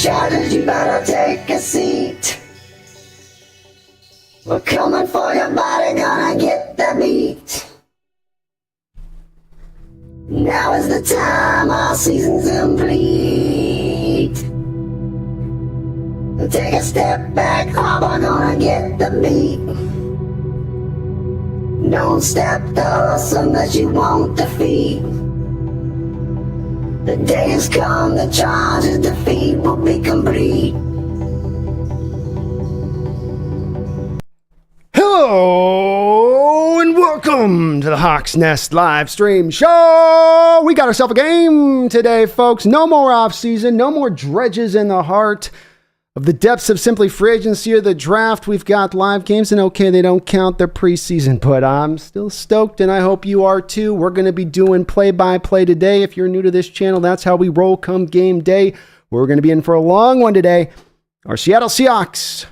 charges, you better take a seat. We're coming for your body, gonna get the beat. Now is the time, our season's complete. Take a step back, Harbaugh gonna get the beat. Don't step the hustle that you won't defeat. The day has come, the Chargers' defeat will be complete. Hello and welcome to the Hawks Nest live stream show. We got ourselves a game today, folks. No more off season, no more dredges in the heart of the depths of simply free agency or the draft. We've got live games, and okay, they don't count the preseason, but I'm still stoked, and I hope you are too. We're going to be doing play-by-play today. If you're new to this channel, that's how we roll come game day. We're going to be in for a long one today. Our Seattle Seahawks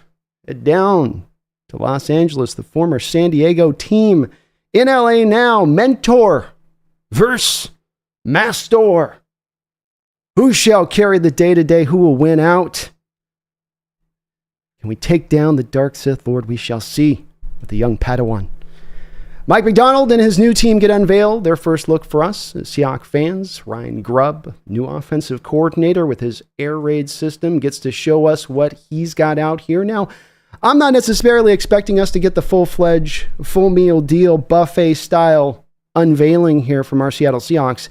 head down to Los Angeles, the former San Diego team in LA now. Mentor versus Mastor. Who shall carry the day today? Who will win out? Can we take down the dark Sith Lord? We shall see with the young Padawan. Mike Macdonald and his new team get unveiled. Their first look for us as Seahawks fans. Ryan Grubb, new offensive coordinator with his air raid system, gets to show us what he's got out here. Now, I'm not necessarily expecting us to get the full-fledged, full meal deal, buffet style unveiling here from our Seattle Seahawks,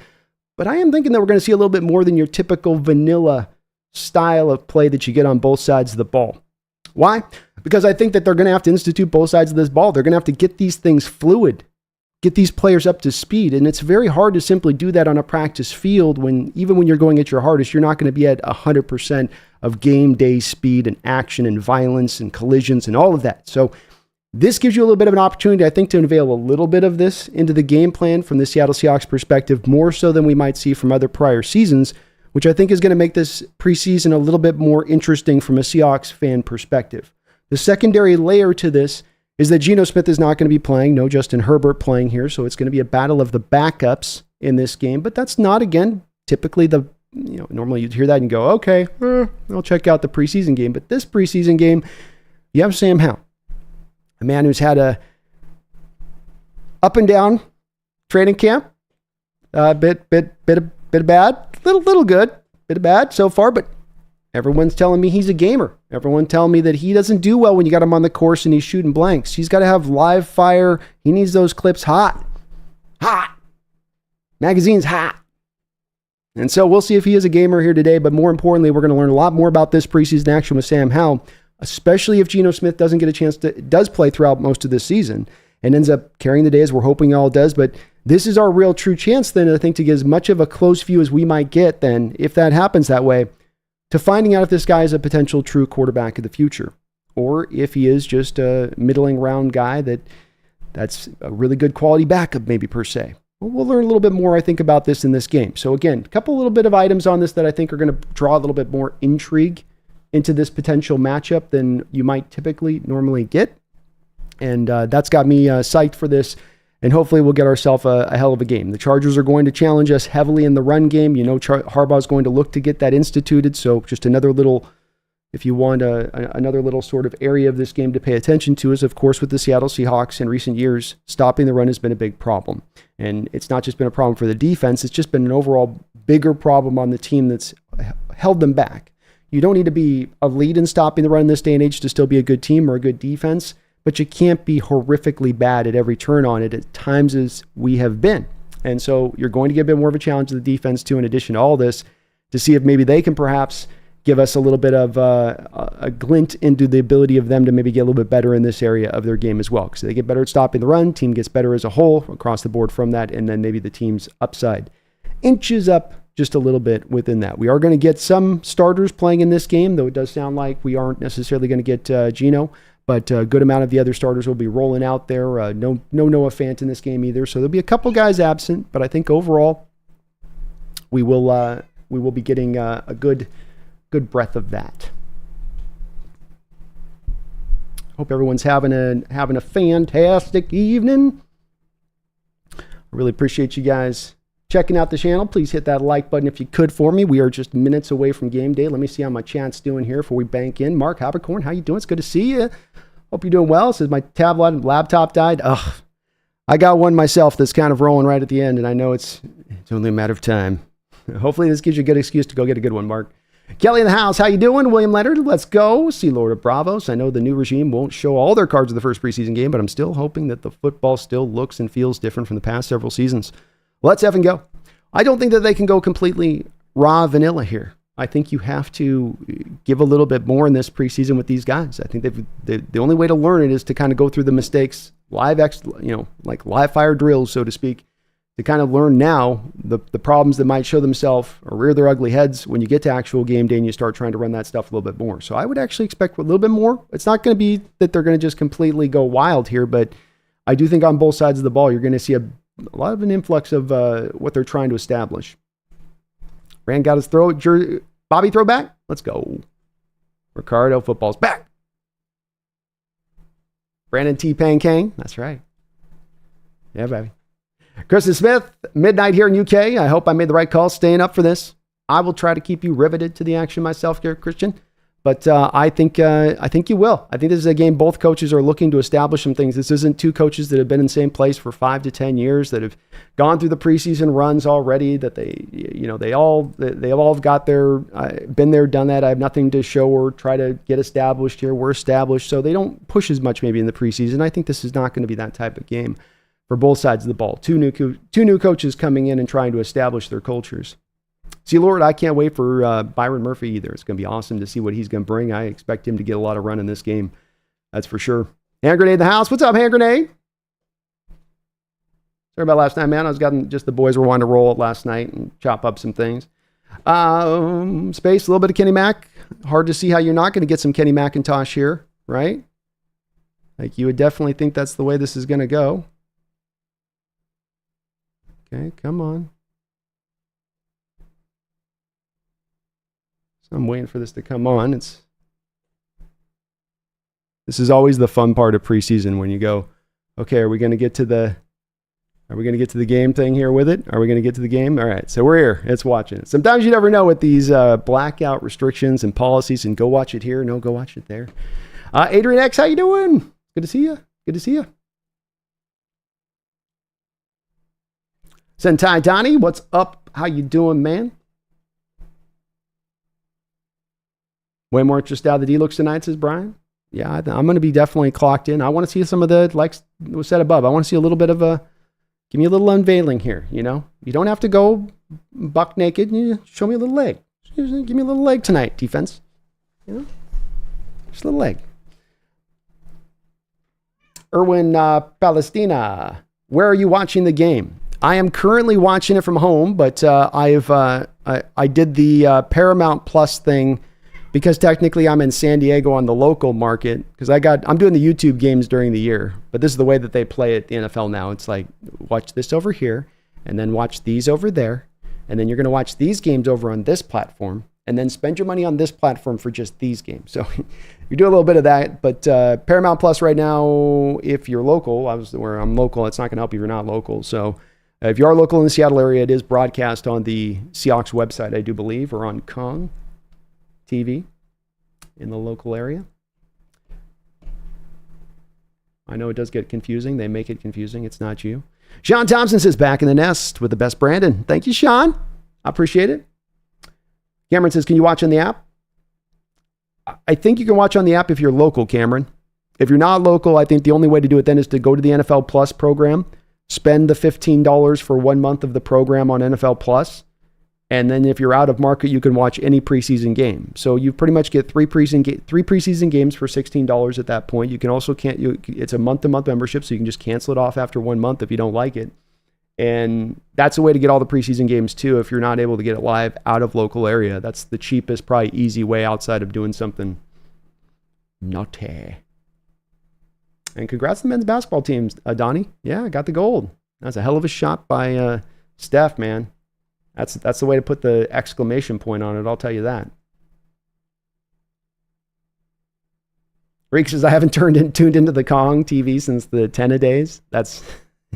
but I am thinking that we're going to see a little bit more than your typical vanilla style of play that you get on both sides of the ball. Why? Because I think that they're going to have to institute both sides of this ball. They're going to have to get these things fluid, get these players up to speed. And it's very hard to simply do that on a practice field when, even when you're going at your hardest, you're not going to be at 100% of game day speed and action and violence and collisions and all of that. So this gives you a little bit of an opportunity, I think, to unveil a little bit of this into the game plan from the Seattle Seahawks perspective, more so than we might see from other prior seasons, which I think is going to make this preseason a little bit more interesting from a Seahawks fan perspective. The secondary layer to this is that Geno Smith is not going to be playing. No Justin Herbert playing here, so it's going to be a battle of the backups in this game. But that's not, again, typically normally you'd hear that and go, okay, I'll check out the preseason game. But this preseason game, you have Sam Howell, a man who's had a up and down training camp, bit of bad, little good, bit of bad so far, but everyone's telling me he's a gamer. Everyone telling me that he doesn't do well when you got him on the course and he's shooting blanks. He's got to have live fire. He needs those clips hot. Magazine's hot. And so we'll see if he is a gamer here today, but more importantly, we're going to learn a lot more about this preseason action with Sam Howell, especially if Geno Smith does play throughout most of this season and ends up carrying the day as we're hoping all does. But this is our real true chance then, I think, to get as much of a close view as we might get then, if that happens that way, to finding out if this guy is a potential true quarterback of the future, or if he is just a middling round guy that's a really good quality backup maybe per se. We'll learn a little bit more, I think, about this in this game. So again, a couple little bit of items on this that I think are going to draw a little bit more intrigue into this potential matchup than you might typically normally get. And that's got me psyched for this. And hopefully we'll get ourselves a hell of a game. The Chargers are going to challenge us heavily in the run game. You know, Harbaugh is going to look to get that instituted. So just another little, if you want another little sort of area of this game to pay attention to is, of course, with the Seattle Seahawks in recent years, stopping the run has been a big problem. And it's not just been a problem for the defense. It's just been an overall bigger problem on the team that's held them back. You don't need to be a lead in stopping the run in this day and age to still be a good team or a good defense, but you can't be horrifically bad at every turn on it at times as we have been. And so you're going to get a bit more of a challenge to the defense too, in addition to all this, to see if maybe they can perhaps give us a little bit of a glint into the ability of them to maybe get a little bit better in this area of their game as well. Because they get better at stopping the run, team gets better as a whole across the board from that, and then maybe the team's upside inches up just a little bit within that. We are going to get some starters playing in this game, though it does sound like we aren't necessarily going to get Geno. But a good amount of the other starters will be rolling out there. No Noah Fant in this game either. So there'll be a couple guys absent, but I think overall we will be getting a good breath of that. Hope everyone's having a fantastic evening. I really appreciate you guys checking out the channel, please hit that like button if you could for me. We are just minutes away from game day. Let me see how my chat's doing here before we bank in. Mark Habercorn, how you doing? It's good to see you. Hope you're doing well. It says my tablet and laptop died. Ugh, I got one myself that's kind of rolling right at the end, and I know it's only a matter of time. Hopefully this gives you a good excuse to go get a good one, Mark. Kelly in the house, how you doing? William Leonard, let's go. Sea Lord of Bravos. I know the new regime won't show all their cards of the first preseason game, but I'm still hoping that the football still looks and feels different from the past several seasons. Let's effing go. I don't think that they can go completely raw vanilla here. I think you have to give a little bit more in this preseason with these guys. I think the only way to learn it is to kind of go through the mistakes, like live fire drills, so to speak, to kind of learn now the problems that might show themselves or rear their ugly heads when you get to actual game day and you start trying to run that stuff a little bit more. So I would actually expect a little bit more. It's not going to be that they're going to just completely go wild here, but I do think on both sides of the ball, you're going to see a lot of an influx of what they're trying to establish. Rand got his throw. Bobby throw back. Let's go. Ricardo, football's back. Brandon T. Pankang. That's right. Yeah, baby. Kristen Smith, midnight here in UK. I hope I made the right call staying up for this. I will try to keep you riveted to the action myself here, Christian. But I think you will. I think this is a game both coaches are looking to establish some things. This isn't two coaches that have been in the same place for 5 to 10 years that have gone through the preseason runs already. That they all have got their been there, done that. I have nothing to show or try to get established here. We're established, so they don't push as much maybe in the preseason. I think this is not going to be that type of game for both sides of the ball. Two new coaches coming in and trying to establish their cultures. See, Lord, I can't wait for Byron Murphy either. It's going to be awesome to see what he's going to bring. I expect him to get a lot of run in this game. That's for sure. Hand Grenade in the house. What's up, Hand Grenade? Sorry about last night, man. Just the boys were wanting to roll it last night and chop up some things. Space, a little bit of Kenny Mack. Hard to see how you're not going to get some Kenny McIntosh here, right? Like you would definitely think that's the way this is going to go. Okay, come on. So I'm waiting for this to come on. This is always the fun part of preseason when you go, okay, are we going to get to the game thing here with it? Are we going to get to the game? All right, so we're here. It's watching it. Sometimes you never know with these blackout restrictions and policies and go watch it here. No, go watch it there. Adrian X, how you doing? Good to see you. Good to see you. Sentai Donnie, what's up? How you doing, man? Way more interest out of the D-Looks tonight, says Brian. Yeah, I'm going to be definitely clocked in. I want to see some of the, like was said above, I want to see a little bit of give me a little unveiling here, you know? You don't have to go buck naked. You show me a little leg. Give me a little leg tonight, defense. You know? Just a little leg. Erwin Palestina, where are you watching the game? I am currently watching it from home, but I did the Paramount Plus thing because technically I'm in San Diego on the local market because I'm doing the YouTube games during the year, but this is the way that they play it, the NFL now. It's like, watch this over here and then watch these over there. And then you're going to watch these games over on this platform and then spend your money on this platform for just these games. So you do a little bit of that, but Paramount Plus right now, if you're local, where I'm local, it's not going to help you if you're not local. So if you are local in the Seattle area, it is broadcast on the Seahawks website, I do believe, or on Kong TV in the local area. I know it does get confusing. They make it confusing. It's not you. Sean Thompson says, back in the nest with the best Brandon. Thank you, Sean. I appreciate it. Cameron says, can you watch on the app? I think you can watch on the app if you're local, Cameron. If you're not local, I think the only way to do it then is to go to the NFL Plus program, spend the $15 for 1 month of the program on NFL Plus. And then if you're out of market, you can watch any preseason game. So you pretty much get three preseason games for $16 at that point. You can also it's a month-to-month membership, so you can just cancel it off after 1 month if you don't like it. And that's a way to get all the preseason games too if you're not able to get it live out of local area. That's the cheapest, probably easy way outside of doing something naughty. And congrats to the men's basketball teams, Donnie. Yeah, I got the gold. That's a hell of a shot by Steph, man. That's the way to put the exclamation point on it, I'll tell you that. Reek says, I haven't tuned into the Kong TV since the 10 a days.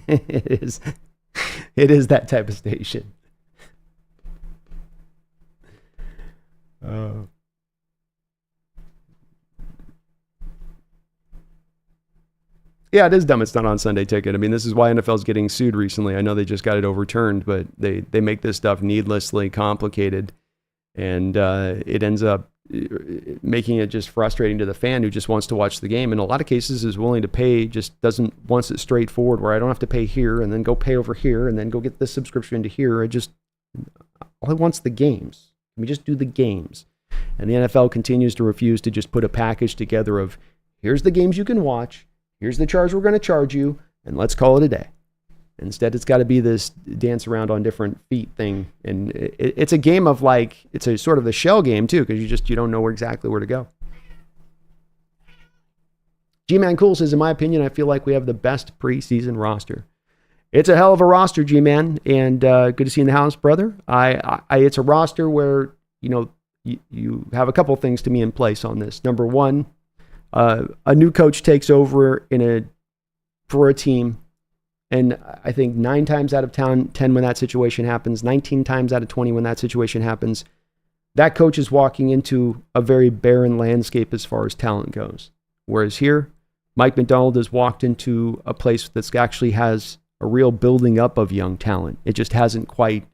It is. It is that type of station. Yeah, it is dumb it's not on Sunday Ticket. I mean, this is why NFL's getting sued recently. I know they just got it overturned, but they make this stuff needlessly complicated, and it ends up making it just frustrating to the fan who just wants to watch the game. In a lot of cases is willing to pay, just wants it straightforward where I don't have to pay here and then go pay over here and then go get this subscription to here. All I want's the games. Can we just do the games? And the NFL continues to refuse to just put a package together of here's the games you can watch, here's the charge we're going to charge you, and let's call it a day. Instead, it's got to be this dance around on different feet thing. And it's a game of it's a sort of the shell game too, because you don't know exactly where to go. G-Man Cool says, in my opinion, I feel like we have the best preseason roster. It's a hell of a roster, G-Man, and good to see you in the house, brother. It's a roster where, you have a couple things to me in place on this. Number one, a new coach takes over for a team, and I think 9 times out of 10 when that situation happens, 19 times out of 20 when that situation happens, that coach is walking into a very barren landscape as far as talent goes. Whereas here, Mike Macdonald has walked into a place that actually has a real building up of young talent. It just hasn't quite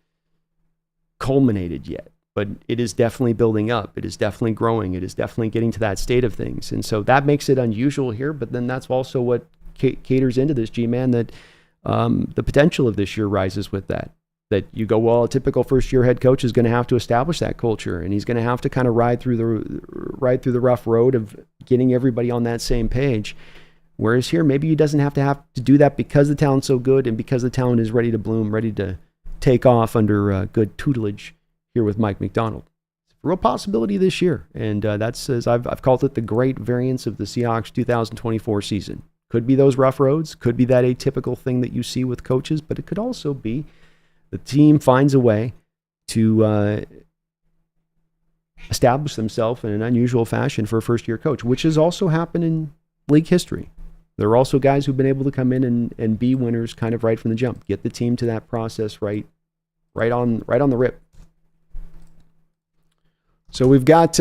culminated yet, but it is definitely building up. It is definitely growing. It is definitely getting to that state of things. And so that makes it unusual here, but then that's also what caters into this, G-Man, that the potential of this year rises with that. That you go, well, a typical first-year head coach is going to have to establish that culture, and he's going to have to kind of ride through the rough road of getting everybody on that same page. Whereas here, maybe he doesn't have to do that because the talent's so good and because the talent is ready to bloom, ready to take off under good tutelage here with Mike Macdonald. It's a real possibility this year, and that's, as I've called it, the great variance of the Seahawks 2024 season. Could be those rough roads, could be that atypical thing that you see with coaches, but it could also be the team finds a way to establish themselves in an unusual fashion for a first-year coach, which has also happened in league history. There are also guys who've been able to come in and be winners kind of right from the jump, get the team to that process right on the rip. So we've got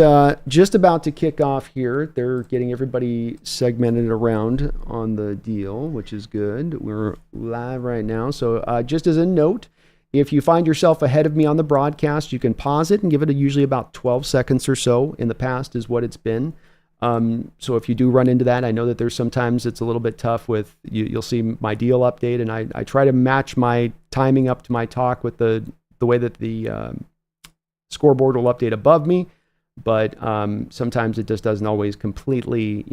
just about to kick off here. They're getting everybody segmented around on the deal, which is good. We're live right now. So just as a note, if you find yourself ahead of me on the broadcast, you can pause it and give it usually about 12 seconds or so. In the past is what it's been. So if you do run into that, I know that there's sometimes it's a little bit tough with, you'll see my deal update, and I try to match my timing up to my talk with the way that the scoreboard will update above me, but sometimes it just doesn't always completely,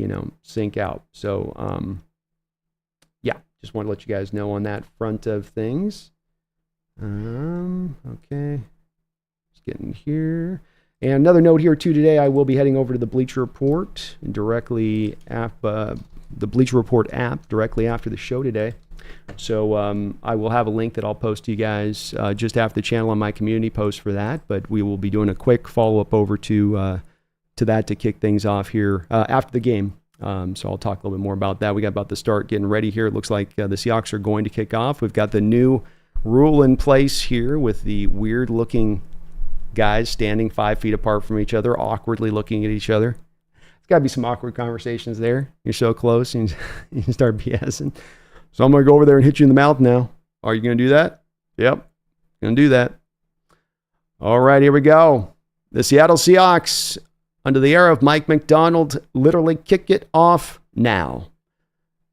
sync out. So yeah, just want to let you guys know on that front of things. Okay, just getting here. And another note here too today, I will be heading over to the Bleacher Report directly the Bleacher Report app directly after the show today. So I will have a link that I'll post to you guys just after the channel on my community post for that. But we will be doing a quick follow-up over to that to kick things off here after the game. So I'll talk a little bit more about that. We got about to start getting ready here. It looks like the Seahawks are going to kick off. We've got the new rule in place here with the weird-looking guys standing 5 feet apart from each other, awkwardly looking at each other. There's got to be some awkward conversations there. You're so close, and you can start BSing. So I'm going to go over there and hit you in the mouth now. Are you going to do that? Yep, going to do that. All right, here we go. The Seattle Seahawks, under the era of Mike Macdonald, literally kick it off now.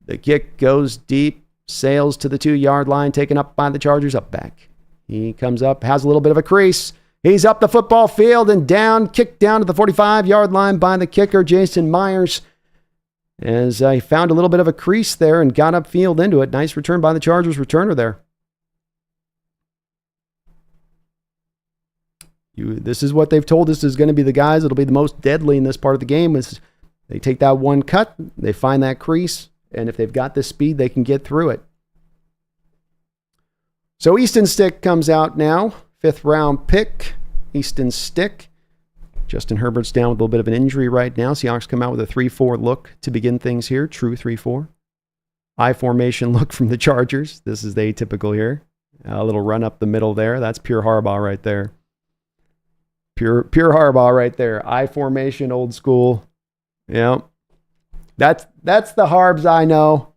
The kick goes deep, sails to the 2-yard line, taken up by the Chargers, up back. He comes up, has a little bit of a crease. He's up the football field and down, kicked down to the 45-yard line by the kicker, Jason Myers, as he found a little bit of a crease there and got upfield into it. Nice return by the Chargers returner there. This is what they've told us is going to be the guys that'll be the most deadly in this part of the game. Is they take that one cut, they find that crease, and if they've got the speed, they can get through it. So Easton Stick comes out now. 5th round pick, Easton Stick. Justin Herbert's down with a little bit of an injury right now. Seahawks come out with a 3-4 look to begin things here. True 3-4. I formation look from the Chargers. This is the atypical here. A little run up the middle there. That's pure Harbaugh right there. Pure Harbaugh right there. I formation, old school. Yep. That's the Harbs I know.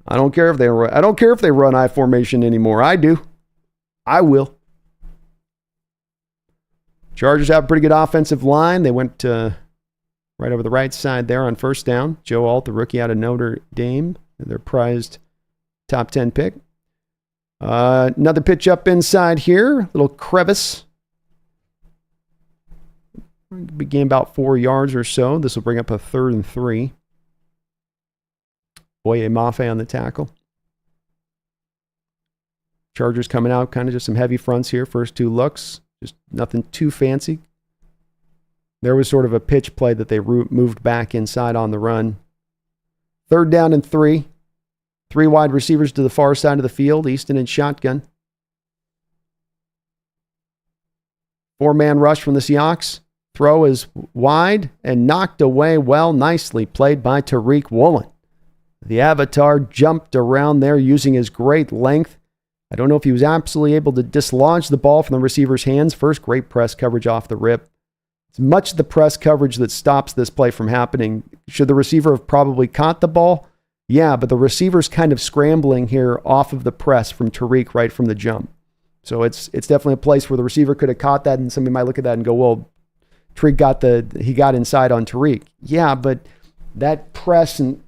I don't care if they run I formation anymore. I do. I will. Chargers have a pretty good offensive line. They went right over the right side there on first down. Joe Alt, the rookie out of Notre Dame, their prized top 10 pick. Another pitch up inside here. Little crevice. Began about 4 yards or so. This will bring up a 3rd and 3. Boye Mafe on the tackle. Chargers coming out, kind of just some heavy fronts here. First 2 looks. Just nothing too fancy. There was sort of a pitch play that they moved back inside on the run. 3rd down and 3. 3 wide receivers to the far side of the field. Easton in shotgun. 4-man rush from the Seahawks. Throw is wide and knocked away well. Nicely played by Tariq Woolen. The Avatar jumped around there using his great length. I don't know if he was absolutely able to dislodge the ball from the receiver's hands. First, great press coverage off the rip. It's much the press coverage that stops this play from happening. Should the receiver have probably caught the ball? Yeah, but the receiver's kind of scrambling here off of the press from Tariq right from the jump. So it's definitely a place where the receiver could have caught that, and somebody might look at that and go, well, Tariq he got inside on Tariq. Yeah, but that press and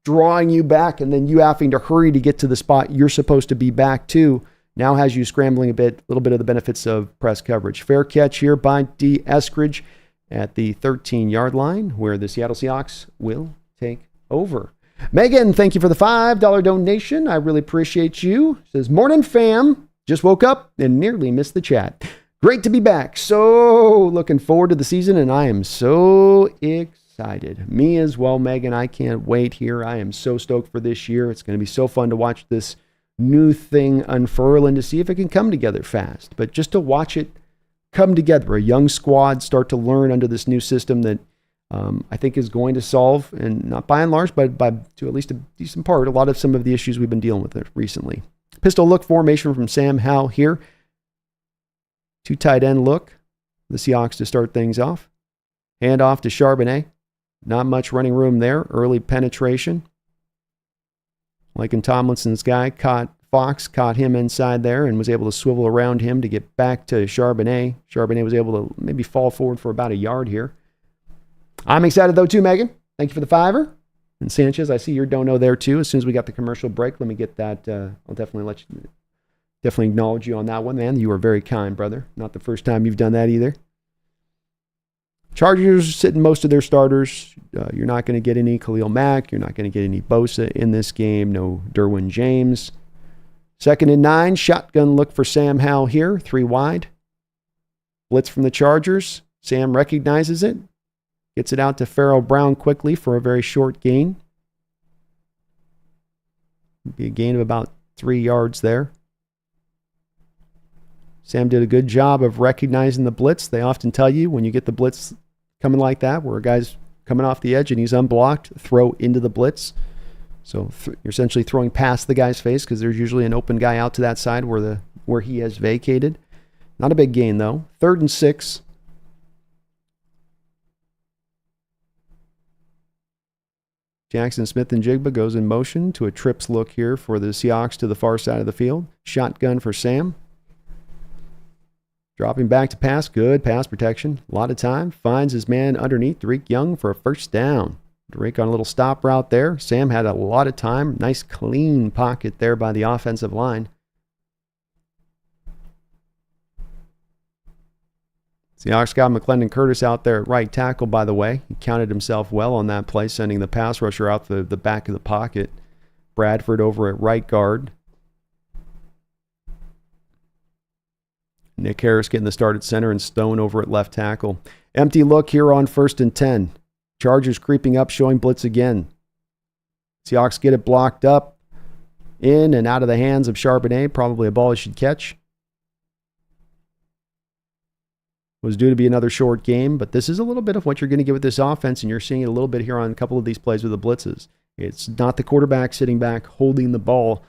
drawing you back and then you having to hurry to get to the spot you're supposed to be back to now has you scrambling a little bit of the benefits of press coverage. Fair catch here by D. Eskridge at the 13-yard line where the Seattle Seahawks will take over. Megan, thank you for the $5 donation. I really appreciate you. Says, morning fam. Just woke up and nearly missed the chat. Great to be back. So looking forward to the season, and I am so excited. Me as well, Megan. I can't wait here. I am so stoked for this year. It's going to be so fun to watch this new thing unfurl and to see if it can come together fast. But just to watch it come together, a young squad start to learn under this new system that I think is going to solve, and not by and large, but to at least a decent part, a lot of some of the issues we've been dealing with recently. Pistol look formation from Sam Howell here. 2 tight end look. The Seahawks to start things off. Hand off to Charbonnet. Not much running room there. Early penetration. Like in Tomlinson's guy, Fox caught him inside there and was able to swivel around him to get back to Charbonnet. Charbonnet was able to maybe fall forward for about a yard here. I'm excited though too, Megan. Thank you for the $5. And Sanchez, I see your dono there too. As soon as we got the commercial break, let me get that. I'll definitely acknowledge you on that one, man. You are very kind, brother. Not the first time you've done that either. Chargers sitting most of their starters. You're not going to get any Khalil Mack. You're not going to get any Bosa in this game. No Derwin James. 2nd and 9. Shotgun look for Sam Howell here. 3 wide. Blitz from the Chargers. Sam recognizes it. Gets it out to Farrell Brown quickly for a very short gain. Be a gain of about 3 yards there. Sam did a good job of recognizing the blitz. They often tell you when you get the blitz coming like that, where a guy's coming off the edge and he's unblocked, throw into the blitz. So you're essentially throwing past the guy's face because there's usually an open guy out to that side where he has vacated. Not a big gain though. 3rd and 6. Jackson Smith and Jigba goes in motion to a trips look here for the Seahawks to the far side of the field. Shotgun for Sam. Dropping back to pass. Good pass protection. A lot of time. Finds his man underneath. Tariq Young for a first down. Tariq on a little stop route there. Sam had a lot of time. Nice clean pocket there by the offensive line. Seahawks got McClendon Curtis out there at right tackle, by the way. He counted himself well on that play, sending the pass rusher out the back of the pocket. Bradford over at right guard. Nick Harris getting the start at center and Stone over at left tackle. Empty look here on 1st and 10. Chargers creeping up, showing blitz again. Seahawks get it blocked up, in and out of the hands of Charbonnet. Probably a ball he should catch. Was due to be another short game, but this is a little bit of what you're going to get with this offense, and you're seeing it a little bit here on a couple of these plays with the blitzes. It's not the quarterback sitting back holding the ball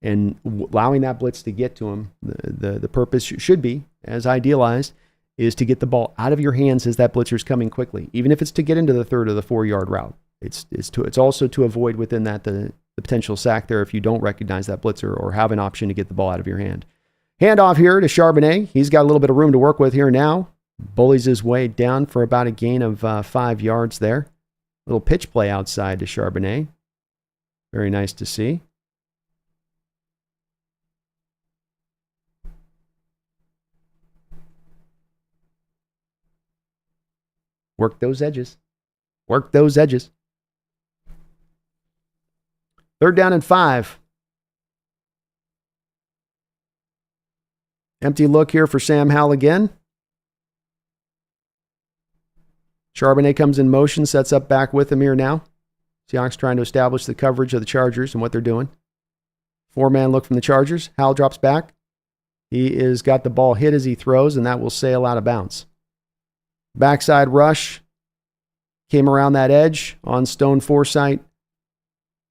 and allowing that blitz to get to him. The purpose should be, as idealized, is to get the ball out of your hands as that blitzer's coming quickly, even if it's to get into the 3rd or the 4-yard route. It's also to avoid within that the potential sack there if you don't recognize that blitzer or have an option to get the ball out of your hand. Handoff here to Charbonnet. He's got a little bit of room to work with here now. Bullies his way down for about a gain of 5 yards there. Little pitch play outside to Charbonnet. Very nice to see. Work those edges. Work those edges. 3rd down and 5. Empty look here for Sam Howell again. Charbonnet comes in motion, sets up back with him here now. Seahawks trying to establish the coverage of the Chargers and what they're doing. 4-man look from the Chargers. Howell drops back. He is got the ball hit as he throws, and that will sail out of bounds. Backside rush. Came around that edge on Stone Forsythe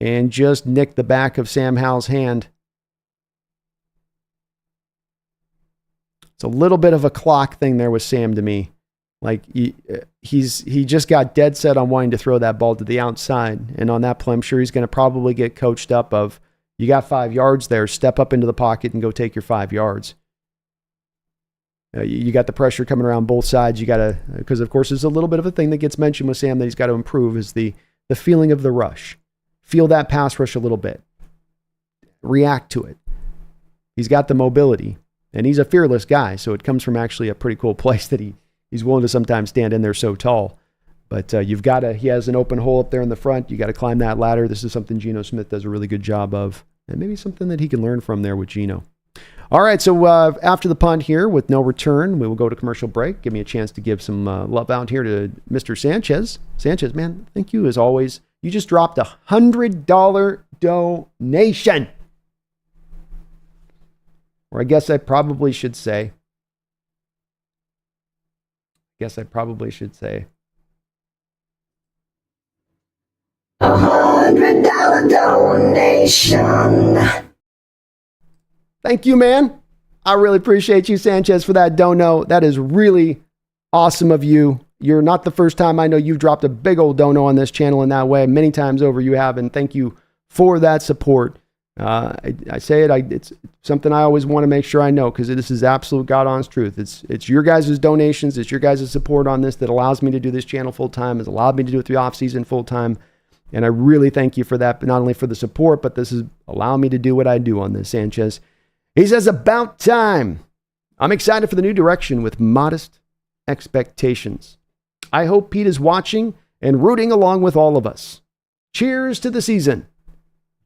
and just nicked the back of Sam Howell's hand. It's a little bit of a clock thing there with Sam to me. Like he just got dead set on wanting to throw that ball to the outside. And on that play, I'm sure he's going to probably get coached up of, you got 5 yards there, step up into the pocket and go take your 5 yards. You got the pressure coming around both sides. You got to, because of course there's a little bit of a thing that gets mentioned with Sam that he's got to improve is the feeling of the rush. Feel that pass rush a little bit. React to it. He's got the mobility and he's a fearless guy. So it comes from actually a pretty cool place that he's willing to sometimes stand in there so tall. But he has an open hole up there in the front. You got to climb that ladder. This is something Geno Smith does a really good job of. And maybe something that he can learn from there with Geno. All right, so after the punt here with no return, we will go to commercial break. Give me a chance to give some love out here to Mr. Sanchez. Sanchez, man, thank you as always. You just dropped $100 donation. Or I guess I probably should say. $100 donation. Thank you, man. I really appreciate you, Sanchez, for that dono. That is really awesome of you. You're not the first time I know you've dropped a big old dono on this channel in that way. Many times over you have, and thank you for that support. I say it, it's something I always want to make sure I know because this is absolute God-honest truth. It's your guys' donations, it's your guys' support on this that allows me to do this channel full-time, has allowed me to do it through off-season full-time. And I really thank you for that, but not only for the support, but this is allowing me to do what I do on this, Sanchez. He says, about time. I'm excited for the new direction with modest expectations. I hope Pete is watching and rooting along with all of us. Cheers to the season.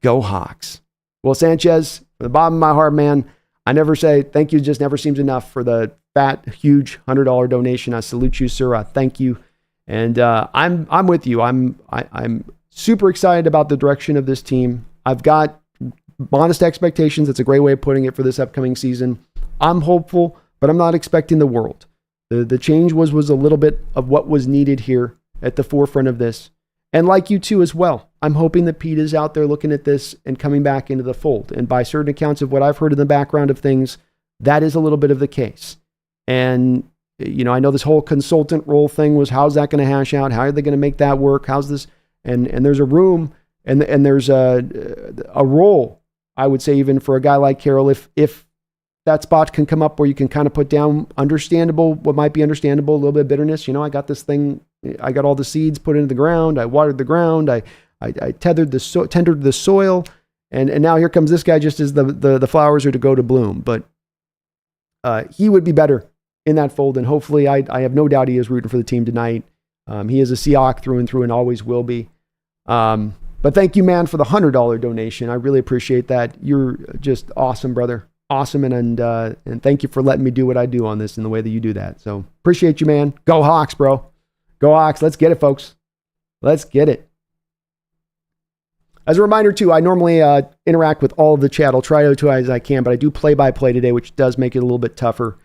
Go Hawks. Well, Sanchez, from the bottom of my heart, man, I never say thank you, just never seems enough for the fat, huge $100 donation. I salute you, sir. I thank you. And I'm with you. I'm super excited about the direction of this team. I've got modest expectations. That's a great way of putting it for this upcoming season. I'm hopeful, but I'm not expecting the world. The change was a little bit of what was needed here at the forefront of this. And like you too as well, I'm hoping that Pete is out there looking at this and coming back into the fold. And by certain accounts of what I've heard in the background of things, that is a little bit of the case. And, you know, I know this whole consultant role thing was, how's that going to hash out? How are they going to make that work? How's this? And there's a room and there's a role, I would say, even for a guy like Carroll, if that spot can come up where you can kind of put down what might be understandable, a little bit of bitterness. You know, I got this thing, I got all the seeds put into the ground. I watered the ground. I tendered the soil. And now here comes this guy just as the flowers are to go to bloom. But he would be better in that fold. And hopefully, I have no doubt he is rooting for the team tonight. He is a Seahawk through and through and always will be. But thank you, man, for the $100 donation. I really appreciate that. You're just awesome, brother. Awesome. And thank you for letting me do what I do on this in the way that you do that. So appreciate you, man. Go Hawks, bro. Go Hawks. Let's get it, folks. Let's get it. As a reminder, too, I normally interact with all of the chat. I'll try to as I can, but I do play-by-play today, which does make it a little bit tougher.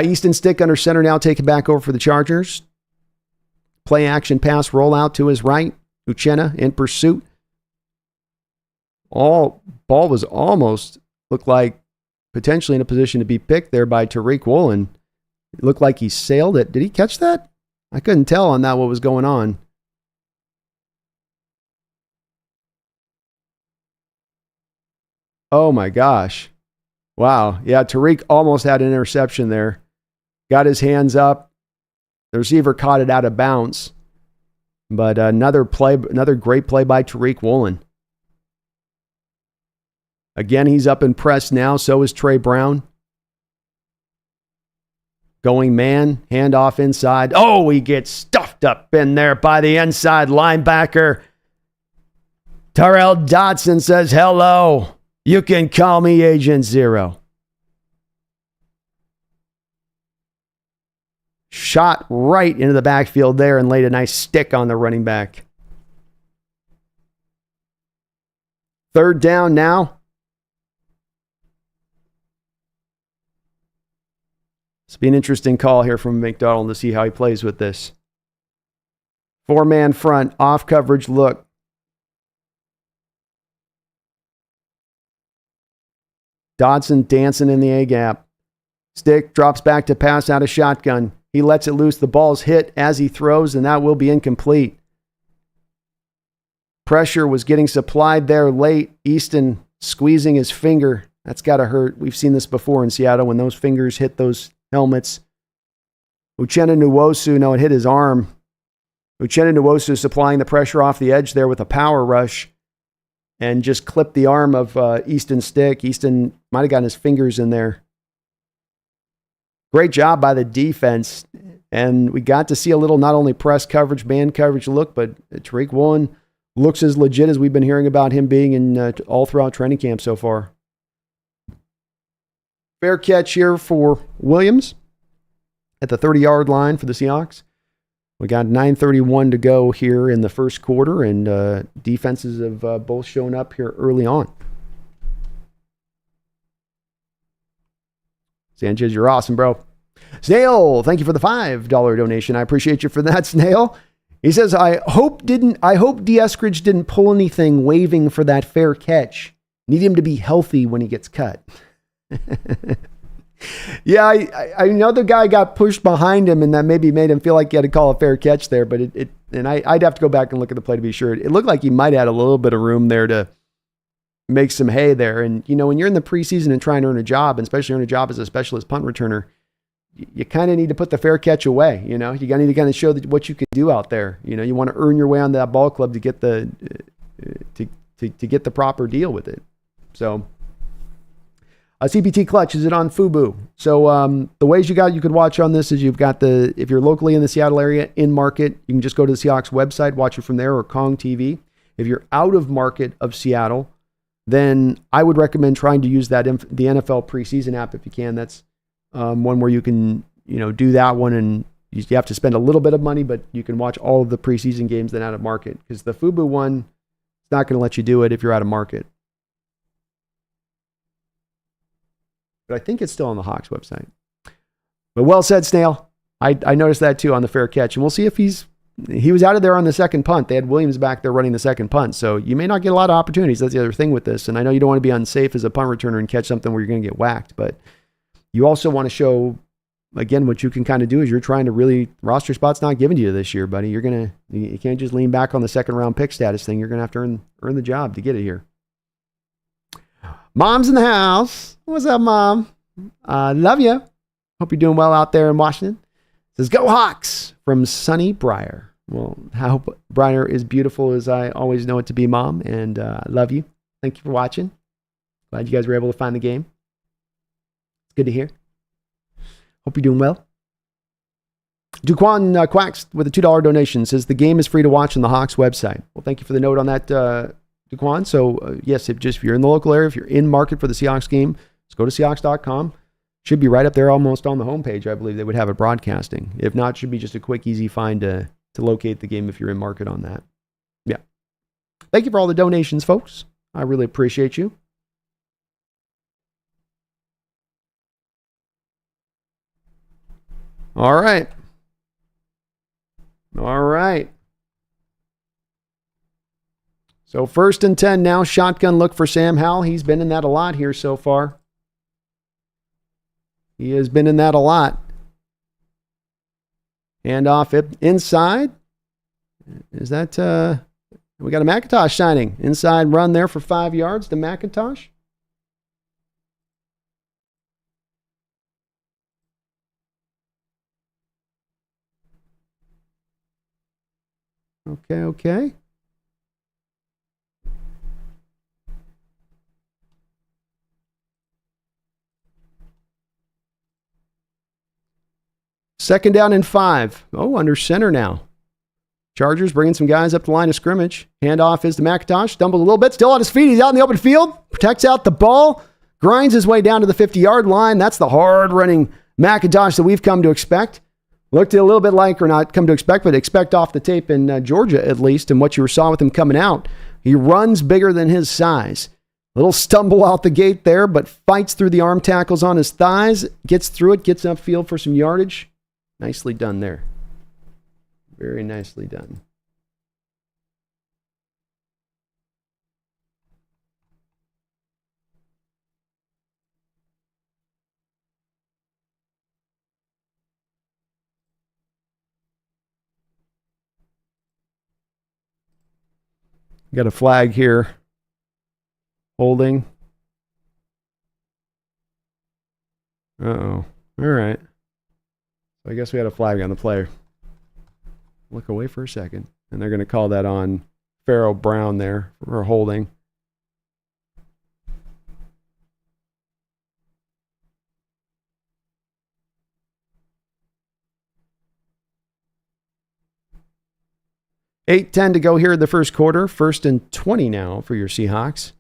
Easton Stick under center now, taking back over for the Chargers. Play action pass rollout to his right. Uchenna in pursuit. Ball was almost looked like potentially in a position to be picked there by Tariq Woolen. It looked like he sailed it. Did he catch that? I couldn't tell on that what was going on. Oh my gosh. Wow. Yeah, Tariq almost had an interception there. Got his hands up. The receiver caught it out of bounds. But another great play by Tariq Woolen. Again, he's up in press now. So is Trey Brown. Going man, handoff inside. Oh, he gets stuffed up in there by the inside linebacker. Terrell Dotson says, hello. You can call me Agent Zero. Shot right into the backfield there and laid a nice stick on the running back. Third down now. It's be an interesting call here from Macdonald to see how he plays with this. 4-man front, off coverage look. Dodson dancing in the A-gap. Stick drops back to pass out of shotgun. He lets it loose. The ball's hit as he throws, and that will be incomplete. Pressure was getting supplied there late. Easton squeezing his finger. That's got to hurt. We've seen this before in Seattle when those fingers hit those helmets. Uchenna Nwosu, no, it hit his arm. Uchenna Nwosu supplying the pressure off the edge there with a power rush and just clipped the arm of Easton's stick. Easton might have gotten his fingers in there. Great job by the defense. And we got to see a little not only press coverage, man coverage look, but Tariq Woolen looks as legit as we've been hearing about him being in all throughout training camp so far. Fair catch here for Williams at the 30-yard line for the Seahawks. We got 9:31 to go here in the first quarter, and defenses have both shown up here early on. Sanchez, you're awesome, bro. Snail, thank you for the $5 donation. I appreciate you for that, Snail. He says, I hope D. Eskridge didn't pull anything waving for that fair catch. Need him to be healthy when he gets cut. Yeah, I know the guy got pushed behind him, and that maybe made him feel like he had to call a fair catch there. But I'd have to go back and look at the play to be sure. It looked like he might have had a little bit of room there to make some hay there. And you know, when you're in the preseason and trying to earn a job, and especially earn a job as a specialist punt returner, you kind of need to put the fair catch away. You know, you need to kind of show what you can do out there. You know, you want to earn your way on that ball club to get the to get the proper deal with it. So. CPT Clutch, is it on Fubu? So the ways you could watch on this is you've got if you're locally in the Seattle area, in market, you can just go to the Seahawks website, watch it from there, or Kong TV. If you're out of market of Seattle, then I would recommend trying to use the NFL preseason app if you can. That's one where you can do that one, and you have to spend a little bit of money, but you can watch all of the preseason games then out of market, because the Fubu one is not going to let you do it if you're out of market. But I think it's still on the Hawks website. But well said, Snail. I noticed that too on the fair catch. And we'll see if he was out of there on the second punt. They had Williams back there running the second punt. So you may not get a lot of opportunities. That's the other thing with this. And I know you don't want to be unsafe as a punt returner and catch something where you're going to get whacked. But you also want to show, again, what you can kind of do is you're trying to really, roster spot's not given to you this year, buddy. You can't just lean back on the second round pick status thing. You're going to have to earn the job to get it here. Mom's in the house. What's up, Mom? Love you. Hope you're doing well out there in Washington. It says, go Hawks from Sunny Briar. Well, I hope Briar is beautiful as I always know it to be, Mom. And I love you. Thank you for watching. Glad you guys were able to find the game. It's good to hear. Hope you're doing well. Duquan Quacks with a $2 donation says, the game is free to watch on the Hawks website. Well, thank you for the note on that, Duquan. So, yes, if you're in the local area, if you're in market for the Seahawks game, just go to Seahawks.com. Should be right up there almost on the homepage. I believe they would have it broadcasting. If not, should be just a quick, easy find to locate the game if you're in market on that. Yeah. Thank you for all the donations, folks. I really appreciate you. All right. So 1st and 10 now. Shotgun look for Sam Howell. He's been in that a lot here so far. He has been in that a lot. Hand off inside. Is that... we got a McIntosh signing. Inside run there for 5 yards to McIntosh. Okay. Second down and 5. Oh, under center now. Chargers bringing some guys up the line of scrimmage. Handoff is to McIntosh. Stumbles a little bit. Still on his feet. He's out in the open field. Protects out the ball. Grinds his way down to the 50-yard line. That's the hard-running McIntosh that we've come to expect. Looked a little bit like, or not come to expect, but expect off the tape in Georgia at least, and what you saw with him coming out. He runs bigger than his size. Little stumble out the gate there, but fights through the arm tackles on his thighs, gets through it, gets upfield for some yardage. Nicely done there. Very nicely done. Got a flag here. Holding. Uh-oh. All right. So I guess we had a flag on the play. Look away for a second. And they're going to call that on Pharaoh Brown there for holding. $8:10 to go here in the first quarter. 1st and 20 now for your Seahawks.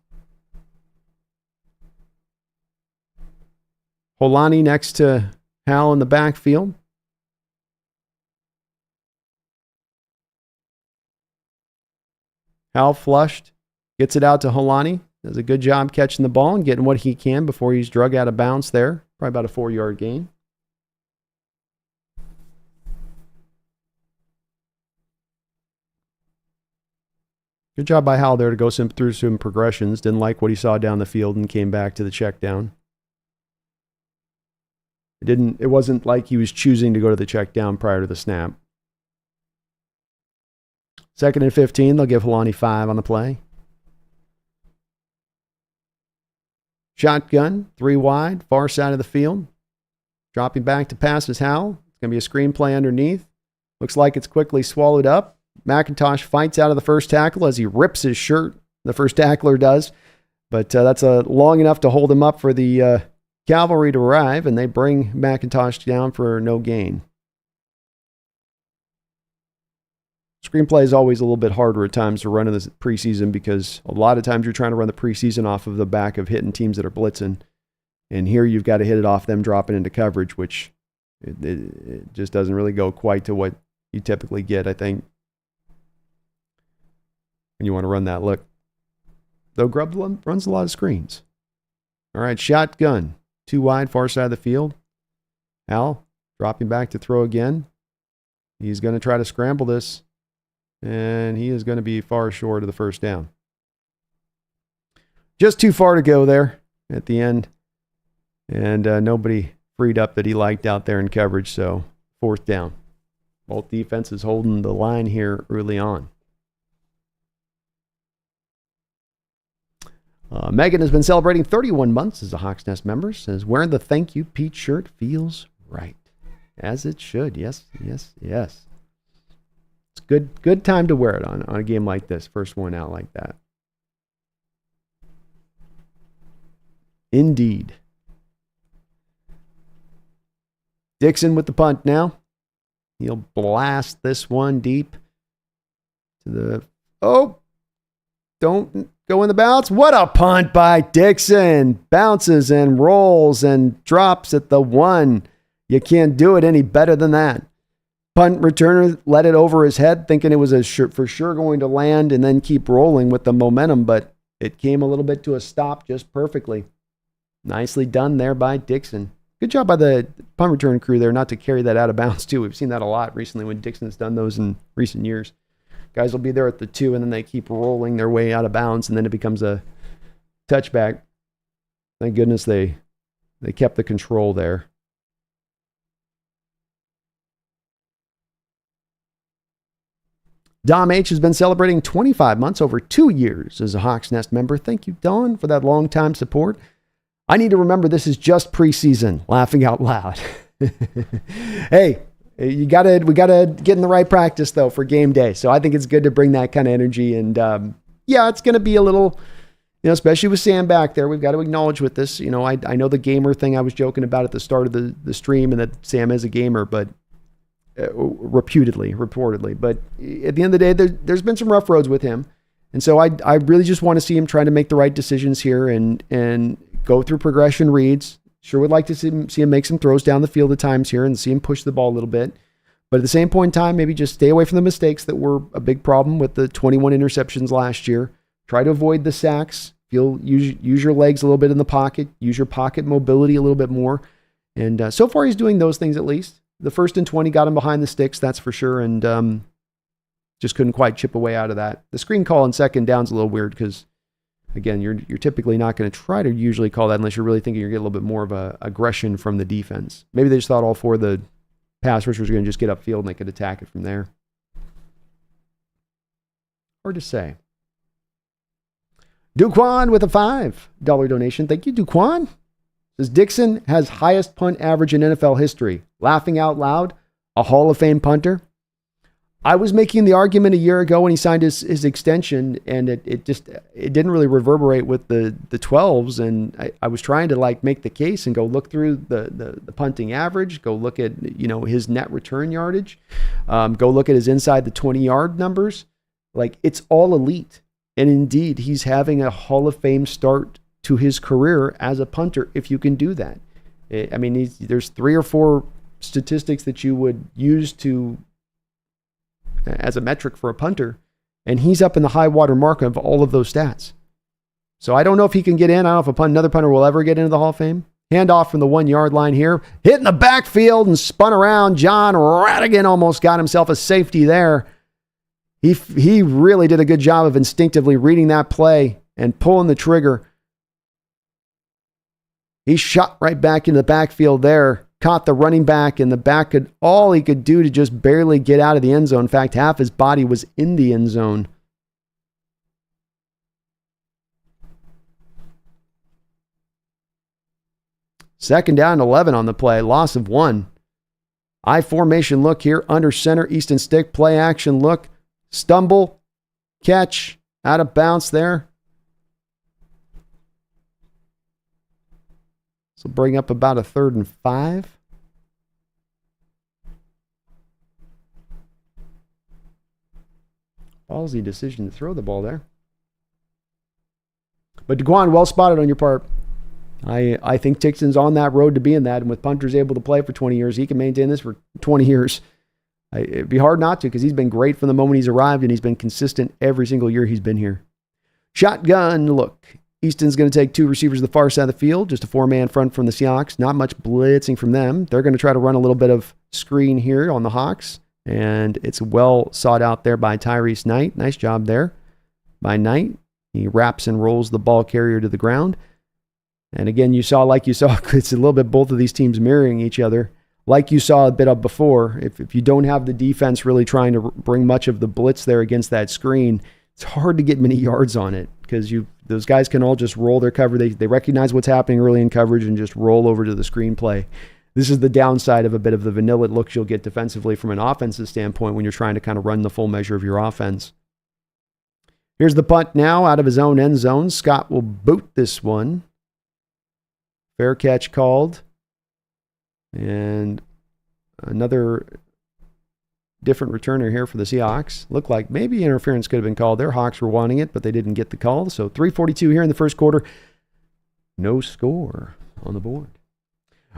Holani next to Hal in the backfield. Hal flushed. Gets it out to Holani. Does a good job catching the ball and getting what he can before he's drug out of bounds there. Probably about a 4-yard gain. Good job by Hal there to go through some progressions. Didn't like what he saw down the field and came back to the check down. It wasn't like he was choosing to go to the check down prior to the snap. 2nd and 15. They'll give Holani 5 on the play. Shotgun, 3 wide, far side of the field. Dropping back to pass is Hal. It's going to be a screen play underneath. Looks like it's quickly swallowed up. McIntosh fights out of the first tackle as he rips his shirt. The first tackler does. But that's long enough to hold him up for the cavalry to arrive, and they bring McIntosh down for no gain. Screenplay is always a little bit harder at times to run in the preseason because a lot of times you're trying to run the preseason off of the back of hitting teams that are blitzing. And here you've got to hit it off them dropping into coverage, which it just doesn't really go quite to what you typically get, I think, when you want to run that look. Though Grubb runs a lot of screens. All right, shotgun. 2 wide, far side of the field. Hal dropping back to throw again. He's going to try to scramble this, and he is going to be far short of the first down. Just too far to go there at the end, and nobody freed up that he liked out there in coverage, so 4th down. Both defenses holding the line here early on. Megan has been celebrating 31 months as a Hawks Nest member. Says, wearing the Thank You Pete shirt feels right. As it should. Yes. It's good time to wear it on a game like this. First one out like that. Indeed. Dixon with the punt now. He'll blast this one deep to the... Oh! Don't go in the bounce. What a punt by Dixon. Bounces and rolls and drops at the 1. You can't do it any better than that. Punt returner let it over his head, thinking it was for sure going to land and then keep rolling with the momentum, but it came a little bit to a stop just perfectly. Nicely done there by Dixon. Good job by the punt return crew there not to carry that out of bounds too. We've seen that a lot recently when Dixon has done those in recent years. Guys will be there at the 2, and then they keep rolling their way out of bounds, and then it becomes a touchback. Thank goodness they kept the control there. Dom H has been celebrating 25 months, over 2 years as a Hawks Nest member. Thank you, Don, for that long-time support. I need to remember this is just preseason, laughing out loud. Hey, we gotta get in the right practice, though, for game day. So I think it's good to bring that kind of energy. And it's going to be a little, especially with Sam back there, we've got to acknowledge with this. I know the gamer thing I was joking about at the start of the stream, and that Sam is a gamer, but reportedly. But at the end of the day, there's been some rough roads with him. And so I really just want to see him trying to make the right decisions here and go through progression reads. Sure would like to see him make some throws down the field at times here and see him push the ball a little bit. But at the same point in time, maybe just stay away from the mistakes that were a big problem with the 21 interceptions last year. Try to avoid the sacks. Use your legs a little bit in the pocket. Use your pocket mobility a little bit more. And so far, he's doing those things at least. The 1st and 20 got him behind the sticks, that's for sure. And just couldn't quite chip away out of that. The screen call on 2nd down's a little weird because, again, you're typically not going to try to usually call that unless you're really thinking you're getting a little bit more of a aggression from the defense. Maybe they just thought all 4 of the pass rushers were going to just get upfield and they could attack it from there. Hard to say. Duquan with a $5 donation. Thank you, Duquan. Says Dixon has highest punt average in NFL history. Laughing out loud, a Hall of Fame punter. I was making the argument a year ago when he signed his extension, and it didn't really reverberate with the 12s. And I was trying to make the case and go look through the punting average, go look at his net return yardage, go look at his inside the 20-yard numbers. It's all elite. And indeed, he's having a Hall of Fame start to his career as a punter if you can do that. There's 3 or 4 statistics that you would use as a metric for a punter, and he's up in the high water mark of all of those stats. So I don't know if he can get in. I don't know if another punter will ever get into the Hall of Fame. Handoff from the 1-yard line here. Hitting the backfield and spun around. John Radigan almost got himself a safety there. He really did a good job of instinctively reading that play and pulling the trigger. He shot right back into the backfield there. Caught the running back, and the back all he could do to just barely get out of the end zone. In fact, half his body was in the end zone. Second down and 11 on the play. Loss of 1. I formation look here. Under center. Easton stick. Play action look. Stumble. Catch. Out of bounds there. So bring up about a 3rd and 5. Ballsy decision to throw the ball there. But DeGuan, well spotted on your part. I think Tixon's on that road to being that, and with punters able to play for 20 years, he can maintain this for 20 years. It'd be hard not to because he's been great from the moment he's arrived, and he's been consistent every single year he's been here. Shotgun look. Easton's going to take 2 receivers to the far side of the field, just a 4-man front from the Seahawks. Not much blitzing from them. They're going to try to run a little bit of screen here on the Hawks, and it's well sought out there by Tyrese Knight. Nice job there by Knight. He wraps and rolls the ball carrier to the ground. And again, you saw, it's a little bit both of these teams mirroring each other. Like you saw a bit of before, if you don't have the defense really trying to bring much of the blitz there against that screen, it's hard to get many yards on it because those guys can all just roll their cover. They recognize what's happening early in coverage and just roll over to the screenplay. This is the downside of a bit of the vanilla looks you'll get defensively from an offensive standpoint when you're trying to kind of run the full measure of your offense. Here's the punt now out of his own end zone. Scott will boot this one. Fair catch called. And another different returner here for the Seahawks. Looked like maybe interference could have been called there. Hawks were wanting it, but they didn't get the call. So 3:42 here in the first quarter. No score on the board.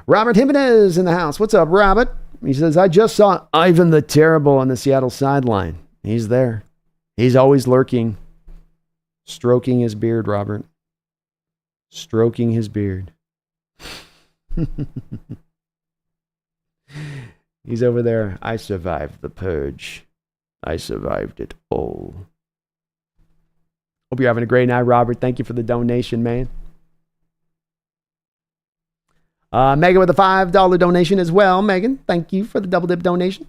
Robert Jimenez in the house. What's up, Robert? He says, I just saw Ivan the Terrible on the Seattle sideline. He's there. He's always lurking. Stroking his beard, Robert. Stroking his beard. He's over there. I survived the purge. I survived it all. Hope you're having a great night, Robert. Thank you for the donation, man. Megan with a $5 donation as well. Megan, thank you for the double dip donation.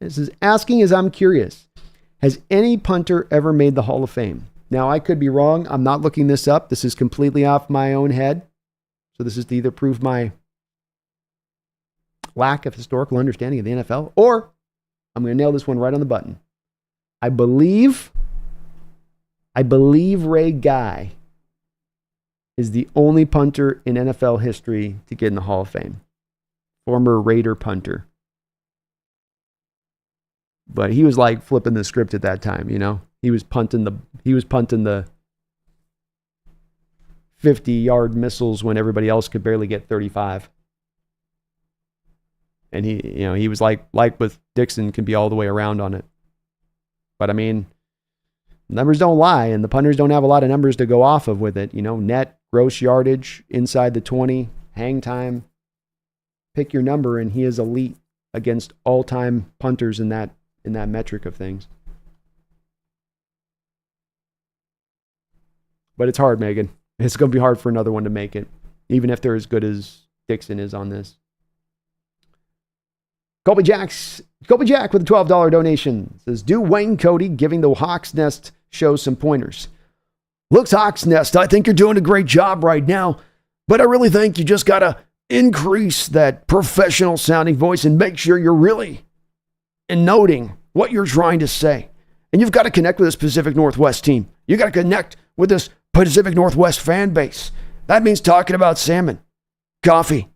This is asking as I'm curious. Has any punter ever made the Hall of Fame? Now, I could be wrong. I'm not looking this up. This is completely off my own head. So this is to either prove my lack of historical understanding of the NFL, or I'm going to nail this one right on the button. I believe Ray Guy is the only punter in NFL history to get in the Hall of Fame. Former Raider punter. But he was like flipping the script at that time, you know. He was punting the 50-yard missiles when everybody else could barely get 35. And he was like with Dixon, can be all the way around on it. But I mean, numbers don't lie, and the punters don't have a lot of numbers to go off of with it. You know, net, gross yardage, inside the 20, hang time. Pick your number, and he is elite against all-time punters in that metric of things. But it's hard, Megan. It's going to be hard for another one to make it, even if they're as good as Dixon is on this. Colby Jack with a $12 donation says, do Wayne Cody giving the Hawks Nest show some pointers? Looks, Hawks Nest, I think you're doing a great job right now, but I really think you just got to increase that professional sounding voice and make sure you're really noting what you're trying to say. And you've got to connect with this Pacific Northwest team. You got to connect with this Pacific Northwest fan base. That means talking about salmon, coffee,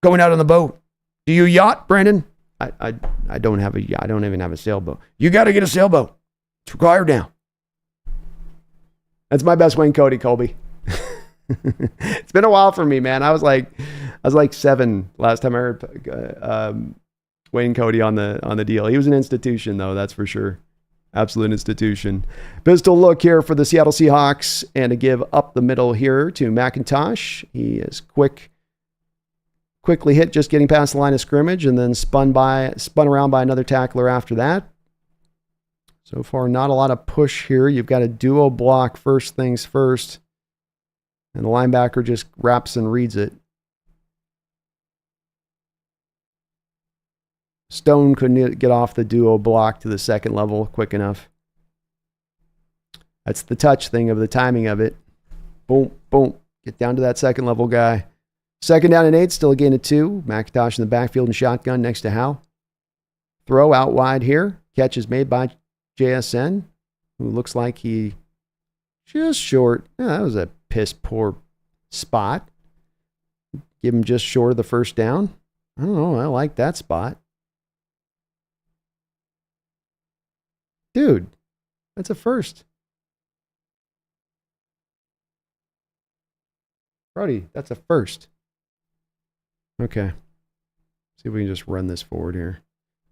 going out on the boat. Do you yacht, Brandon? I don't have a yacht. I don't even have a sailboat. You got to get a sailboat. It's required now. That's my best Wayne Cody, Colby. It's been a while for me, man. I was like 7 last time I heard Wayne Cody on the deal. He was an institution, though, that's for sure. Absolute institution. Pistol look here for the Seattle Seahawks, and a give up the middle here to McIntosh. He is quickly hit, just getting past the line of scrimmage, and then spun around by another tackler after that. So far, not a lot of push here. You've got a duo block first things first, and the linebacker just wraps and reads it. Stone couldn't get off the duo block to the second level quick enough. That's the touch thing of the timing of it. Boom, boom. Get down to that second level guy. Second down and 8, still a gain of 2. McIntosh in the backfield and shotgun next to Howe. Throw out wide here. Catch is made by JSN, who looks like he just short. Yeah, that was a piss poor spot. Give him just short of the first down. I don't know. I like that spot. Dude, that's a first. Brody, that's a first. Okay. See if we can just run this forward here.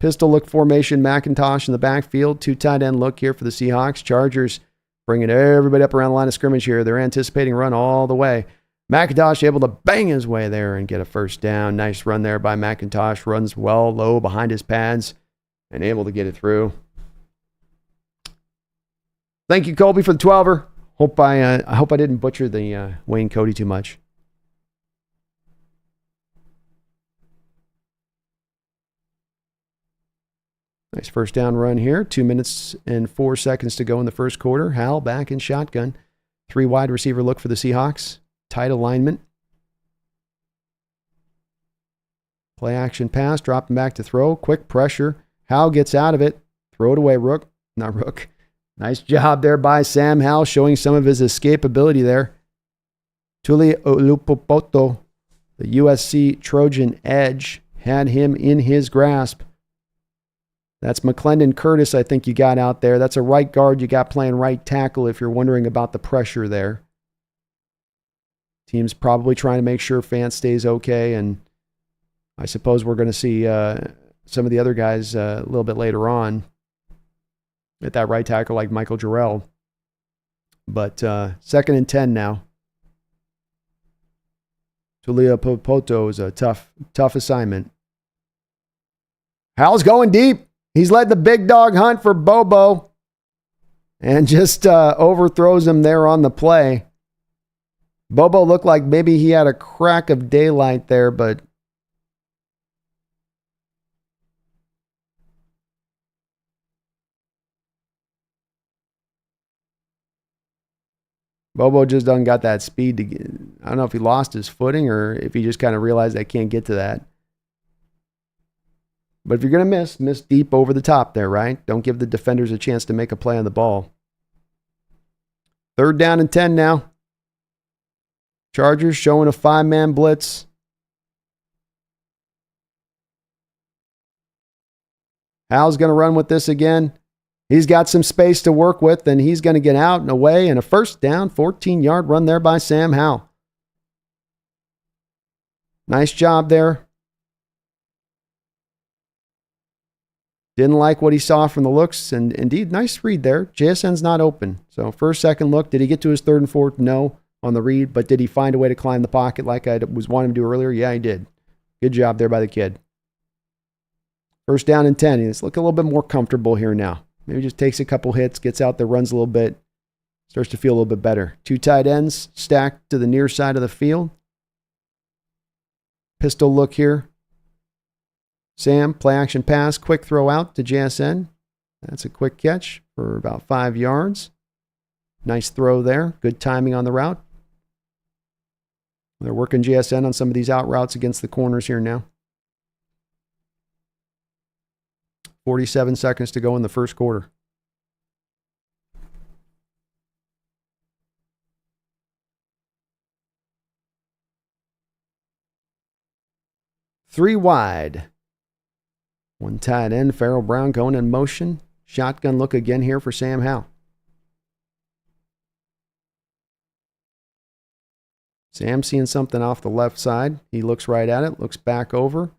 Pistol look formation, McIntosh in the backfield. 2 tight end look here for the Seahawks. Chargers bringing everybody up around the line of scrimmage here. They're anticipating run all the way. McIntosh able to bang his way there and get a first down. Nice run there by McIntosh. Runs well low behind his pads and able to get it through. Thank you, Colby, for the 12er. I hope I didn't butcher the Wayne Cody too much. Nice first down run here. 2 minutes and 4 seconds to go in the first quarter. Hal back in shotgun. 3 wide receiver look for the Seahawks. Tight alignment. Play action pass. Dropping back to throw. Quick pressure. Hal gets out of it. Throw it away, Rook. Not Rook. Nice job there by Sam Howell, showing some of his escapability there. Tuli Olupopoto, the USC Trojan edge, had him in his grasp. That's McClendon Curtis, I think you got out there. That's a right guard you got playing right tackle if you're wondering about the pressure there. Team's probably trying to make sure Fant stays okay, and I suppose we're going to see some of the other guys a little bit later on at that right tackle like Michael Jarrell. But 2nd and 10 now. Tulia Popoto is a tough assignment. Hal's going deep. He's led the big dog hunt for Bobo and just overthrows him there on the play. Bobo looked like maybe he had a crack of daylight there, but Bobo just done got that speed to get. I don't know if he lost his footing or if he just kind of realized I can't get to that. But if you're going to miss deep over the top there, right? Don't give the defenders a chance to make a play on the ball. 3rd down and 10 now. Chargers showing a 5-man blitz. Hal's going to run with this again. He's got some space to work with, and he's going to get out and away. And a 1st down, 14-yard run there by Sam Howell. Nice job there. Didn't like what he saw from the looks, and indeed, nice read there. JSN's not open. So 1st, 2nd look. Did he get to his 3rd and 4th? No, on the read. But did he find a way to climb the pocket like I was wanting him to do earlier? Yeah, he did. Good job there by the kid. 1st down and 10. He's looking a little bit more comfortable here now. Maybe just takes a couple hits, gets out there, runs a little bit, starts to feel a little bit better. 2 tight ends stacked to the near side of the field. Pistol look here. Sam, play action pass, quick throw out to JSN. That's a quick catch for about 5 yards. Nice throw there. Good timing on the route. They're working JSN on some of these out routes against the corners here now. 47 seconds to go in the 1st quarter. Three wide. 1 tight end, Farrell Brown going in motion. Shotgun look again here for Sam Howell. Sam seeing something off the left side. He looks right at it, looks back over,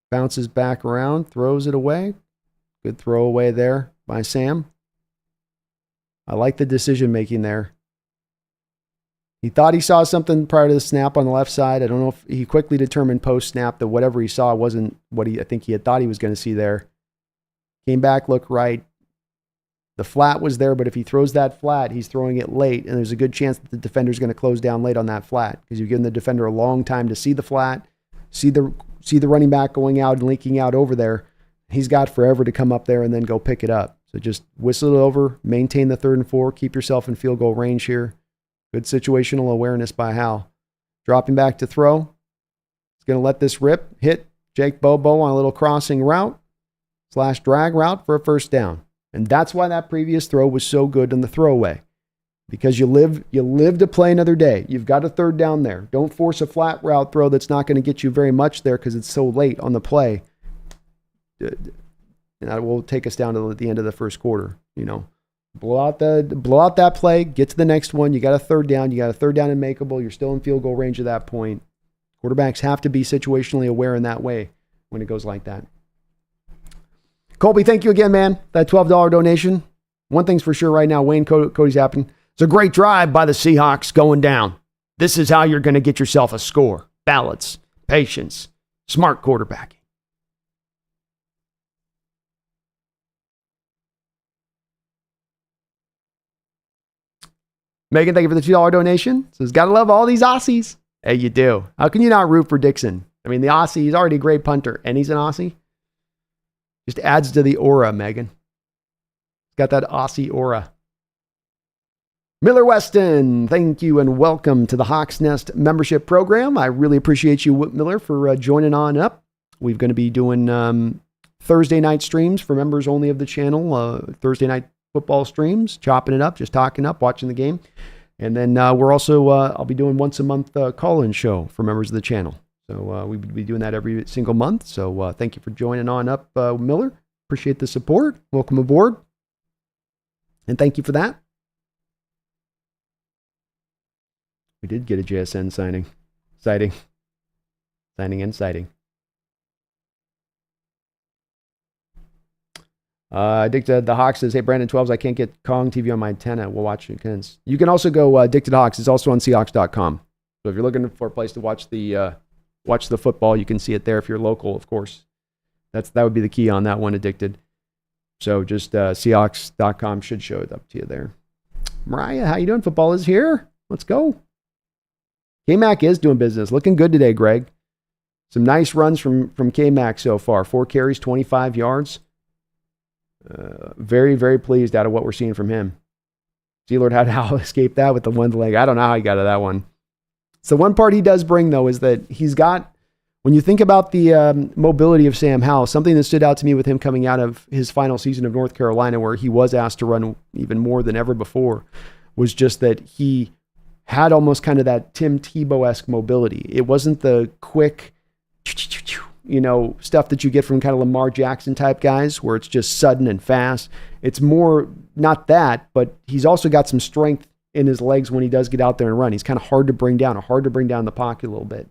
bounces back around, throws it away. Good throw away there by Sam. I like the decision making there. He thought he saw something prior to the snap on the left side. I don't know if he quickly determined post-snap that whatever he saw wasn't what I think he had thought he was going to see there. Came back, looked right. The flat was there, but if he throws that flat, he's throwing it late, and there's a good chance that the defender's going to close down late on that flat because you're giving the defender a long time to see the flat, see the running back going out and leaking out over there. He's got forever to come up there and then go pick it up. So just whistle it over, maintain the 3rd and 4, keep yourself in field goal range here. Good situational awareness by Hal. Dropping back to throw. He's going to let this rip. Hit Jake Bobo on a little crossing route / drag route for a 1st down. And that's why that previous throw was so good in the throwaway. Because you live to play another day. You've got a 3rd down there. Don't force a flat route throw that's not going to get you very much there because it's so late on the play. And that will take us down to the end of the 1st quarter. Blow out that play, get to the next one. You got a 3rd down. You got a 3rd down and makeable. You're still in field goal range at that point. Quarterbacks have to be situationally aware in that way when it goes like that. Colby, thank you again, man. That $12 donation. One thing's for sure right now, Wayne Cody's happening. It's a great drive by the Seahawks going down. This is how you're going to get yourself a score. Balance, patience, smart quarterbacking. Megan, thank you for the $2 donation. Says, gotta love all these Aussies. Hey, you do. How can you not root for Dixon? I mean, the Aussie, he's already a great punter, and he's an Aussie. Just adds to the aura, Megan. He's got that Aussie aura. Miller Weston, thank you and welcome to the Hawks Nest membership program. I really appreciate you, Miller, for joining on up. We're going to be doing Thursday night streams for members only of the channel. Thursday night football streams, chopping it up, just talking up, watching the game. And then we're also, I'll be doing once a month call-in show for members of the channel. So we'll be doing that every single month. So thank you for joining on up, Miller. Appreciate the support. Welcome aboard. And thank you for that. We did get a JSN sighting. Signing and sighting. Addicted the Hawks says, hey, Brandon 12s, I can't get Kong TV on my antenna. We'll watch it. You can also go Addicted Hawks. It's also on Seahawks.com. So if you're looking for a place to watch the football, you can see it there if you're local, of course. That would be the key on that one, Addicted. So just Seahawks.com should show it up to you there. Mariah, how you doing? Football is here. Let's go. K-Mac is doing business. Looking good today, Greg. Some nice runs from K-Mac so far. 4 carries, 25 yards. Very, very pleased out of what we're seeing from him. Sealord had how escape that with the one leg. I don't know how he got to that one. So one part he does bring, though, is that he's got, when you think about the mobility of Sam Howell, something that stood out to me with him coming out of his final season of North Carolina, where he was asked to run even more than ever before, was just that he had almost kind of that Tim Tebow-esque mobility. It wasn't the quick, stuff that you get from kind of Lamar Jackson type guys where it's just sudden and fast. It's more not that, but he's also got some strength in his legs when he does get out there and run. He's kind of hard to bring down the pocket a little bit,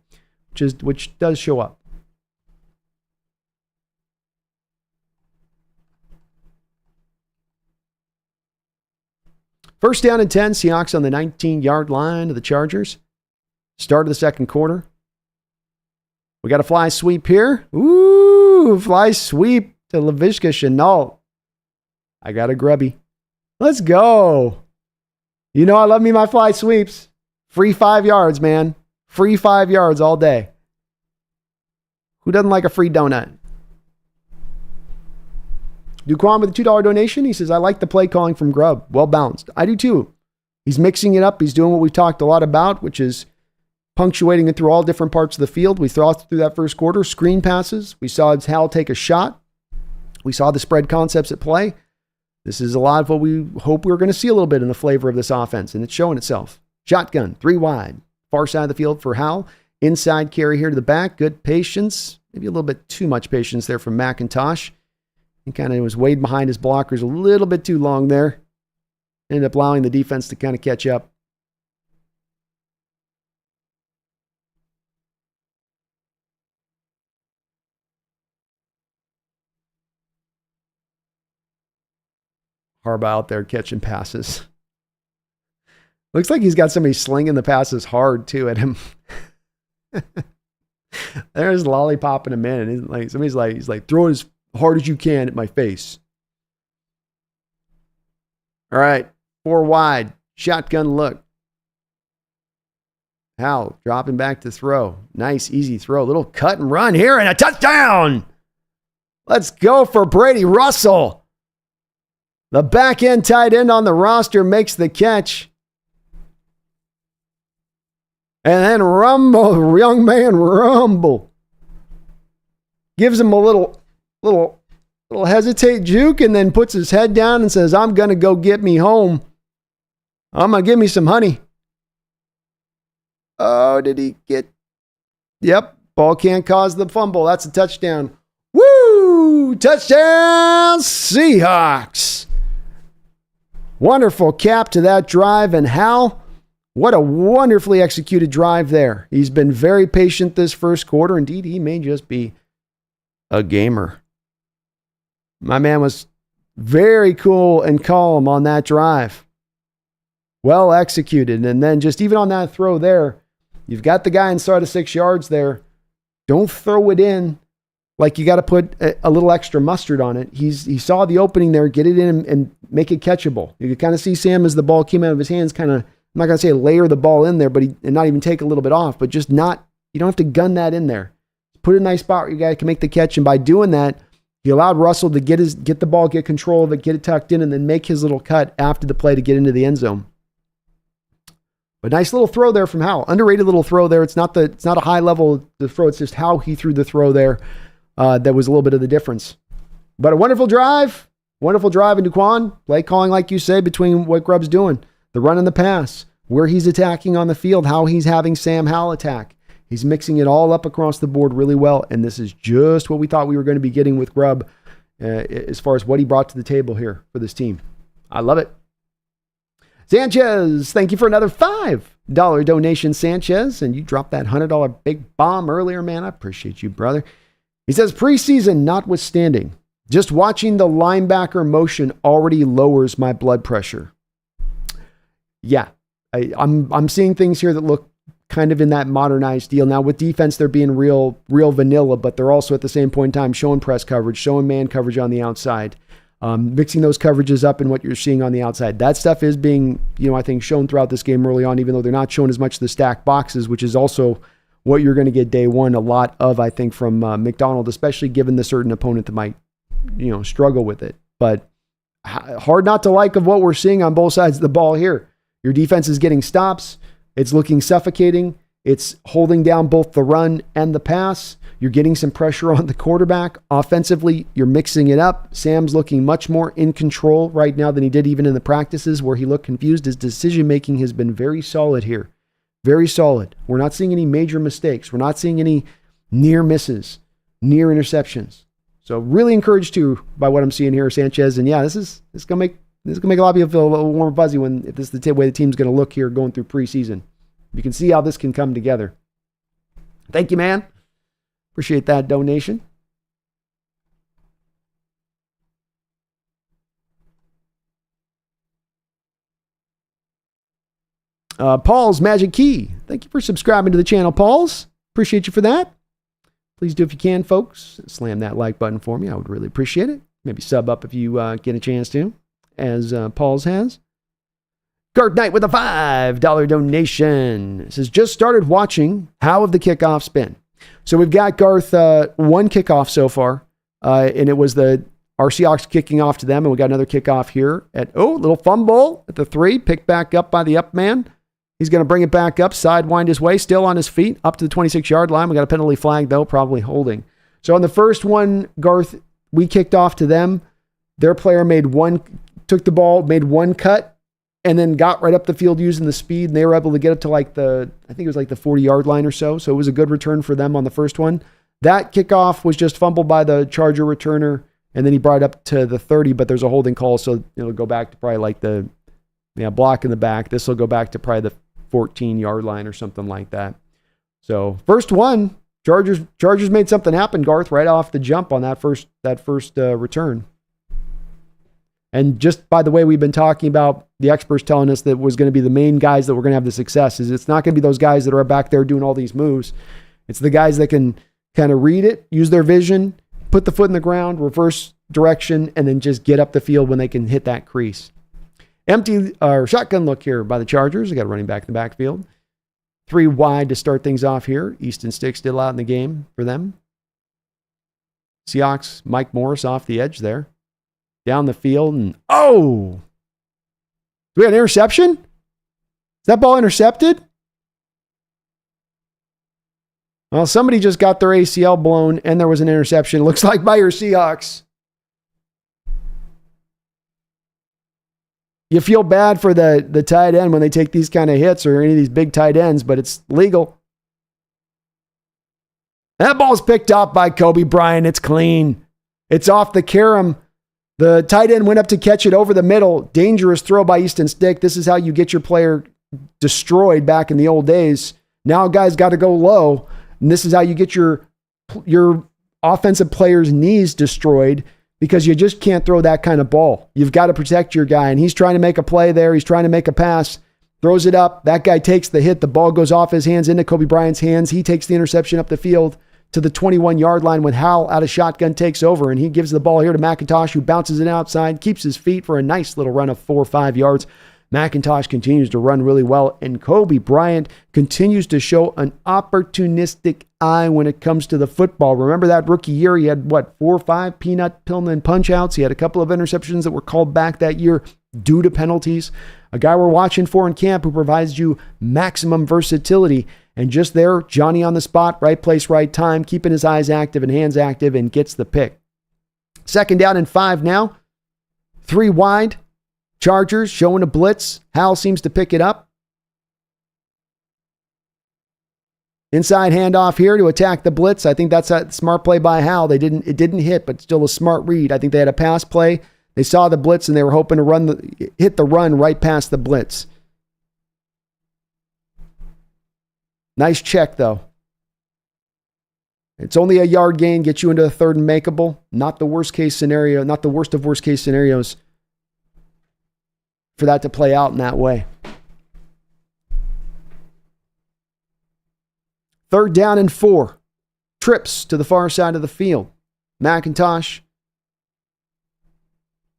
which does show up. First down and 10, Seahawks on the 19-yard line of the Chargers. Start of the second quarter. We got a fly sweep here. Ooh, fly sweep to Laviska Shenault. I got a grubby. Let's go. You know I love me my fly sweeps. Free 5 yards, man. Free 5 yards all day. Who doesn't like a free donut? Duquan with a $2 donation. He says, I like the play calling from Grubb. Well balanced. I do too. He's mixing it up. He's doing what we've talked a lot about, which is punctuating it through all different parts of the field. We saw through that first quarter, screen passes. We saw Hal take a shot. We saw the spread concepts at play. This is a lot of what we hope we're going to see a little bit in the flavor of this offense, and it's showing itself. Shotgun, 3 wide. Far side of the field for Hal. Inside carry here to the back. Good patience. Maybe a little bit too much patience there from McIntosh. He kind of was weighed behind his blockers a little bit too long there. Ended up allowing the defense to kind of catch up. Harbaugh out there catching passes. Looks like he's got somebody slinging the passes hard too at him. There's lollipopping him in, and he's like throw it as hard as you can at my face. All right, 4 wide, shotgun look. Hal dropping back to throw. Nice, easy throw. Little cut and run here and a touchdown. Let's go for Brady Russell. The back end tight end on the roster makes the catch. And then Rumble, young man Rumble, gives him a little hesitate juke and then puts his head down and says, I'm going to go get me home. I'm going to give me some honey. Oh, did he get? Yep. Ball can't cause the fumble. That's a touchdown. Woo! Touchdown Seahawks. Wonderful cap to that drive. And Hal, what a wonderfully executed drive there. He's been very patient this first quarter. Indeed, he may just be a gamer. My man was very cool and calm on that drive. Well executed. And then just even on that throw there, you've got the guy inside of 6 yards there. Don't throw it in like you got to put a little extra mustard on it. He saw the opening there, get it in and make it catchable. You could kind of see Sam as the ball came out of his hands, kind of, I'm not going to say layer the ball in there, but and not even take a little bit off, but just not, you don't have to gun that in there. Put it in a nice spot where you guys can make the catch. And by doing that, he allowed Russell to get the ball, get control of it, get it tucked in, and then make his little cut after the play to get into the end zone. But nice little throw there from Howell. Underrated little throw there. It's not a high level the throw. It's just how he threw the throw there. That was a little bit of the difference. But a wonderful drive. Wonderful drive in Duquan. Play calling, like you say, between what Grubb's doing. The run and the pass. Where he's attacking on the field. How he's having Sam Howell attack. He's mixing it all up across the board really well. And this is just what we thought we were going to be getting with Grubb as far as what he brought to the table here for this team. I love it. Sanchez, thank you for another $5 donation, Sanchez. And you dropped that $100 big bomb earlier, man. I appreciate you, brother. He says, preseason notwithstanding, just watching the linebacker motion already lowers my blood pressure. Yeah, I'm seeing things here that look kind of in that modernized deal. Now with defense, they're being real vanilla, but they're also at the same point in time showing press coverage, showing man coverage on the outside. Mixing those coverages up and what you're seeing on the outside. That stuff is being, I think shown throughout this game early on, even though they're not showing as much of the stacked boxes, which is also what you're going to get day one a lot of, I think, from Macdonald, especially given the certain opponent that might, struggle with it. But hard not to like of what we're seeing on both sides of the ball here. Your defense is getting stops. It's looking suffocating. It's holding down both the run and the pass. You're getting some pressure on the quarterback. Offensively, you're mixing it up. Sam's looking much more in control right now than he did even in the practices where he looked confused. His decision-making has been very solid here. Very solid. We're not seeing any major mistakes. We're not seeing any near misses, near interceptions. So really encouraged too by what I'm seeing here, Sanchez. And yeah, this is gonna make a lot of people feel a little warm and fuzzy if this is the way the team's gonna look here going through preseason. You can see how this can come together. Thank you, man. Appreciate that donation. Paul's Magic Key. Thank you for subscribing to the channel, Paul's. Appreciate you for that. Please do if you can, folks. Slam that like button for me. I would really appreciate it. Maybe sub up if you get a chance to, as Paul's has. Garth Knight with a $5 donation. It says, just started watching. How have the kickoffs been? So we've got, Garth, one kickoff so far, and it was our Seahawks kicking off to them, and we got another kickoff here at, little fumble at the 3, picked back up by the up man. He's going to bring it back up, sidewind his way, still on his feet, up to the 26-yard line. We got a penalty flag, though, probably holding. So on the first one, Garth, we kicked off to them. Their player took the ball, made one cut, and then got right up the field using the speed, and they were able to get up to I think it was the 40-yard line or so. So it was a good return for them on the first one. That kickoff was just fumbled by the Charger returner, and then he brought it up to the 30, but there's a holding call, so it'll go back to probably the block in the back. This will go back to probably the 14-yard line or something like that. So first one, Chargers made something happen, Garth, right off the jump on that first return. And just by the way, we've been talking about the experts telling us that was going to be the main guys that were going to have the success. Is it's not going to be those guys that are back there doing all these moves. It's the guys that can kind of read it, use their vision, put the foot in the ground, reverse direction, and then just get up the field when they can hit that crease. Empty or shotgun look here by the Chargers. They got a running back in the backfield. 3 wide to start things off here. Easton Stick still out in the game for them. Seahawks, Mike Morris off the edge there. Down the field, and do we have an interception? Is that ball intercepted? Well, somebody just got their ACL blown, and there was an interception. Looks like by your Seahawks. You feel bad for the tight end when they take these kind of hits or any of these big tight ends, but it's legal. That ball's picked up by Kobe Bryant. It's clean. It's off the carom. The tight end went up to catch it over the middle. Dangerous throw by Easton Stick. This is how you get your player destroyed back in the old days. Now guys got to go low, and this is how you get your offensive player's knees destroyed because you just can't throw that kind of ball. You've got to protect your guy, and he's trying to make a play there. He's trying to make a pass, throws it up. That guy takes the hit. The ball goes off his hands into Kobe Bryant's hands. He takes the interception up the field to the 21-yard line when Howell out of shotgun takes over, and he gives the ball here to McIntosh, who bounces it outside, keeps his feet for a nice little run of 4 or 5 yards. McIntosh continues to run really well, and Kobe Bryant continues to show an opportunistic eye when it comes to the football. Remember that rookie year, he had, 4 or 5 peanut Pillman punch-outs. He had a couple of interceptions that were called back that year due to penalties. A guy we're watching for in camp who provides you maximum versatility. And just there, Johnny on the spot, right place, right time, keeping his eyes active and hands active, and gets the pick. 2nd down and 5 now. 3 wide. Chargers showing a blitz. Howell seems to pick it up. Inside handoff here to attack the blitz. I think that's a smart play by Howell. It didn't hit, but still a smart read. I think they had a pass play. They saw the blitz and they were hoping to hit the run right past the blitz. Nice check, though. It's only a yard gain, get you into a 3rd and makeable. Not the worst case scenario, not the worst of worst case scenarios for that to play out in that way. 3rd down and 4. Trips to the far side of the field. McIntosh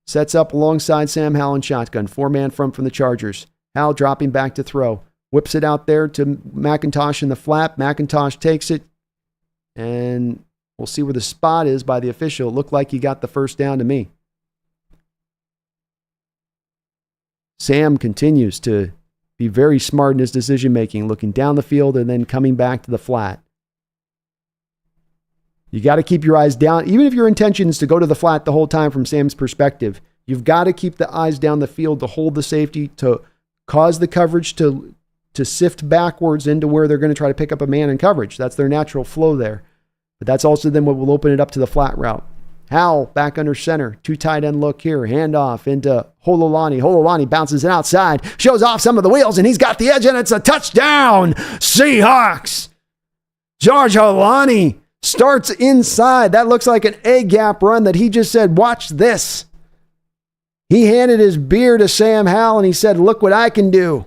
Sets up alongside Sam Howell in shotgun. 4-man front from the Chargers. Howell dropping back to throw. Whips it out there to McIntosh in the flat. McIntosh takes it. And we'll see where the spot is by the official. It looked like he got the first down to me. Sam continues to be very smart in his decision-making, looking down the field and then coming back to the flat. You got to keep your eyes down. Even if your intention is to go to the flat the whole time from Sam's perspective, you've got to keep the eyes down the field to hold the safety, to cause the coverage to sift backwards into where they're going to try to pick up a man in coverage. That's their natural flow there. But that's also then what will open it up to the flat route. Howell back under center. 2 tight end look here. Handoff into Hololani. Hololani bounces it outside. Shows off some of the wheels, and he's got the edge, and it's a touchdown. Seahawks. George Hololani starts inside. That looks like an A-gap run that he just said, watch this. He handed his beer to Sam Howell, and he said, look what I can do.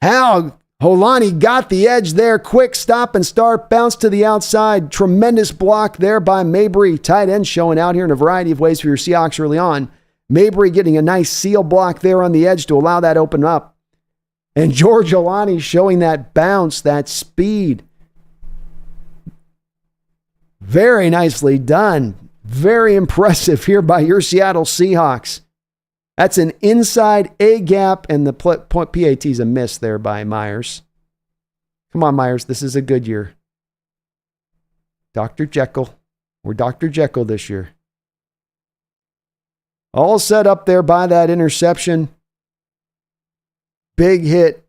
Howell, Holani got the edge there. Quick stop and start. Bounce to the outside. Tremendous block there by Mabry. Tight end showing out here in a variety of ways for your Seahawks early on. Mabry getting a nice seal block there on the edge to allow that open up. And George Holani showing that bounce, that speed. Very nicely done. Very impressive here by your Seattle Seahawks. That's an inside A-gap, and the PAT's a miss there by Myers. Come on, Myers. This is a good year. Dr. Jekyll. We're Dr. Jekyll this year. All set up there by that interception. Big hit.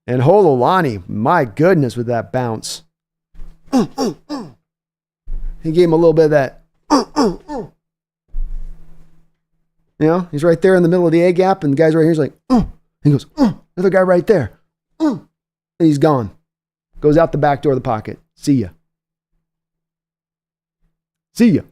And Hololani, my goodness, with that bounce. He gave him a little bit of that. You know, he's right there in the middle of the A-gap, and the guy's right here. He's like, he goes, another guy right there. And he's gone. Goes out the back door of the pocket. See ya. See ya.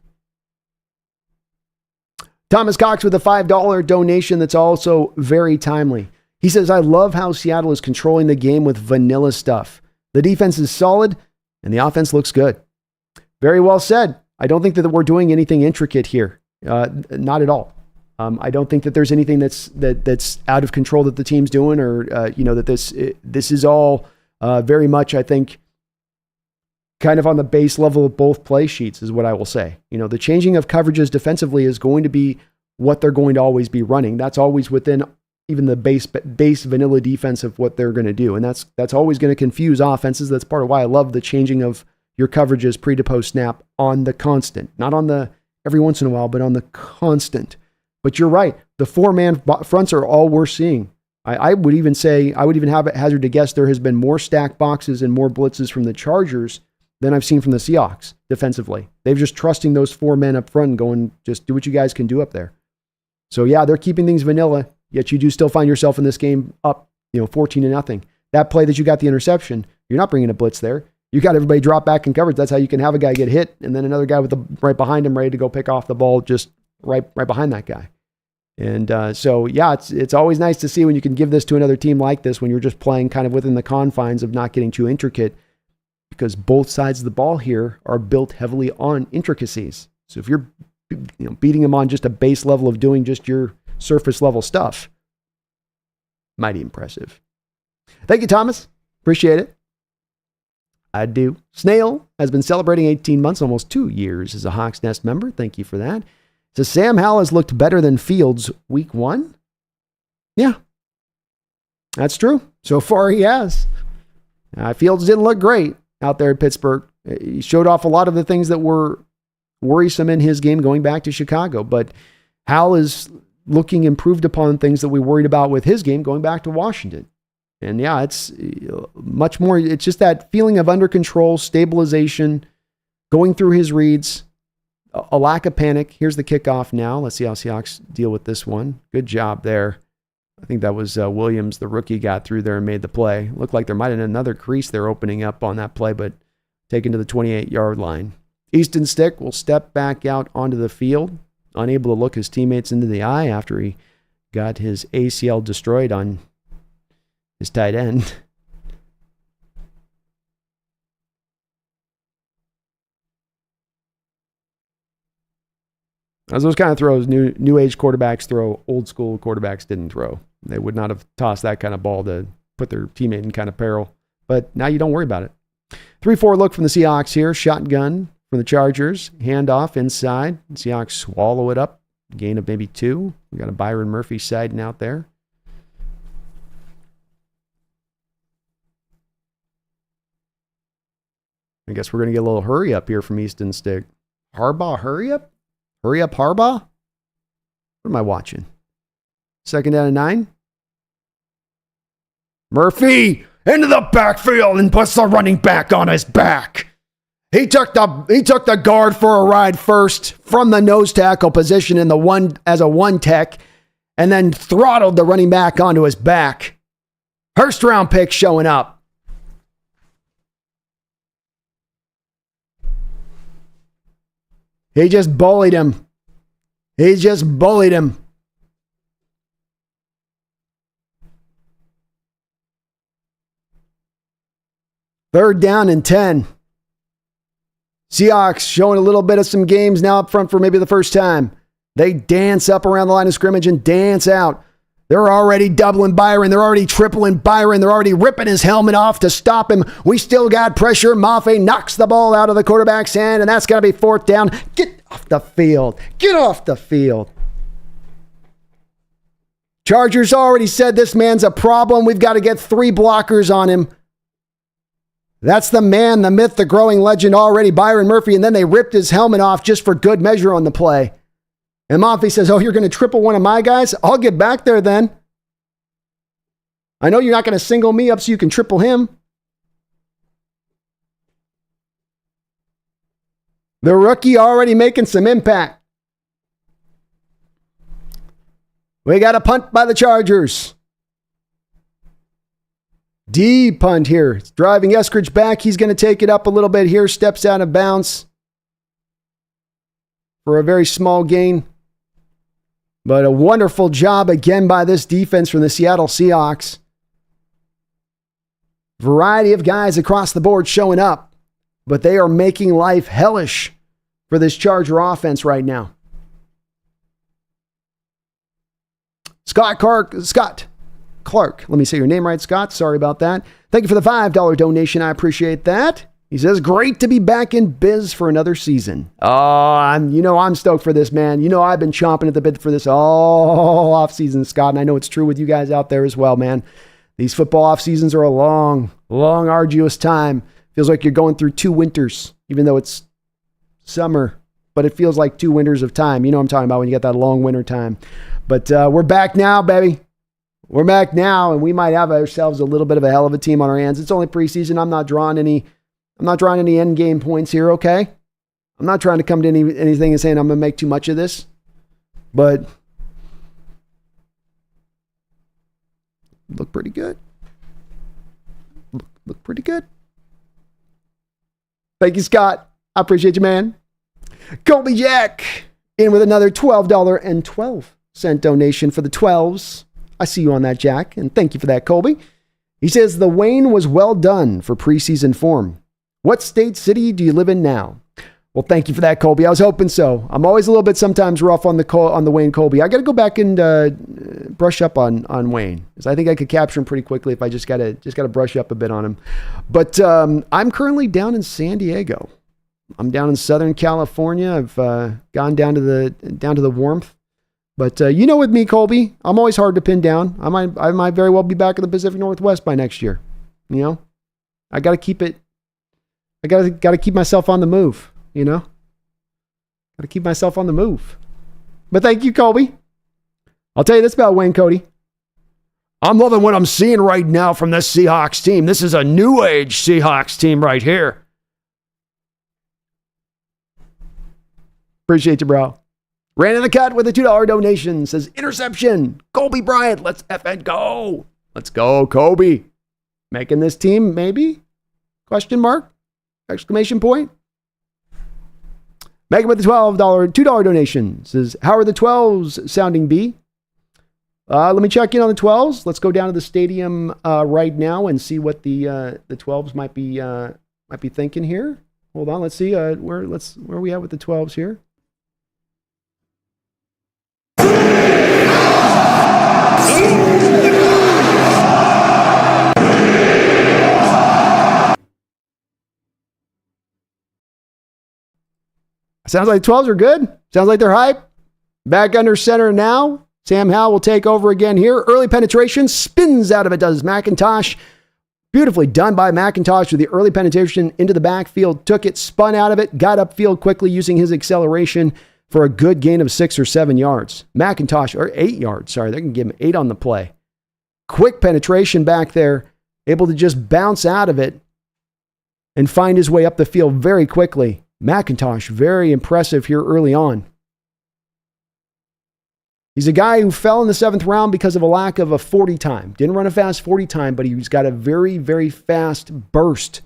Thomas Cox with a $5 donation that's also very timely. He says, I love how Seattle is controlling the game with vanilla stuff. The defense is solid, and the offense looks good. Very well said. I don't think that we're doing anything intricate here. Not at all. I don't think that there's anything that's out of control that the team's doing, or that this is all very much, I think, kind of on the base level of both play sheets is what I will say. The changing of coverages defensively is going to be what they're going to always be running. That's always within even the base vanilla defense of what they're going to do, and that's always going to confuse offenses. That's part of why I love the changing of your coverages pre to post snap on the constant, not on the every once in a while, but on the constant. But you're right. The 4-man fronts are all we're seeing. I would even say, I would even have it hazard to guess there has been more stacked boxes and more blitzes from the Chargers than I've seen from the Seahawks defensively. They're just trusting those 4 men up front and going, just do what you guys can do up there. So yeah, they're keeping things vanilla, yet you do still find yourself in this game up, 14-0. That play that you got the interception, you're not bringing a blitz there. You got everybody drop back in coverage. That's how you can have a guy get hit, and then another guy with right behind him ready to go pick off the ball just right behind that guy. And so, yeah, it's always nice to see when you can give this to another team like this, when you're just playing kind of within the confines of not getting too intricate, because both sides of the ball here are built heavily on intricacies. So if you're beating them on just a base level of doing just your surface level stuff, mighty impressive. Thank you, Thomas. Appreciate it. I do. Snail has been celebrating 18 months, almost 2 years as a Hawks Nest member. Thank you for that. So Sam Howell has looked better than Fields week 1. Yeah, that's true. So far he has. Fields didn't look great out there at Pittsburgh. He showed off a lot of the things that were worrisome in his game going back to Chicago. But Howell is looking improved upon things that we worried about with his game going back to Washington. And yeah, it's much more. It's just that feeling of under control, stabilization, going through his reads, a lack of panic. Here's the kickoff now. Let's see how Seahawks deal with this one. Good job there. I think that was Williams, the rookie, got through there and made the play. Looked like there might have been another crease there opening up on that play, but taken to the 28-yard line. Easton Stick will step back out onto the field, unable to look his teammates into the eye after he got his ACL destroyed on his tight end. As those kind of throws, new age quarterbacks throw, old school quarterbacks didn't throw. They would not have tossed that kind of ball to put their teammate in kind of peril. But now you don't worry about it. 3-4 look from the Seahawks here. Shotgun from the Chargers. Handoff inside. Seahawks swallow it up. Gain of maybe 2. We got a Byron Murphy siding out there. I guess we're going to get a little hurry up here from Easton Stick. Harbaugh, hurry up? Hurry up, Harbaugh? What am I watching? 2nd down and 9. Murphy into the backfield and puts the running back on his back. He took the guard for a ride first from the nose tackle position in the one as a one tech, and then throttled the running back onto his back. First round pick showing up. He just bullied him. He just bullied him. Third down and 10. Seahawks showing a little bit of some games now up front for maybe the first time. They dance up around the line of scrimmage and dance out. They're already doubling Byron. They're already tripling Byron. They're already ripping his helmet off to stop him. We still got pressure. Mafe knocks the ball out of the quarterback's hand, and that's going to be 4th down. Get off the field. Get off the field. Chargers already said this man's a problem. We've got to get 3 blockers on him. That's the man, the myth, the growing legend already, Byron Murphy, and then they ripped his helmet off just for good measure on the play. And Mafe says, oh, you're going to triple one of my guys? I'll get back there then. I know you're not going to single me up so you can triple him. The rookie already making some impact. We got a punt by the Chargers. Deep punt here. It's driving Eskridge back. He's going to take it up a little bit here. Steps out of bounds for a very small gain. But a wonderful job again by this defense from the Seattle Seahawks. Variety of guys across the board showing up. But they are making life hellish for this Charger offense right now. Scott Clark. Let me say your name right, Scott. Sorry about that. Thank you for the $5 donation. I appreciate that. He says, great to be back in biz for another season. Oh, I'm stoked for this, man. You know, I've been chomping at the bit for this all off season, Scott. And I know it's true with you guys out there as well, man. These football off seasons are a long, arduous time. Feels like you're going through 2 winters, even though it's summer, but it feels like 2 winters of time. You know what I'm talking about when you got that long winter time. But we're back now, baby. We're back now, and we might have ourselves a little bit of a hell of a team on our hands. It's only preseason. I'm not drawing any end game points here, okay? I'm not trying to come to anything and saying I'm going to make too much of this. But look pretty good. Look pretty good. Thank you, Scott. I appreciate you, man. Colby Jack in with another $12.12 donation for the 12s. I see you on that, Jack, and thank you for that, Colby. He says, the Wayne was well done for preseason form. What state city do you live in now? Well, thank you for that, Colby. I was hoping so. I'm always a little bit sometimes rough on the Wayne Colby. I got to go back and brush up on Wayne, because I think I could capture him pretty quickly if I just got to brush up a bit on him. But I'm currently down in San Diego. I'm down in Southern California. I've gone down to the warmth. But you know, with me, Colby, I'm always hard to pin down. I might very well be back in the Pacific Northwest by next year. You know, I got to keep it. I got to keep myself on the move. You know, got to keep myself on the move. But thank you, Colby. I'll tell you this about Wayne Cody. I'm loving what I'm seeing right now from this Seahawks team. This is a new age Seahawks team right here. Appreciate you, bro. Ran in the cut with a $2 donation. Says, interception. Colby Bryant. Let's effing go. Let's go, Kobe. Making this team, maybe? Question mark? Exclamation point. Megan with the $2 donation. Says, how are the 12s sounding, B? Let me check in on the 12s. Let's go down to the stadium right now and see what the 12s might be thinking here. Hold on. Let's see. Where are we at with the 12s here? Sounds like 12s are good. Sounds like they're hype. Back under center now. Sam Howell will take over again here. Early penetration. Spins out of it, does McIntosh. Beautifully done by McIntosh with the early penetration into the backfield. Took it, spun out of it, got upfield quickly using his acceleration for a good gain of 6 or 7 yards. McIntosh, or 8 yards, sorry. They can give him 8 on the play. Quick penetration back there. Able to just bounce out of it and find his way up the field very quickly. McIntosh, very impressive here early on. He's a guy who fell in the 7th round because of a lack of a 40 time. Didn't run a fast 40 time, but he's got a very, very fast burst.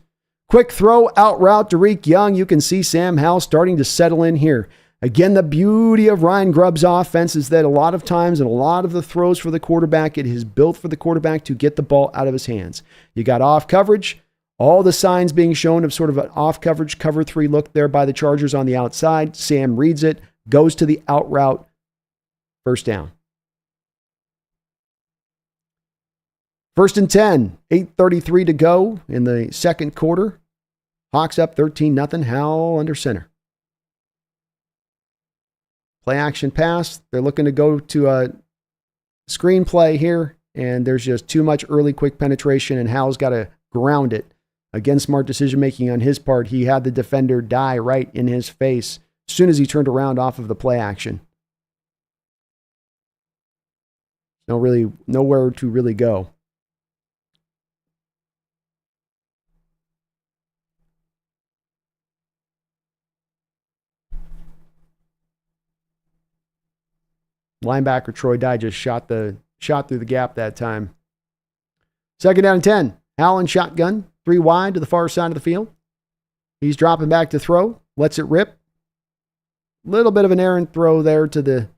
Quick throw, out route, Derek Young. You can see Sam Howell starting to settle in here. Again, the beauty of Ryan Grubb's offense is that a lot of times and a lot of the throws for the quarterback, it is built for the quarterback to get the ball out of his hands. You got off coverage, all the signs being shown of sort of an off coverage cover 3 look there by the Chargers on the outside. Sam reads it, goes to the out route, first down. 1st and 10, 8:33 to go in the second quarter. Hawks up 13-0, Howell under center. Play action pass. They're looking to go to a screen play here, and there's just too much early quick penetration, and Howell's got to ground it. Again, smart decision-making on his part. He had the defender die right in his face as soon as he turned around off of the play action. Nowhere to really go. Linebacker Troy Dye just shot through the gap that time. 2nd down and 10. Allen shotgun, 3 wide to the far side of the field. He's dropping back to throw, lets it rip. Little bit of an errant throw there to the,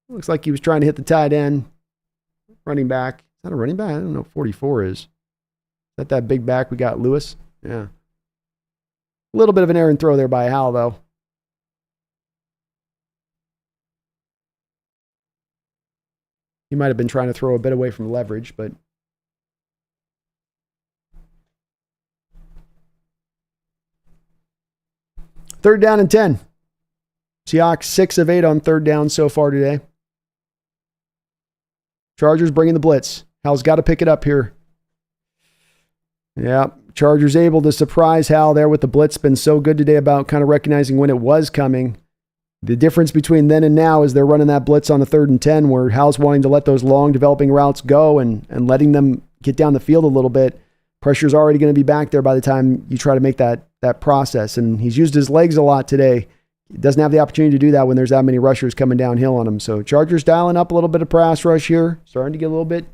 looks like he was trying to hit the tight end. Running back. Is that a running back? I don't know what 44 is. Is that big back we got, Lewis? Yeah. A little bit of an errant throw there by Howell, though. He might have been trying to throw a bit away from leverage, but third down and 10. Seahawks 6 of 8 on 3rd down so far today. Chargers bringing the blitz. Hal's got to pick it up here. Yeah, Chargers able to surprise Hal there with the blitz. Been so good today about kind of recognizing when it was coming. The difference between then and now is they're running that blitz on the 3rd and 10 where Hal's wanting to let those long developing routes go and letting them get down the field a little bit. Pressure's already going to be back there by the time you try to make that process. And he's used his legs a lot today. He doesn't have the opportunity to do that when there's that many rushers coming downhill on him. So Chargers dialing up a little bit of pass rush here. Starting to get a little bit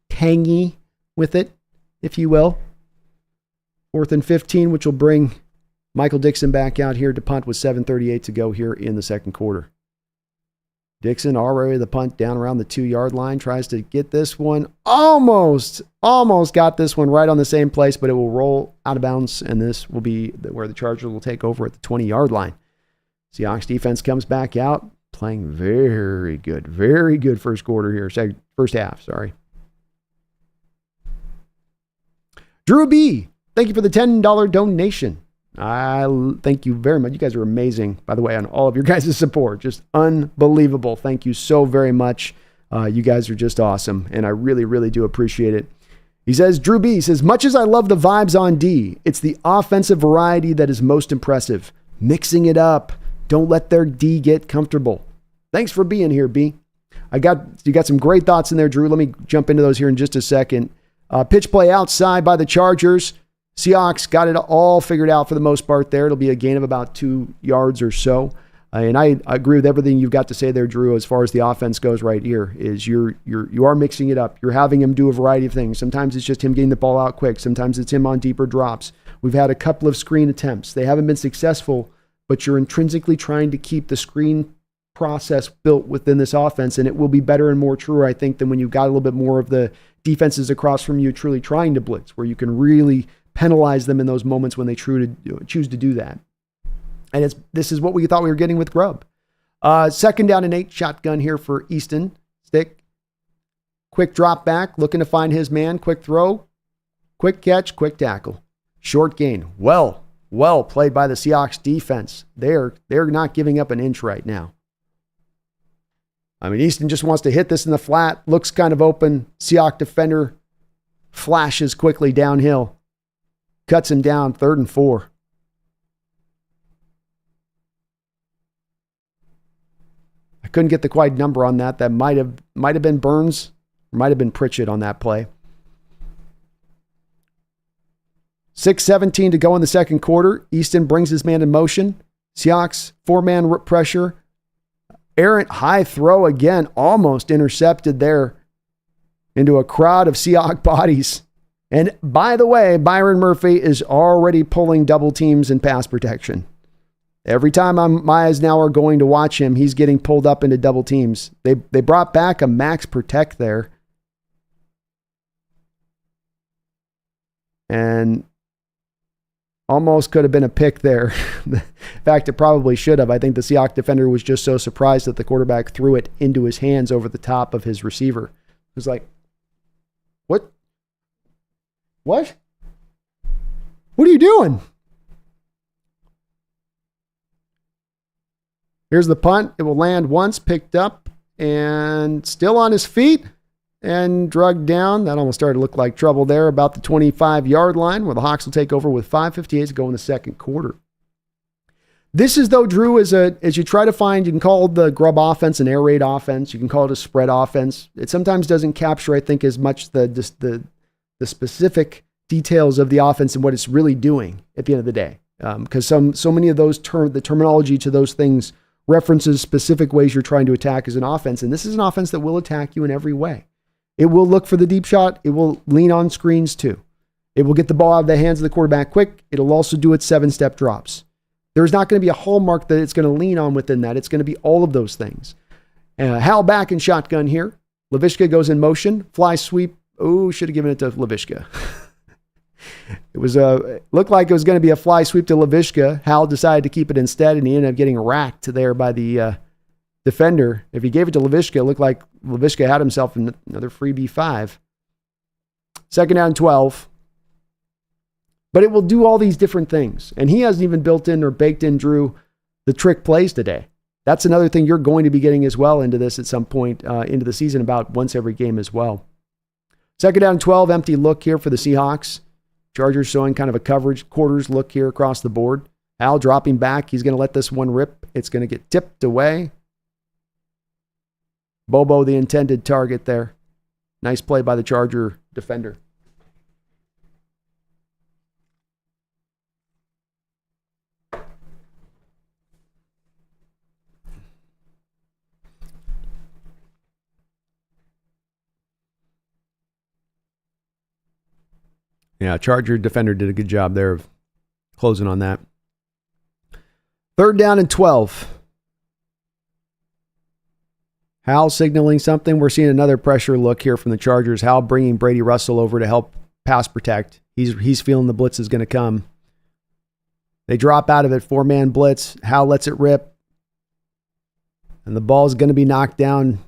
tangy with it, if you will. 4th and 15, which will bring Michael Dixon back out here to punt with 7:38 to go here in the second quarter. Dixon already the punt down around the 2-yard line. Tries to get this one. Almost got this one right on the same place, but it will roll out of bounds, and this will be where the Chargers will take over at the 20-yard line. Seahawks defense comes back out, playing very good first quarter here. First half, sorry. Drew B., thank you for the $10 donation. I thank you very much. You guys are amazing, by the way, on all of your guys' support. Just unbelievable. Thank you so very much. You guys are just awesome, and I really, really do appreciate it. He says, Drew B. says, much as I love the vibes on D, it's the offensive variety that is most impressive. Mixing it up. Don't let their D get comfortable. Thanks for being here, B. You got some great thoughts in there, Drew. Let me jump into those here in just a second. Pitch play outside by the Chargers. Seahawks got it all figured out for the most part there. It'll be a gain of about 2 yards or so. And I agree with everything you've got to say there, Drew, as far as the offense goes right here, is you are mixing it up. You're having him do a variety of things. Sometimes it's just him getting the ball out quick. Sometimes it's him on deeper drops. We've had a couple of screen attempts. They haven't been successful, but you're intrinsically trying to keep the screen process built within this offense, and it will be better and more true, I think, than when you've got a little bit more of the defenses across from you truly trying to blitz, where you can really penalize them in those moments when they choose to do that. And this is what we thought we were getting with Grubb. 2nd down and 8, shotgun here for Easton. Stick. Quick drop back, looking to find his man. Quick throw. Quick catch, quick tackle. Short gain. Well Well played by the Seahawks defense. They're not giving up an inch right now. I mean, Easton just wants to hit this in the flat. Looks kind of open. Seahawks defender flashes quickly downhill. Cuts him down, 3rd and 4. I couldn't get the quite number on that. That might have been Burns, or might have been Pritchett on that play. 6:17 to go in the second quarter. Easton brings his man in motion. Seahawks 4-man pressure. Errant high throw again, almost intercepted there into a crowd of Seahawks bodies. And by the way, Byron Murphy is already pulling double teams in pass protection. Every time my eyes now are going to watch him, he's getting pulled up into double teams. They brought back a max protect there. And almost could have been a pick there. In fact, it probably should have. I think the Seahawks defender was just so surprised that the quarterback threw it into his hands over the top of his receiver. It was like, what? What? What are you doing? Here's the punt. It will land once, picked up, and still on his feet and drugged down. That almost started to look like trouble there about the 25-yard line, where the Hawks will take over with 5:58 to go in the second quarter. This is, though, Drew, as you try to find, you can call the grub offense an air raid offense. You can call it a spread offense. It sometimes doesn't capture, I think, as much the specific details of the offense and what it's really doing at the end of the day. Because so many of those the terminology to those things references specific ways you're trying to attack as an offense. And this is an offense that will attack you in every way. It will look for the deep shot. It will lean on screens too. It will get the ball out of the hands of the quarterback quick. It'll also do its 7-step drops. There's not going to be a hallmark that it's going to lean on within that. It's going to be all of those things. Hal back in shotgun here. Laviska goes in motion. Fly sweep. Oh, should have given it to Laviska. It was looked like it was going to be a fly sweep to Laviska. Hal decided to keep it instead, and he ended up getting racked there by the defender. If he gave it to Laviska, it looked like Laviska had himself another freebie 5. 2nd down 12. But it will do all these different things. And he hasn't even built in or baked in, Drew, the trick plays today. That's another thing you're going to be getting as well into this at some point into the season, about once every game as well. 2nd down 12, empty look here for the Seahawks. Chargers showing kind of a coverage quarters look here across the board. Al dropping back. He's going to let this one rip. It's going to get tipped away. Bobo, the intended target there. Nice play by the Charger defender. Yeah, Charger defender did a good job there of closing on that. 3rd down and 12. Hal signaling something. We're seeing another pressure look here from the Chargers. Hal bringing Brady Russell over to help pass protect. He's feeling the blitz is going to come. They drop out of it. 4-man blitz. Hal lets it rip. And the ball is going to be knocked down.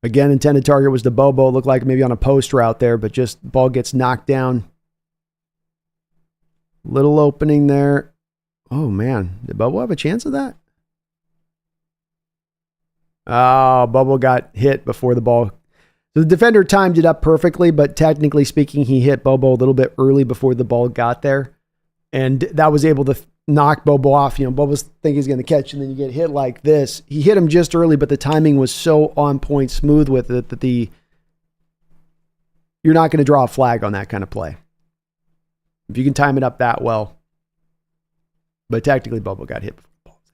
Again, intended target was the Bobo. Looked like maybe on a post route there, but just ball gets knocked down. Little opening there. Oh, man. Did Bobo have a chance of that? Oh, Bobo got hit before the ball. The defender timed it up perfectly, but technically speaking, he hit Bobo a little bit early before the ball got there. And that was able to knock Bobo off. You know, Bobo's thinking he's going to catch, and then you get hit like this. He hit him just early, but the timing was so on point, smooth with it, that you're not going to draw a flag on that kind of play. If you can time it up that well. But technically, Bobo got hit before the ball was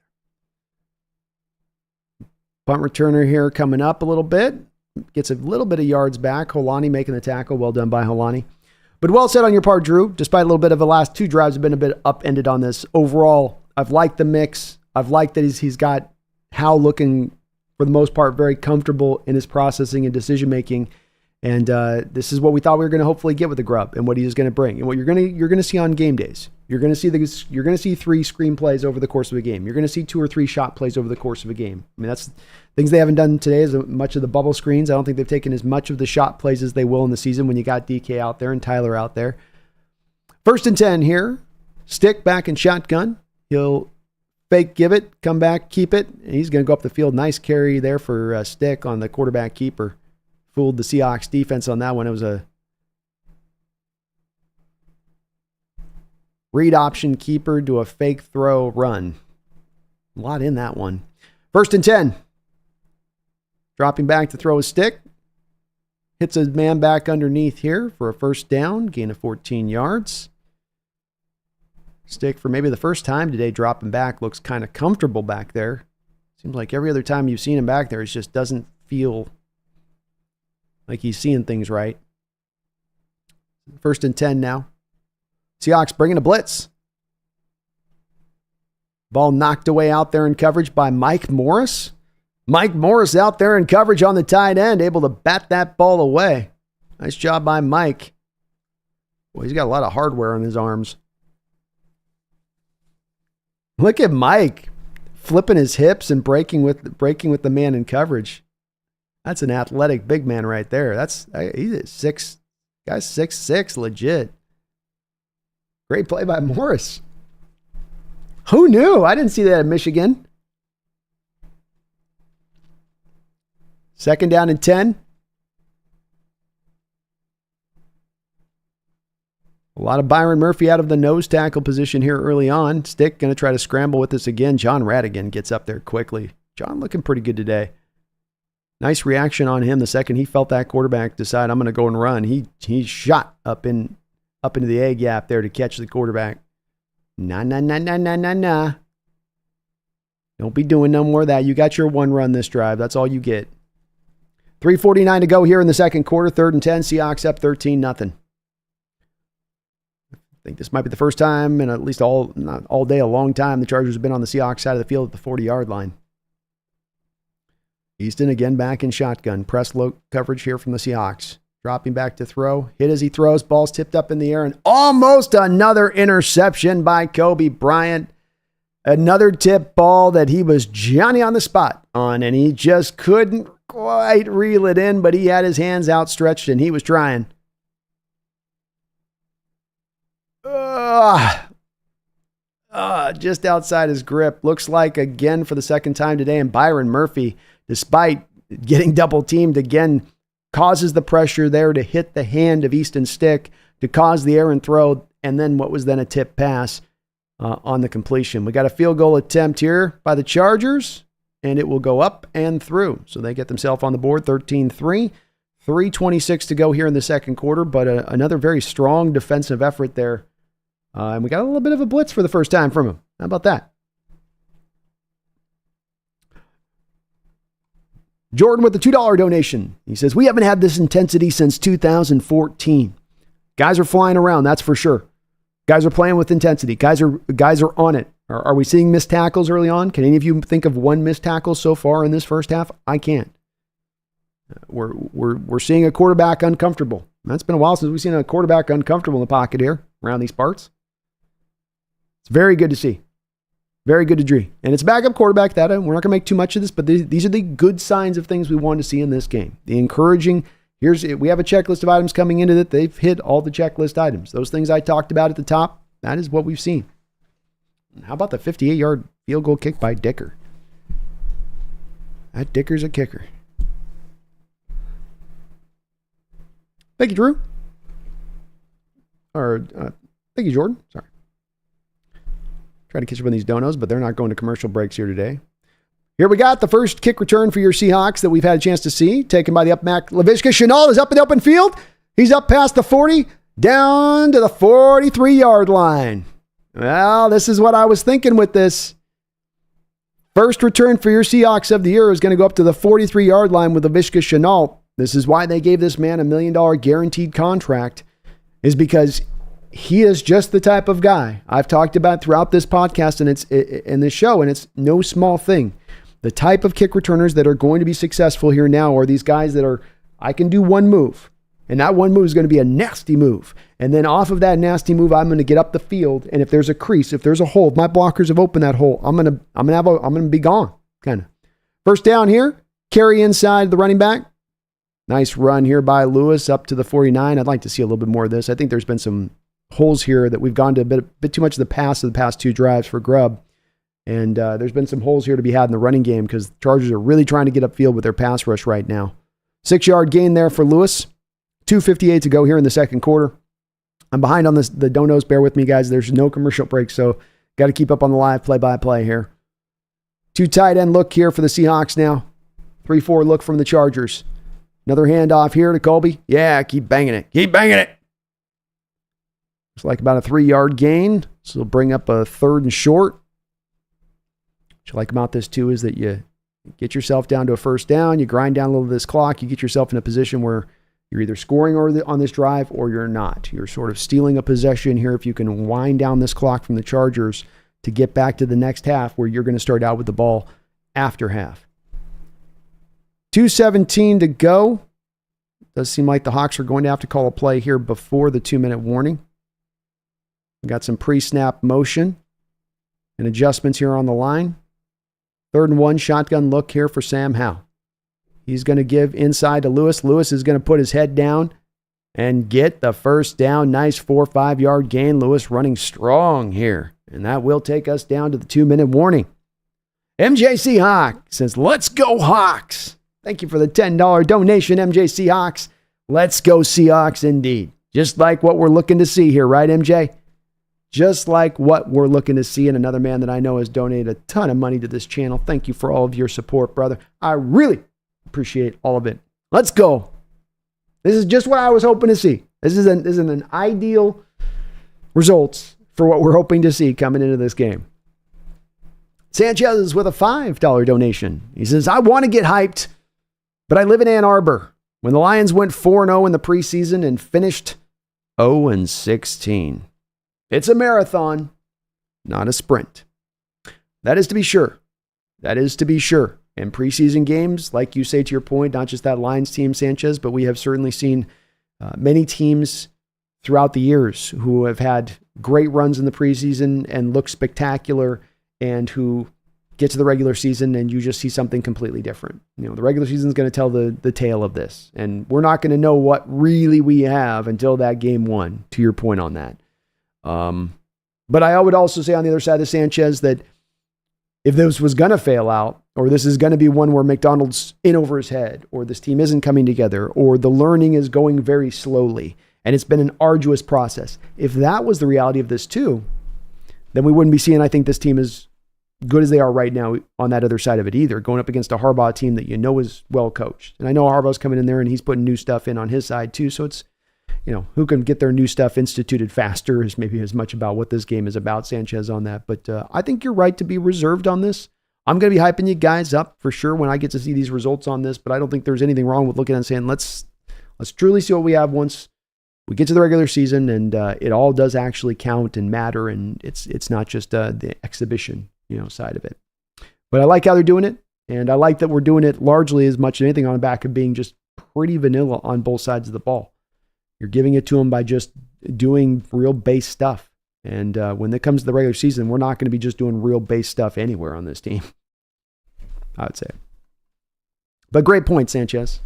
there. Punt returner here coming up a little bit. Gets a little bit of yards back. Holani making the tackle. Well done by Holani. But well said on your part, Drew. Despite a little bit of the last 2 drives have been a bit upended on this. Overall, I've liked the mix. I've liked that he's got Hal looking, for the most part, very comfortable in his processing and decision-making. And this is what we thought we were going to hopefully get with the grub and what he's going to bring. And what you're going to see on game days. You're going to see 3 screen plays over the course of a game. You're going to see 2 or 3 shot plays over the course of a game. I mean, that's things they haven't done today as much of the bubble screens. I don't think they've taken as much of the shot plays as they will in the season when you got DK out there and Tyler out there. First and 10 here. Stick back and shotgun. He'll fake give it, come back, keep it. He's going to go up the field. Nice carry there for Stick on the quarterback keeper. Fooled the Seahawks defense on that one. It was a read option keeper to a fake throw run. A lot in that one. First and 10. Dropping back to throw a stick. Hits a man back underneath here for a first down. Gain of 14 yards. Stick for maybe the first time today dropping back. Looks kind of comfortable back there. Seems like every other time you've seen him back there, it just doesn't feel like he's seeing things right. First and 10 now. Seahawks bringing a blitz. Ball knocked away out there in coverage by Mike Morris. Mike Morris out there in coverage on the tight end, able to bat that ball away. Nice job by Mike. Boy, he's got a lot of hardware on his arms. Look at Mike flipping his hips and breaking with the man in coverage. That's an athletic big man right there. He's a 6'6", legit. Great play by Morris. Who knew? I didn't see that at Michigan. Second down and 10. A lot of Byron Murphy out of the nose tackle position here early on. Stick going to try to scramble with this again. John Radigan gets up there quickly. John looking pretty good today. Nice reaction on him the second he felt that quarterback decide, I'm going to go and run. He shot up into the A gap there to catch the quarterback. Nah. Don't be doing no more of that. You got your one run this drive. That's all you get. 3:49 to go here in the second quarter. 3rd and 10. Seahawks up 13-0. I think this might be the first time in at least not all day, a long time, the Chargers have been on the Seahawks side of the field at the 40-yard line. Easton again back in shotgun. Press low coverage here from the Seahawks. Dropping back to throw. Hit as he throws. Ball's tipped up in the air. And almost another interception by Kobe Bryant. Another tip ball that he was Johnny on the spot on. And he just couldn't quite reel it in. But he had his hands outstretched and he was trying. Just outside his grip. Looks like again for the second time today. And Byron Murphy, despite getting double teamed again, causes the pressure there to hit the hand of Easton Stick to cause the errant throw, and then what was then a tip pass on the completion. We got a field goal attempt here by the Chargers, and it will go up and through. So they get themselves on the board, 13-3. 3:26 to go here in the second quarter, but another very strong defensive effort there. And we got a little bit of a blitz for the first time from him. How about that? Jordan with the $2 donation. He says, we haven't had this intensity since 2014. Guys are flying around, that's for sure. Guys are playing with intensity. Guys are on it. Are we seeing missed tackles early on? Can any of you think of one missed tackle so far in this first half? I can't. We're seeing a quarterback uncomfortable. That's been a while since we've seen a quarterback uncomfortable in the pocket here around these parts. It's very good to see. Very good to see. And it's a backup quarterback. We're not going to make too much of this, but these are the good signs of things we want to see in this game. The encouraging, we have a checklist of items coming into it. They've hit all the checklist items. Those things I talked about at the top, that is what we've seen. How about the 58-yard field goal kick by Dicker? That Dicker's a kicker. Thank you, Drew. Thank you, Jordan. Sorry. Try to catch up on these donos, but they're not going to commercial breaks here today. Here we got the first kick return for your Seahawks that we've had a chance to see. Taken by the upback. Laviska Shenault is up in the open field. He's up past the 40, down to the 43-yard line. Well, this is what I was thinking with this. First return for your Seahawks of the year is going to go up to the 43-yard line with Laviska Shenault. This is why they gave this man $1 million guaranteed contract, is because he is just the type of guy I've talked about throughout this podcast and it's in this show, and it's no small thing. The type of kick returners that are going to be successful here now are these guys that are, I can do one move, and that one move is going to be a nasty move. And then off of that nasty move, I'm going to get up the field, and if there's a crease, if there's a hole, if my blockers have opened that hole, I'm going to be gone. Kind of. First down here, carry inside the running back. Nice run here by Lewis up to the 49. I'd like to see a little bit more of this. I think there's been some holes here that we've gone to a bit too much of the past two drives for grub. And there's been some holes here to be had in the running game because the Chargers are really trying to get upfield with their pass rush right now. 6-yard gain there for Lewis. 2:58 to go here in the second quarter. I'm behind on the donos. Bear with me, guys. There's no commercial break, so got to keep up on the live play-by-play here. 2 tight end look here for the Seahawks now. 3-4 look from the Chargers. Another handoff here to Colby. Yeah, keep banging it. Keep banging it. It's like about a 3-yard gain. So it'll bring up a 3rd and short. What you like about this too is that you get yourself down to a first down. You grind down a little of this clock. You get yourself in a position where you're either scoring on this drive or you're not. You're sort of stealing a possession here if you can wind down this clock from the Chargers to get back to the next half where you're going to start out with the ball after half. 2:17 to go. Does seem like the Hawks are going to have to call a play here before the 2-minute warning. We got some pre-snap motion and adjustments here on the line. 3rd and 1 shotgun look here for Sam Howell. He's going to give inside to Lewis. Lewis is going to put his head down and get the first down. Nice 4 or 5 yard gain. Lewis running strong here. And that will take us down to the 2-minute warning. MJC Hawk says, let's go Hawks. Thank you for the $10 donation, MJC Hawks. Let's go Seahawks indeed. Just like what we're looking to see here, right, MJ? Just like what we're looking to see. And another man that I know has donated a ton of money to this channel. Thank you for all of your support, brother. I really appreciate all of it. Let's go. This is just what I was hoping to see. This is an ideal results for what we're hoping to see coming into this game. Sanchez with a $5 donation. He says, I want to get hyped, but I live in Ann Arbor. When the Lions went 4-0 in the preseason and finished 0-16. It's a marathon, not a sprint. That is to be sure. That is to be sure. In preseason games, like you say to your point, not just that Lions team, Sanchez, but we have certainly seen many teams throughout the years who have had great runs in the preseason and look spectacular and who get to the regular season and you just see something completely different. You know, the regular season is going to tell the tale of this. And we're not going to know what really we have until that game 1, to your point on that. But I would also say on the other side of Sanchez that if this was going to fail out, or this is going to be one where Macdonald's in over his head, or this team isn't coming together, or the learning is going very slowly, and it's been an arduous process. If that was the reality of this too, then we wouldn't be seeing, I think, this team as good as they are right now on that other side of it either, going up against a Harbaugh team that you know is well coached. And I know Harbaugh's coming in there and he's putting new stuff in on his side too, so it's, you know, who can get their new stuff instituted faster is maybe as much about what this game is about, Sanchez, on that. But I think you're right to be reserved on this. I'm going to be hyping you guys up for sure when I get to see these results on this, but I don't think there's anything wrong with looking at and saying, let's truly see what we have once we get to the regular season and it all does actually count and matter, and it's not just the exhibition, side of it. But I like how they're doing it, and I like that we're doing it largely as much as anything on the back of being just pretty vanilla on both sides of the ball. You're giving it to them by just doing real base stuff. And when it comes to the regular season, we're not going to be just doing real base stuff anywhere on this team, I would say. But great point, Sanchez.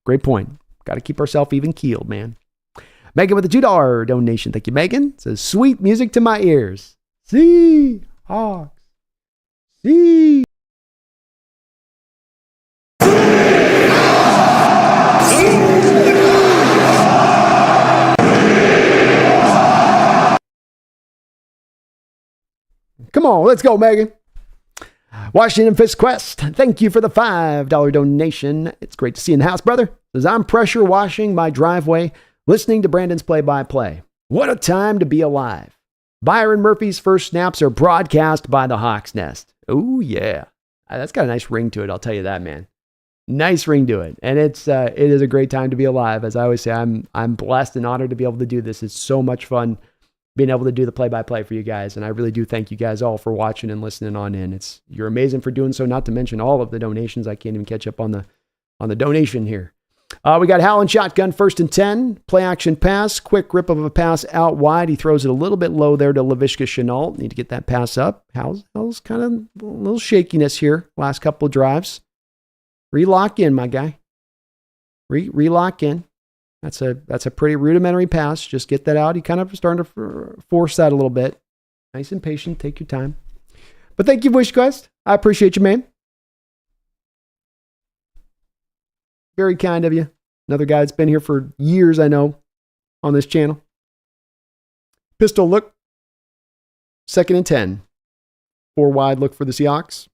Great point. Got to keep ourselves even keeled, man. Megan with a $2 donation. Thank you, Megan. It says, sweet music to my ears. Seahawks. See. Come on, let's go, Megan. Washington Fist Quest, thank you for the $5 donation. It's great to see you in the house, brother. Says, I'm pressure washing my driveway, listening to Brandon's play-by-play. What a time to be alive. Byron Murphy's first snaps are broadcast by the Hawks Nest. Oh, yeah. That's got a nice ring to it, I'll tell you that, man. Nice ring to it. And it is a great time to be alive. As I always say, I'm blessed and honored to be able to do this. It's so much fun being able to do the play-by-play for you guys. And I really do thank you guys all for watching and listening on in. You're amazing for doing so, not to mention all of the donations. I can't even catch up on the donation here. We got Howell and shotgun, 1st and 10. Play action pass, quick rip of a pass out wide. He throws it a little bit low there to Laviska Shenault. Need to get that pass up. Howell's kind of a little shakiness here last couple of drives. Relock in, my guy. Relock in. That's a pretty rudimentary pass. Just get that out. You kind of starting to force that a little bit. Nice and patient. Take your time. But thank you, WishQuest. I appreciate you, man. Very kind of you. Another guy that's been here for years, I know, on this channel. Pistol look. 2nd and 10. 4 wide look for the Seahawks.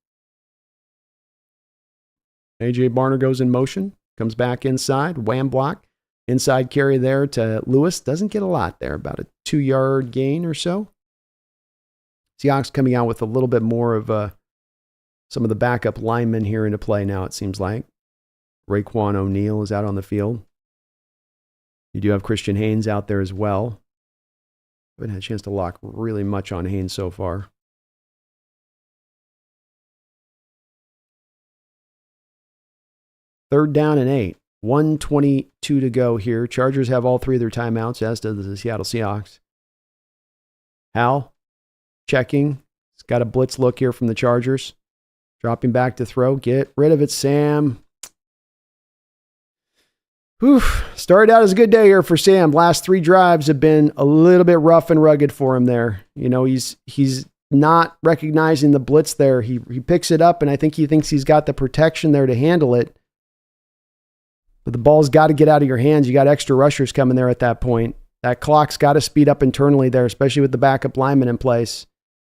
A.J. Barner goes in motion. Comes back inside. Wham block. Inside carry there to Lewis. Doesn't get a lot there. About a 2-yard gain or so. Seahawks coming out with a little bit more of some of the backup linemen here into play now, it seems like. Raekwon O'Neal is out on the field. You do have Christian Haynes out there as well. Haven't had a chance to lock really much on Haynes so far. Third down and 8. 1:22 to go here. Chargers have all 3 of their timeouts, as does the Seattle Seahawks. Hal checking. He's got a blitz look here from the Chargers. Dropping back to throw. Get rid of it, Sam. Whew. Started out as a good day here for Sam. Last 3 drives have been a little bit rough and rugged for him there. You know, he's not recognizing the blitz there. He picks it up, and I think he thinks he's got the protection there to handle it. But the ball's got to get out of your hands. You got extra rushers coming there at that point. That clock's got to speed up internally there, especially with the backup lineman in place.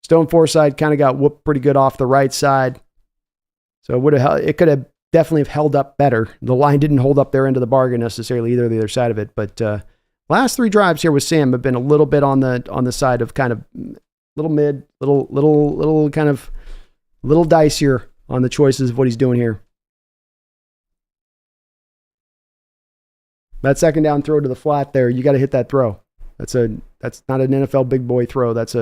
Stone Forsythe kind of got whooped pretty good off the right side. So it could have definitely have held up better. The line didn't hold up their end of the bargain necessarily either, the other side of it. But last 3 drives here with Sam have been a little bit on the side of kind of little mid, little kind of little dicier on the choices of what he's doing here. That 2nd down throw to the flat there, you got to hit that throw. That's not an NFL big boy throw. It's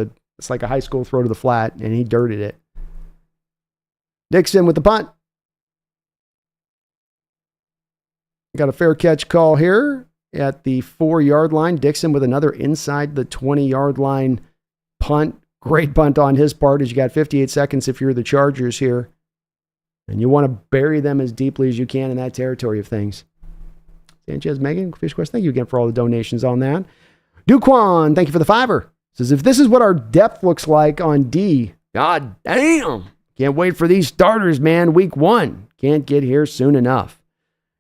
like a high school throw to the flat, and he dirted it. Dixon with the punt. Got a fair catch call here at the 4-yard line. Dixon with another inside the 20-yard line punt. Great punt on his part, as you got 58 seconds if you're the Chargers here. And you want to bury them as deeply as you can in that territory of things. Sanchez, Megan, Fish Quest, thank you again for all the donations on that. Duquan, thank you for the $5. Says, if this is what our depth looks like on D, god damn. Can't wait for these starters, man. Week 1. Can't get here soon enough.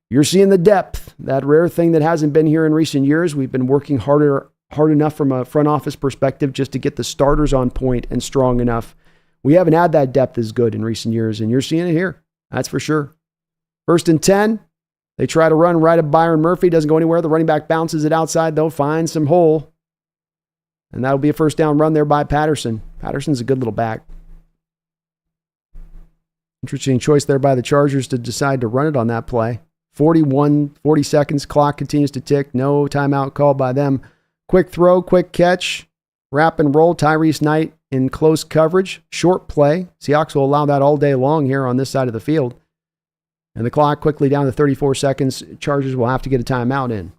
You're seeing the depth, that rare thing that hasn't been here in recent years. We've been working hard enough from a front office perspective just to get the starters on point and strong enough. We haven't had that depth as good in recent years, and you're seeing it here. That's for sure. 1st and 10. They try to run right at Byron Murphy. Doesn't go anywhere. The running back bounces it outside, though. Finds some hole. And that'll be a 1st down run there by Patterson. Patterson's a good little back. Interesting choice there by the Chargers to decide to run it on that play. 40 seconds. Clock continues to tick. No timeout called by them. Quick throw, quick catch. Wrap and roll. Tyrese Knight in close coverage. Short play. Seahawks will allow that all day long here on this side of the field. And the clock quickly down to 34 seconds. Chargers will have to get a timeout in.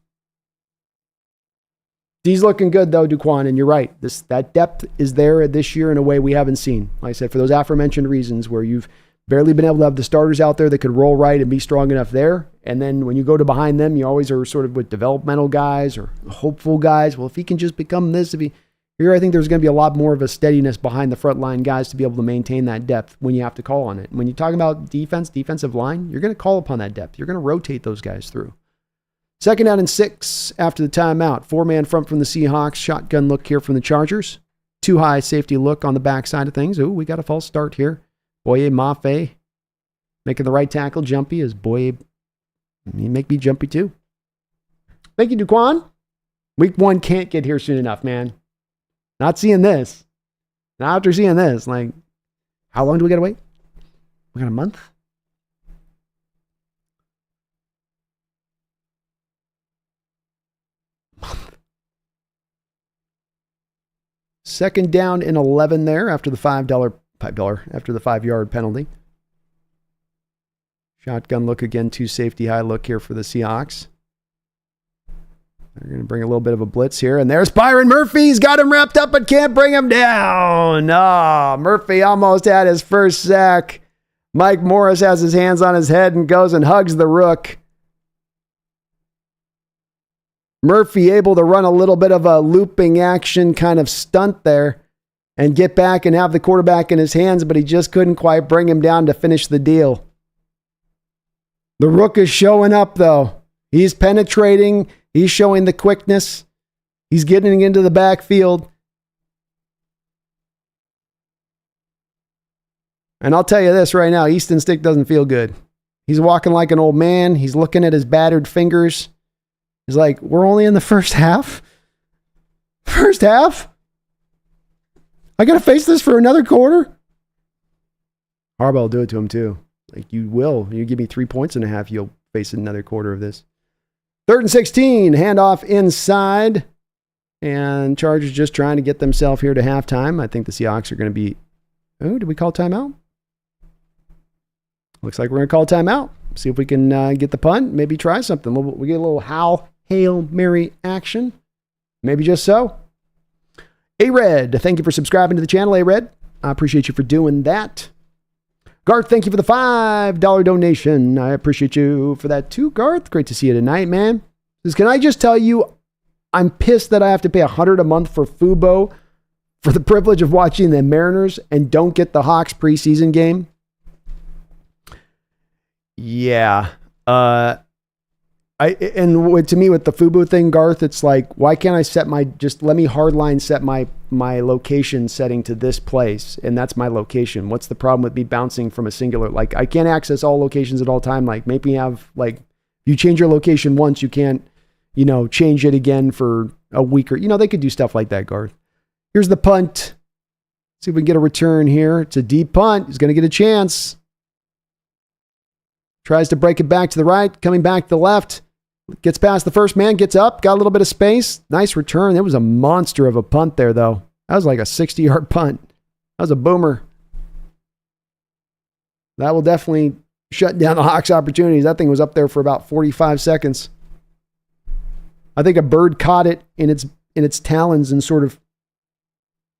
D's looking good, though, Duquan, and you're right. That depth is there this year in a way we haven't seen. Like I said, for those aforementioned reasons where you've barely been able to have the starters out there that could roll right and be strong enough there. And then when you go to behind them, you always are sort of with developmental guys or hopeful guys. Well, if he can just become this, here, I think there's going to be a lot more of a steadiness behind the front line guys to be able to maintain that depth when you have to call on it. When you're talking about defensive line, you're going to call upon that depth. You're going to rotate those guys through. 2nd down and 6 after the timeout. 4-man front from the Seahawks. Shotgun look here from the Chargers. Too high safety look on the backside of things. Ooh, we got a false start here. Boye Mafe making the right tackle jumpy as Boye. He make me jumpy too. Thank you, Duquan. Week 1 can't get here soon enough, man. Not seeing this. Not after seeing this. Like, how long do we got to wait? We got a month? Second down and 11 there after the after the 5-yard penalty. Shotgun look again, 2 safety high look here for the Seahawks. They're going to bring a little bit of a blitz here. And there's Byron Murphy. He's got him wrapped up but can't bring him down. Murphy almost had his first sack. Mike Morris has his hands on his head and goes and hugs the rook. Murphy able to run a little bit of a looping action kind of stunt there and get back and have the quarterback in his hands, but he just couldn't quite bring him down to finish the deal. The Rook is showing up, though. He's penetrating. He's showing the quickness. He's getting into the backfield. And I'll tell you this right now, Easton Stick doesn't feel good. He's walking like an old man. He's looking at his battered fingers. He's like, we're only in the first half? First half? I got to face this for another quarter? Harbaugh will do it to him too. Like, you will. You give me 3.5 points, you'll face another quarter of this. 3rd and 16, handoff inside. And Chargers just trying to get themselves here to halftime. I think the Seahawks are going to be... Oh, did we call timeout? Looks like we're going to call timeout. See if we can get the punt. Maybe try something. We get a little Hail Mary action. Maybe just so. A-Red, thank you for subscribing to the channel, A-Red. I appreciate you for doing that. Garth, thank you for the $5 donation. I appreciate you for that too, Garth. Great to see you tonight, man. Can I just tell you, I'm pissed that I have to pay $100 a month for Fubo for the privilege of watching the Mariners and don't get the Hawks preseason game. Yeah. To me with the Fubo thing, Garth, it's like, why can't I let me hardline set my location setting to this place, and that's my location. What's the problem with me bouncing from a singular? Like, I can't access all locations at all time. Like, maybe have, like, you change your location once, you can't, change it again for a week or, they could do stuff like that, Garth. Here's the punt. See if we can get a return here. It's a deep punt. He's going to get a chance. Tries to break it back to the right, coming back to the left. Gets past the first man, gets up, got a little bit of space. Nice return. It was a monster of a punt there, though. That was like a 60-yard punt. That was a boomer. That will definitely shut down the Hawks' opportunities. That thing was up there for about 45 seconds. I think a bird caught it in its talons and sort of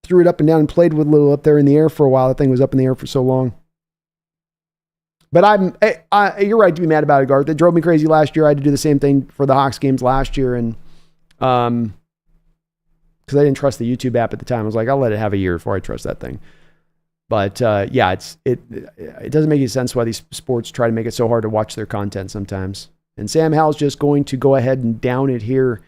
threw it up and down and played with it a little up there in the air for a while. That thing was up in the air for so long. But you're right to be mad about it, Garth. It drove me crazy last year. I had to do the same thing for the Hawks games last year, and because I didn't trust the YouTube app at the time, I was like, I'll let it have a year before I trust that thing. But yeah, it doesn't make any sense why these sports try to make it so hard to watch their content sometimes. And Sam Howell's just going to go ahead and down it here.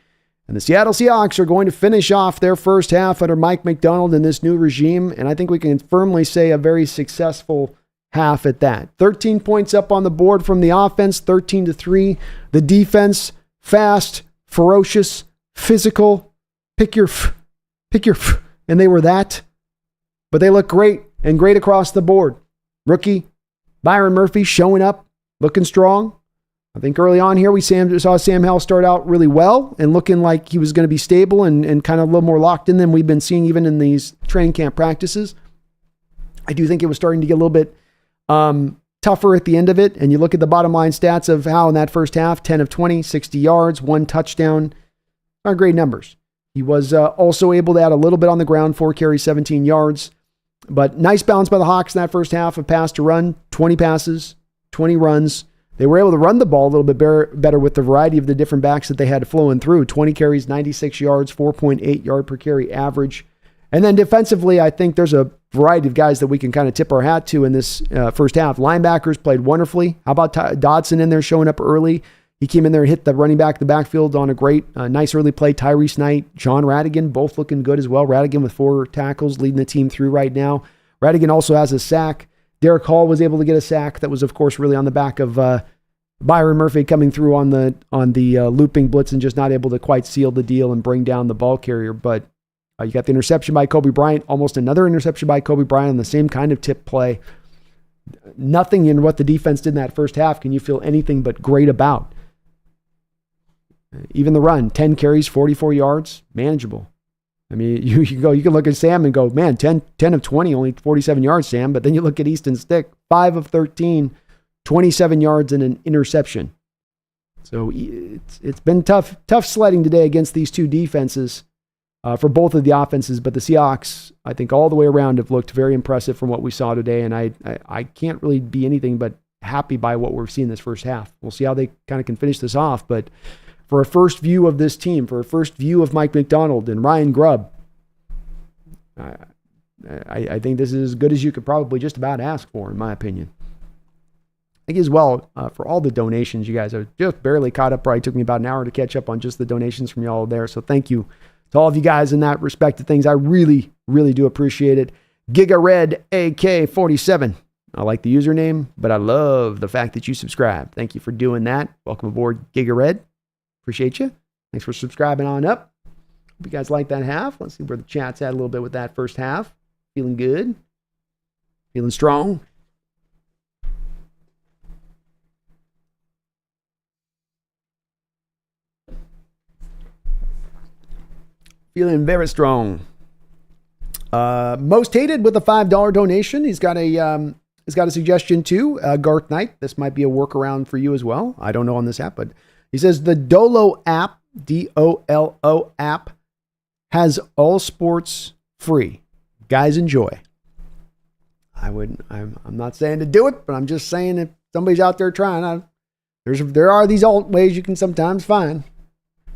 And the Seattle Seahawks are going to finish off their first half under Mike Macdonald in this new regime, and I think we can firmly say a very successful half at that. 13 points up on the board from the offense, 13-3. The defense, fast, ferocious, physical. Pick your, and they were that. But they look great, and great across the board. Rookie Byron Murphy showing up, looking strong. I think early on here we saw Sam Howell start out really well and looking like he was going to be stable and kind of a little more locked in than we've been seeing even in these training camp practices. I do think it was starting to get a little bit tougher at the end of it. And you look at the bottom line stats of Howell in that first half, 10 of 20, 60 yards, 1 touchdown. Aren't great numbers. He was also able to add a little bit on the ground, 4 carries, 17 yards. But nice balance by the Hawks in that first half of pass to run, 20 passes, 20 runs. They were able to run the ball a little bit better with the variety of the different backs that they had flowing through. 20 carries, 96 yards, 4.8 yard per carry average. And then defensively, I think there's a variety of guys that we can kind of tip our hat to in this first half. Linebackers played wonderfully. How about Dodson in there showing up early? He came in there and hit the running back the backfield on a great, nice early play. Tyrese Knight, John Radigan, both looking good as well. Radigan with 4 tackles, leading the team through right now. Radigan also has a sack. Derek Hall was able to get a sack. That was, of course, really on the back of Byron Murphy coming through on the looping blitz and just not able to quite seal the deal and bring down the ball carrier. But you got the interception by Kobe Bryant, almost another interception by Kobe Bryant on the same kind of tip play. Nothing in what the defense did in that first half can you feel anything but great about. Even the run, 10 carries, 44 yards, manageable. I mean, you can look at Sam and go, man, 10 of 20, only 47 yards, Sam. But then you look at Easton Stick, 5 of 13, 27 yards and an interception. So it's been tough sledding today against these two defenses for both of the offenses. But the Seahawks, I think all the way around, have looked very impressive from what we saw today. And I can't really be anything but happy by what we're seeing this first half. We'll see how they kind of can finish this off. But for a first view of this team, for a first view of Mike Macdonald and Ryan Grubb. I think this is as good as you could probably just about ask for, in my opinion. Thank you as well for all the donations, you guys. I just barely caught up. Probably took me about an hour to catch up on just the donations from y'all there. So thank you to all of you guys in that respect of things. I really, really do appreciate it. Giga Red AK47. I like the username, but I love the fact that you subscribe. Thank you for doing that. Welcome aboard, Giga Red. Appreciate you. Thanks for subscribing on up. Hope you guys like that half. Let's see where the chat's at a little bit with that first half. Feeling good. Feeling strong. Feeling very strong. Most hated with a $5 donation. He's got a suggestion too. Garth Knight. This might be a workaround for you as well. I don't know on this app, but he says the Dolo app, DOLO app, has all sports free. Guys, enjoy. I'm not saying to do it, but I'm just saying if somebody's out there trying, there are these alt ways you can sometimes find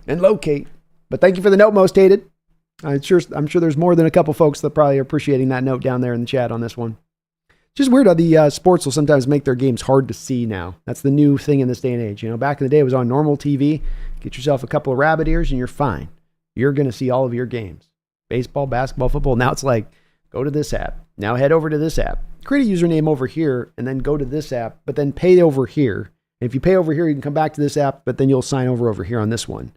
and locate. But thank you for the note, most hated. I'm sure there's more than a couple folks that probably are appreciating that note down there in the chat on this one. Just weird how the sports will sometimes make their games hard to see now. That's the new thing in this day and age. You know, back in the day, it was on normal TV. Get yourself a couple of rabbit ears and you're fine. You're going to see all of your games. Baseball, basketball, football. Now it's like, go to this app. Now head over to this app. Create a username over here and then go to this app, but then pay over here. And if you pay over here, you can come back to this app, but then you'll sign over here on this one.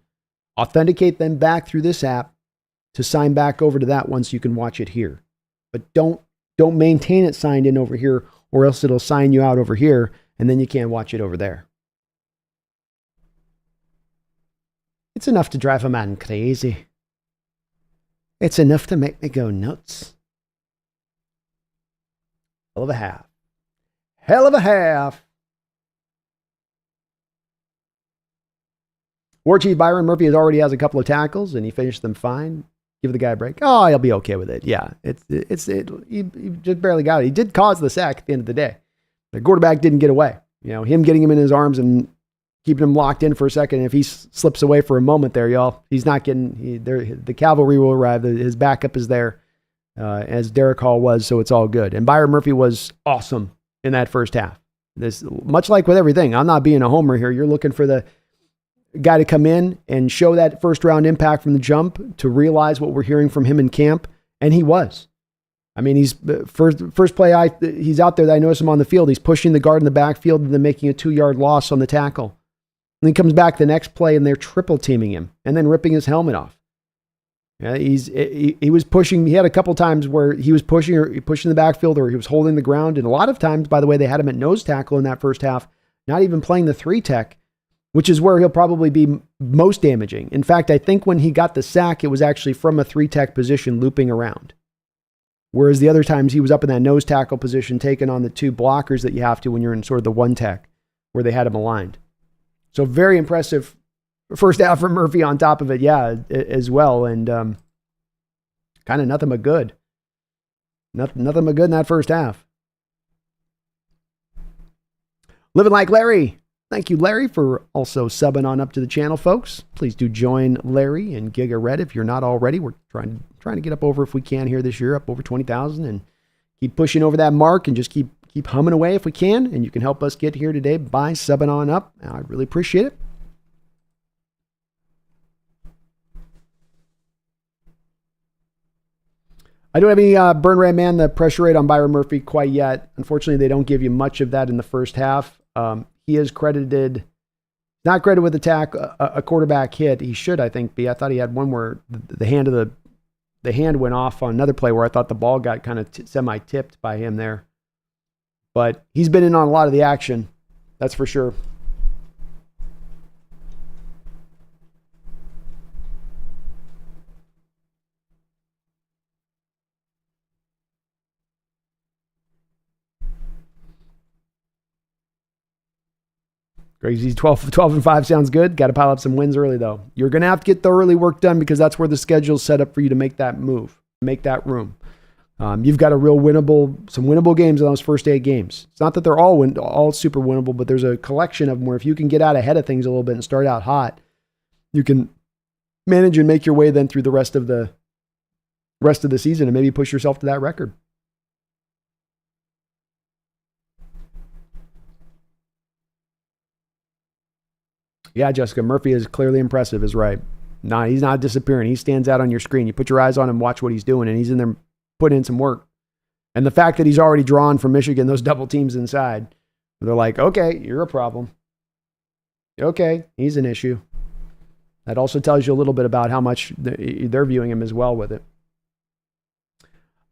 Authenticate them back through this app to sign back over to that one so you can watch it here. But don't maintain it signed in over here, or else it'll sign you out over here, and then you can't watch it over there. It's enough to drive a man crazy. It's enough to make me go nuts. Hell of a half. Hell of a half. War Chief Byron Murphy already has a couple of tackles, and he finished them fine. Give the guy a break. Oh, he'll be okay with it. Yeah, he just barely got it. He did cause the sack at the end of the day. The quarterback didn't get away. You know, him getting him in his arms and keeping him locked in for a second. If he slips away for a moment there, y'all, he's not getting there. The cavalry will arrive. His backup is there, as Derek Hall was, so it's all good. And Byron Murphy was awesome in that first half. This, much like with everything, I'm not being a homer here. You're looking for the guy to come in and show that first round impact from the jump, to realize what we're hearing from him in camp. And he was. I mean, he's first play. He's out there. I noticed him on the field. He's pushing the guard in the backfield and then making a 2-yard loss on the tackle. And he comes back the next play and they're triple teaming him and then ripping his helmet off. Yeah, he was pushing. He had a couple times where he was pushing the backfield, or he was holding the ground. And a lot of times, by the way, they had him at nose tackle in that first half, not even playing the 3 tech, which is where he'll probably be most damaging. In fact, I think when he got the sack, it was actually from a 3 tech position looping around. Whereas the other times he was up in that nose tackle position, taking on the 2 blockers that you have to when you're in sort of the 1 tech, where they had him aligned. So very impressive first half from Murphy on top of it, yeah, as well. And kind of nothing but good. Nothing but good in that first half. Living Like Larry. Thank you, Larry, for also subbing on up to the channel, folks. Please do join Larry and Giga Red if you're not already. We're trying to get up over, if we can here this year, up over 20,000, and keep pushing over that mark and just keep humming away if we can. And you can help us get here today by subbing on up. I really appreciate it. I don't have any burn rate man, the pressure rate on Byron Murphy quite yet. Unfortunately, they don't give you much of that in the first half. He is not credited with a quarterback hit. He should, I think, be. I thought he had one where the hand went off on another play where I thought the ball got kind of semi-tipped by him there. But he's been in on a lot of the action. That's for sure. Crazy 12-5 sounds good. Got to pile up some wins early, though. You're going to have to get the early work done because that's where the schedule's set up for you to make that move, make that room. You've got some winnable games in those first 8 games. It's not that they're all super winnable, but there's a collection of them where if you can get out ahead of things a little bit and start out hot, you can manage and make your way then through the rest of the season and maybe push yourself to that record. Yeah, Jessica, Murphy is clearly impressive, is right. Nah, he's not disappearing. He stands out on your screen. You put your eyes on him, watch what he's doing, and he's in there putting in some work. And the fact that he's already drawn from Michigan, those double teams inside, they're like, okay, you're a problem. Okay, he's an issue. That also tells you a little bit about how much they're viewing him as well with it.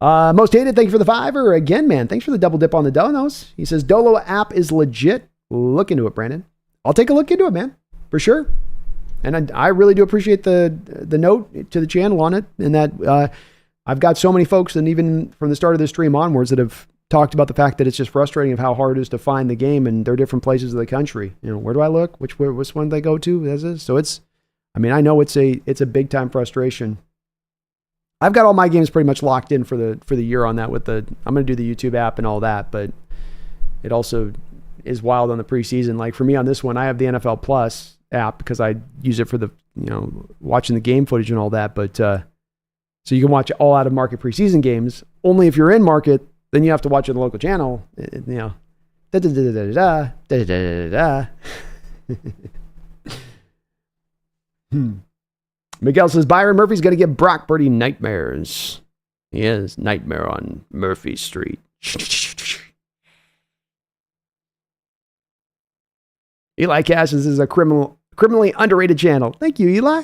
Most hated, thank you for the $5. Again, man, thanks for the double dip on the donos. He says, Dolo app is legit. Look into it, Brandon. I'll take a look into it, man, for sure. And I really do appreciate the note to the channel on it. And that I've got so many folks, and even from the start of the stream onwards, that have talked about the fact that it's just frustrating of how hard it is to find the game, and they're different places of the country. You know, where do I look? Which one do they go to? So I know it's a big time frustration. I've got all my games pretty much locked in for the year on that. I'm going to do the YouTube app and all that, but it also is wild on the preseason. Like for me on this one, I have the NFL Plus app because I use it for the watching the game footage and all that. But so you can watch all out of market preseason games. Only if you're in market, then you have to watch it on the local channel. Miguel says Byron Murphy's going to give Brock Purdy nightmares. He is nightmare on Murphy Street. Eli Cash says this is a criminally underrated channel. Thank you, Eli.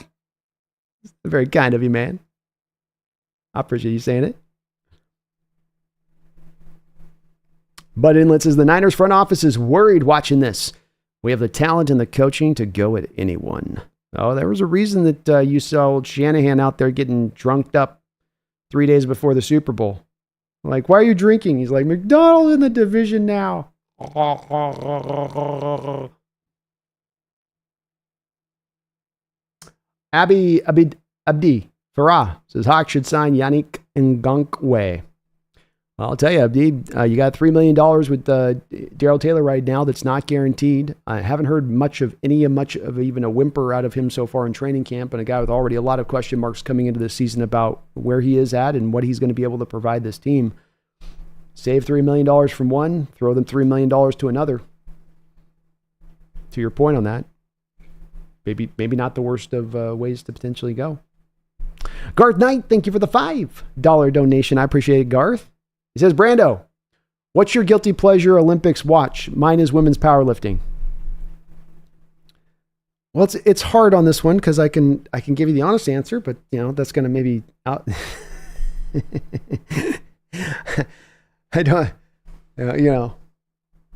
That's very kind of you, man. I appreciate you saying it. Bud Inlet says the Niners front office is worried watching this. We have the talent and the coaching to go at anyone. Oh, there was a reason that you saw Shanahan out there getting drunked up 3 days before the Super Bowl. Like, why are you drinking? He's like, McDonald in the division now. Abdi Farah says Hawks should sign Yannick Ngakoue. Well, I'll tell you, Abdi, you got $3 million with Darrell Taylor right now that's not guaranteed. I haven't heard much of even a whimper out of him so far in training camp, and a guy with already a lot of question marks coming into this season about where he is at and what he's going to be able to provide this team. Save $3 million from one, throw them $3 million to another. To your point on that, maybe not the worst of ways to potentially go. Garth Knight, thank you for the $5 donation. I appreciate it, Garth. He says, Brando, what's your guilty pleasure Olympics watch? Mine is women's powerlifting. Well, it's hard on this one because I can give you the honest answer, but that's going to maybe out. I don't,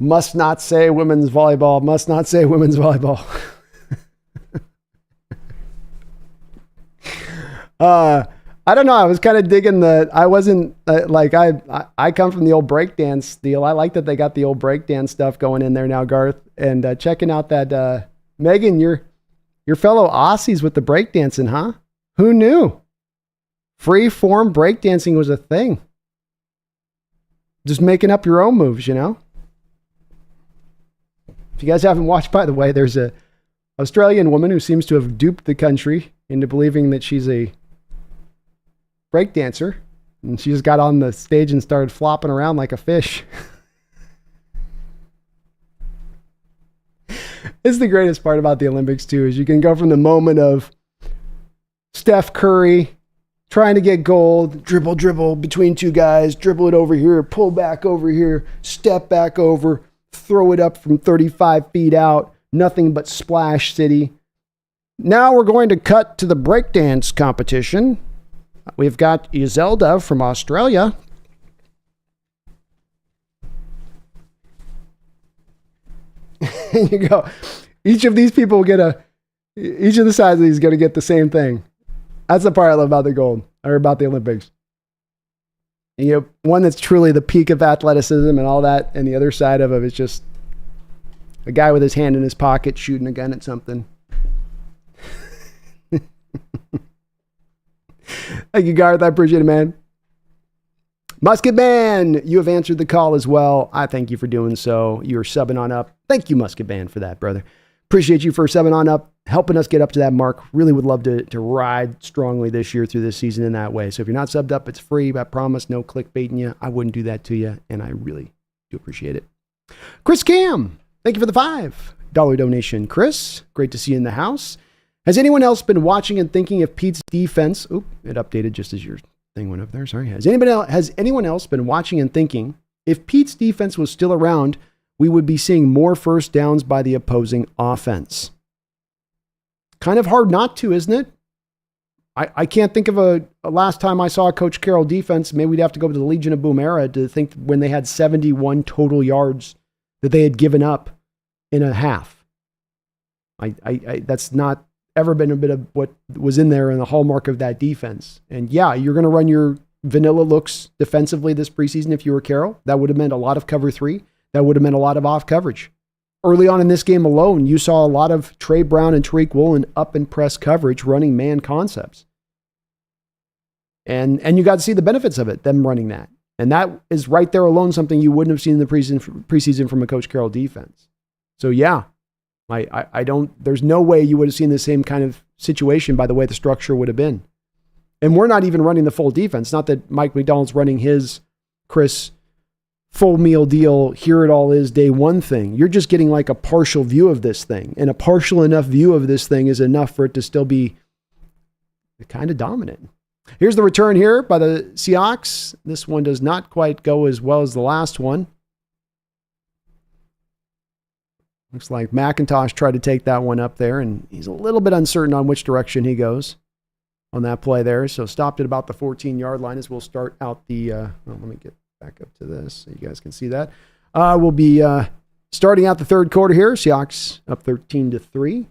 must not say women's volleyball. Must not say women's volleyball. I don't know. I was kind of digging I wasn't I come from the old breakdance deal. I like that they got the old breakdance stuff going in there now, Garth, and checking out that, Megan, your fellow Aussies with the breakdancing, huh? Who knew? Free form breakdancing was a thing. Just making up your own moves, If you guys haven't watched, by the way, there's a Australian woman who seems to have duped the country into believing that she's a breakdancer, and she just got on the stage and started flopping around like a fish. It's the greatest part about the Olympics too, is you can go from the moment of Steph Curry trying to get gold, dribble between two guys, dribble it over here, pull back over here, step back over, throw it up from 35 feet out, nothing but splash city. Now we're going to cut to the breakdance competition. We've got Iselda from Australia. And you go, each of these people each of the sides of these is going to get the same thing. That's the part I love about the gold, or about the Olympics. One that's truly the peak of athleticism and all that, and the other side of it is just a guy with his hand in his pocket shooting a gun at something. Thank you, Garth. I appreciate it, man. Musket Man, you have answered the call as well. I thank you for doing so. You're subbing on up. Thank you, Musket Man, for that, brother. Appreciate you for subbing on up, helping us get up to that mark. Really would love to ride strongly this year through this season in that way. So if you're not subbed up, it's free. I promise, no clickbaiting you. I wouldn't do that to you, and I really do appreciate it. Chris Cam, thank you for the $5 donation. Chris, great to see you in the house. Has anyone else been watching and thinking if Pete's defense... Oop, it updated just as your thing went up there. Sorry. Has anyone else been watching and thinking if Pete's defense was still around, we would be seeing more first downs by the opposing offense? Kind of hard not to, isn't it? I can't think of a last time I saw a Coach Carroll defense. Maybe we'd have to go to the Legion of Boom era to think when they had 71 total yards that they had given up in a half. That's not ever been a bit of what was in there and the hallmark of that defense. And yeah, you're going to run your vanilla looks defensively this preseason if you were Carroll. That would have meant a lot of cover 3. That would have meant a lot of off coverage. Early on in this game alone, you saw a lot of Trey Brown and Tariq Woolen up and press coverage running man concepts. And you got to see the benefits of it, them running that. And that is right there alone something you wouldn't have seen in the preseason from a Coach Carroll defense. So yeah, there's no way you would have seen the same kind of situation by the way the structure would have been. And we're not even running the full defense. Not that Mike Macdonald's running his Chris full meal deal, here it all is day one thing. You're just getting like a partial view of this thing. And a partial enough view of this thing is enough for it to still be kind of dominant. Here's the return here by the Seahawks. This one does not quite go as well as the last one. Looks like McIntosh tried to take that one up there, and he's a little bit uncertain on which direction he goes on that play there. So stopped at about the 14-yard line as we'll start out the, let me get back up to this so you guys can see that. We'll be starting out the third quarter here. Seahawks up 13-3.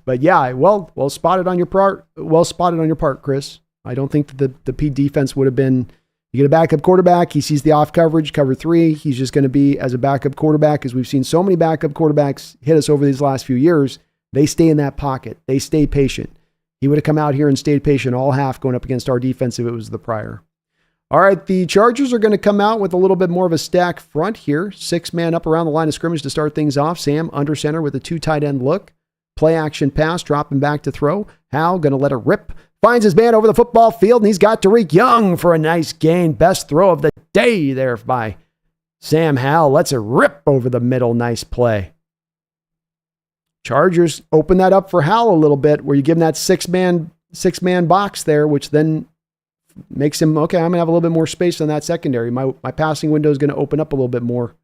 But yeah, well spotted on your part. Well spotted on your part, Chris. I don't think that the Pete defense would have been. You get a backup quarterback. He sees the off coverage, cover 3. He's just going to be as a backup quarterback, as we've seen so many backup quarterbacks hit us over these last few years. They stay in that pocket. They stay patient. He would have come out here and stayed patient all half going up against our defense if it was the prior. All right, the Chargers are going to come out with a little bit more of a stack front here. 6-man up around the line of scrimmage to start things off. Sam under center with a 2 tight end look. Play action pass, dropping back to throw. Hal going to let it rip. Finds his man over the football field, and he's got Tariq Young for a nice gain. Best throw of the day there by Sam Howell. Lets it rip over the middle. Nice play. Chargers open that up for Howell a little bit, where you give him that six-man box there, which then makes him, okay, I'm going to have a little bit more space on that secondary. My passing window is going to open up a little bit more.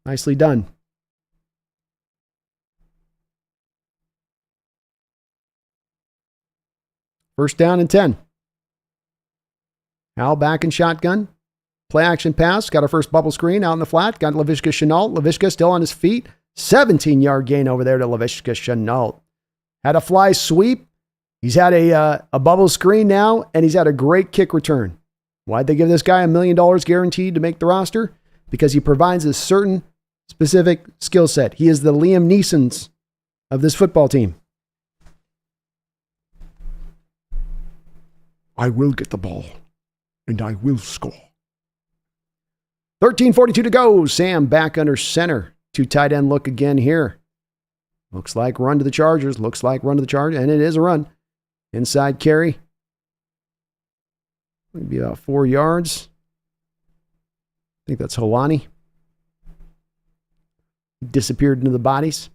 Nicely done. First down and 10. Hal back in shotgun. Play action pass. Got our first bubble screen out in the flat. Got Laviska Shenault. Laviska still on his feet. 17-yard gain over there to Laviska Shenault. Had a fly sweep. He's had a bubble screen now, and he's had a great kick return. Why'd they give this guy $1 million guaranteed to make the roster? Because he provides a certain specific skill set. He is the Liam Neeson's of this football team. I will get the ball, and I will score. 13:42 to go. Sam back under center. 2 tight end look again here. Looks like run to the Chargers. And it is a run. Inside carry. Maybe about 4 yards. I think that's Holani. Disappeared into the bodies.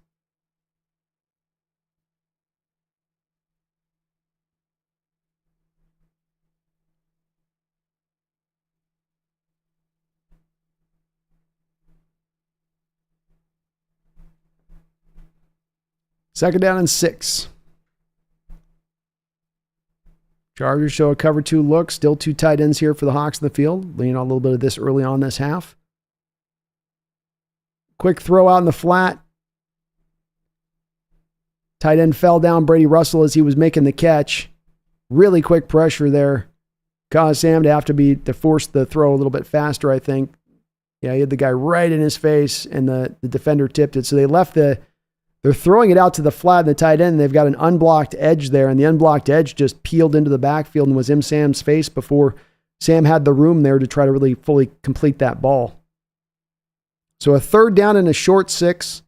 Second down and 6. Chargers show a cover 2 look. Still 2 tight ends here for the Hawks in the field. Leaning on a little bit of this early on this half. Quick throw out in the flat. Tight end fell down. Brady Russell as he was making the catch. Really quick pressure there. Caused Sam to have to force the throw a little bit faster, I think. Yeah, he had the guy right in his face, and the defender tipped it. So they're throwing it out to the flat in the tight end. They've got an unblocked edge there, and the unblocked edge just peeled into the backfield and was in Sam's face before Sam had the room there to try to really fully complete that ball. So a third down and a short 6.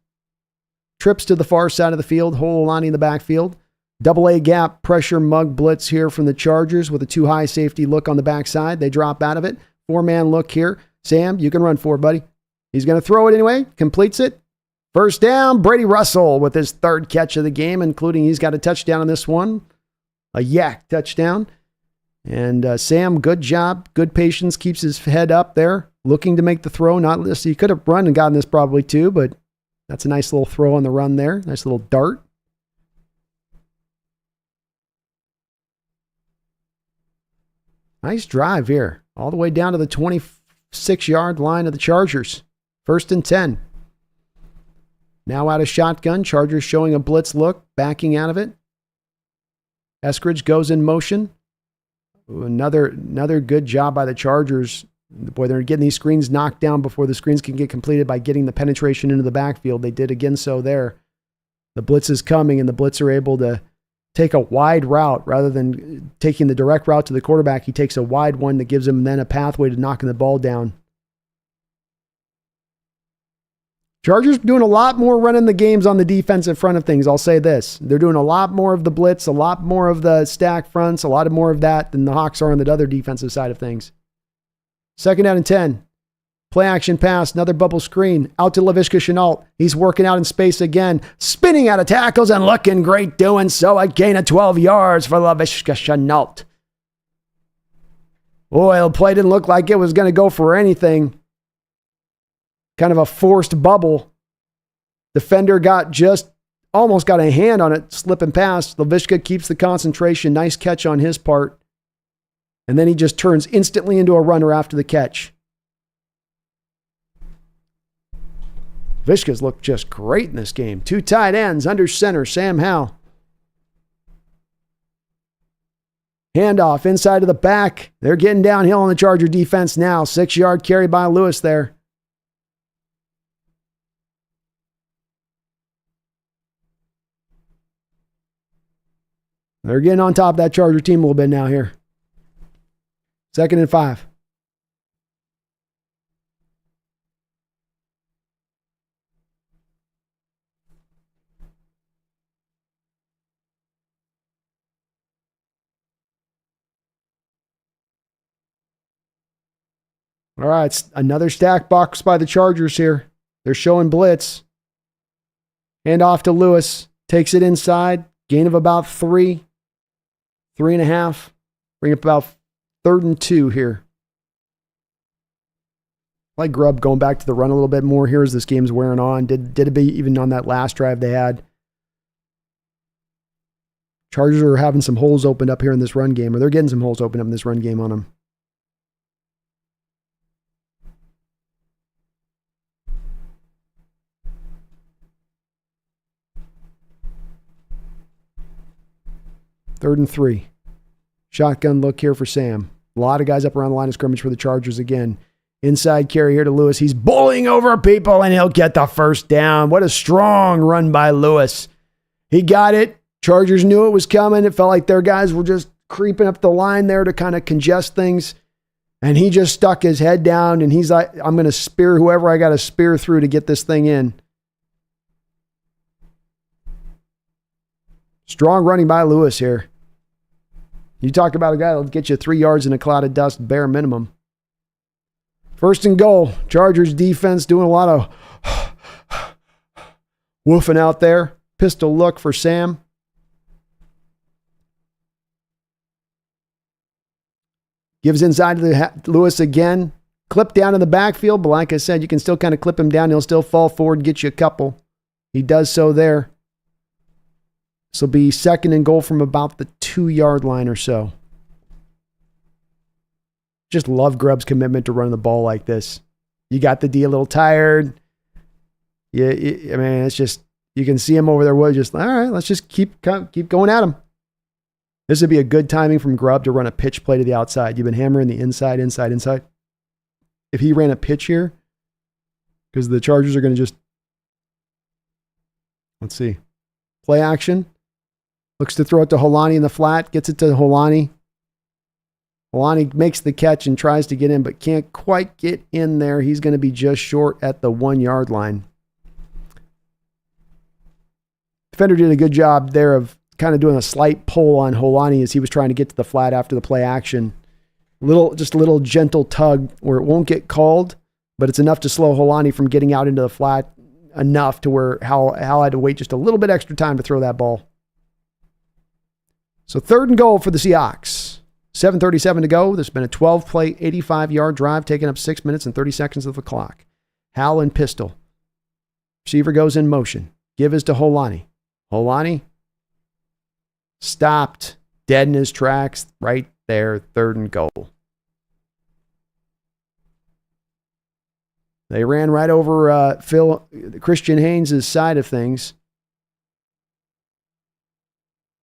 trips to the far side of the field, Holani in the backfield. Double A gap pressure mug blitz here from the Chargers with a too high safety look on the backside. They drop out of it. 4-man look here. Sam, you can run for it, buddy. He's going to throw it anyway. Completes it. First down, Brady Russell with his third catch of the game, including he's got a touchdown on this one. A yak touchdown. And Sam, good job. Good patience. Keeps his head up there. Looking to make the throw. Not this. He could have run and gotten this probably too, but that's a nice little throw on the run there. Nice little dart. Nice drive here. All the way down to the 26-yard line of the Chargers. 1st and 10. Now out of shotgun. Chargers showing a blitz look. Backing out of it. Eskridge goes in motion. Ooh, another good job by the Chargers. Boy, they're getting these screens knocked down before the screens can get completed by getting the penetration into the backfield. They did again so there. The blitz is coming, and the blitz are able to take a wide route rather than taking the direct route to the quarterback. He takes a wide one that gives him then a pathway to knocking the ball down. Chargers doing a lot more running the games on the defensive front of things. I'll say this. They're doing a lot more of the blitz, a lot more of the stack fronts, a lot more of that than the Hawks are on the other defensive side of things. 2nd down and 10. Play action pass, another bubble screen. Out to Laviska Shenault. He's working out in space again. Spinning out of tackles and looking great doing so. A gain of 12 yards for Laviska Shenault. Boy, the play didn't look like it was going to go for anything. Kind of a forced bubble. Defender almost got a hand on it, slipping past. Laviska keeps the concentration. Nice catch on his part. And then he just turns instantly into a runner after the catch. Vishka's looked just great in this game. 2 tight ends under center. Sam Howell. Handoff inside of the back. They're getting downhill on the Charger defense now. 6-yard carry by Lewis there. They're getting on top of that Charger team a little bit now here. 2nd and 5. All right, it's another stack box by the Chargers here. They're showing blitz. Hand off to Lewis. Takes it inside. Gain of about 3. 3.5. Bring up about 3rd and 2 here. I like Grubb going back to the run a little bit more here as this game's wearing on. Did it be even on that last drive they had? Chargers are having some holes opened up here in this run game, or they're getting some holes opened up in this run game on them. Third and 3. Shotgun look here for Sam. A lot of guys up around the line of scrimmage for the Chargers again. Inside carry here to Lewis. He's bullying over people, and he'll get the first down. What a strong run by Lewis. He got it. Chargers knew it was coming. It felt like their guys were just creeping up the line there to kind of congest things. And he just stuck his head down, and he's like, I'm going to spear whoever I got to spear through to get this thing in. Strong running by Lewis here. You talk about a guy that'll get you 3 yards in a cloud of dust, bare minimum. 1st and goal. Chargers defense doing a lot of woofing out there. Pistol look for Sam. Gives inside to Lewis again. Clip down in the backfield, but like I said, you can still kind of clip him down. He'll still fall forward and get you a couple. He does so there. This will be 2nd and goal from about the 2-yard line or so. Just love Grubb's commitment to running the ball like this. You got the D a little tired. Yeah, I mean, it's just, you can see him over there. Just, all right, let's just keep going at him. This would be a good timing from Grubb to run a pitch play to the outside. You've been hammering the inside. If he ran a pitch here, because the Chargers are going to just, let's see, play action. Looks to throw it to Holani in the flat. Gets it to Holani. Holani makes the catch and tries to get in, but can't quite get in there. He's going to be just short at the 1-yard line. defender did a good job there of kind of doing a slight pull on Holani as he was trying to get to the flat after the play action. Just a little gentle tug where it won't get called, but it's enough to slow Holani from getting out into the flat enough to where Hal had to wait just a little bit extra time to throw that ball. So 3rd and goal for the Seahawks. 7:37 to go. There's been a 12-play, 85-yard drive taking up 6 minutes and 30 seconds of the clock. Hal and pistol. Receiver goes in motion. Give is to Holani. Holani stopped, dead in his tracks, right there, 3rd and goal. They ran right over Christian Haynes' side of things.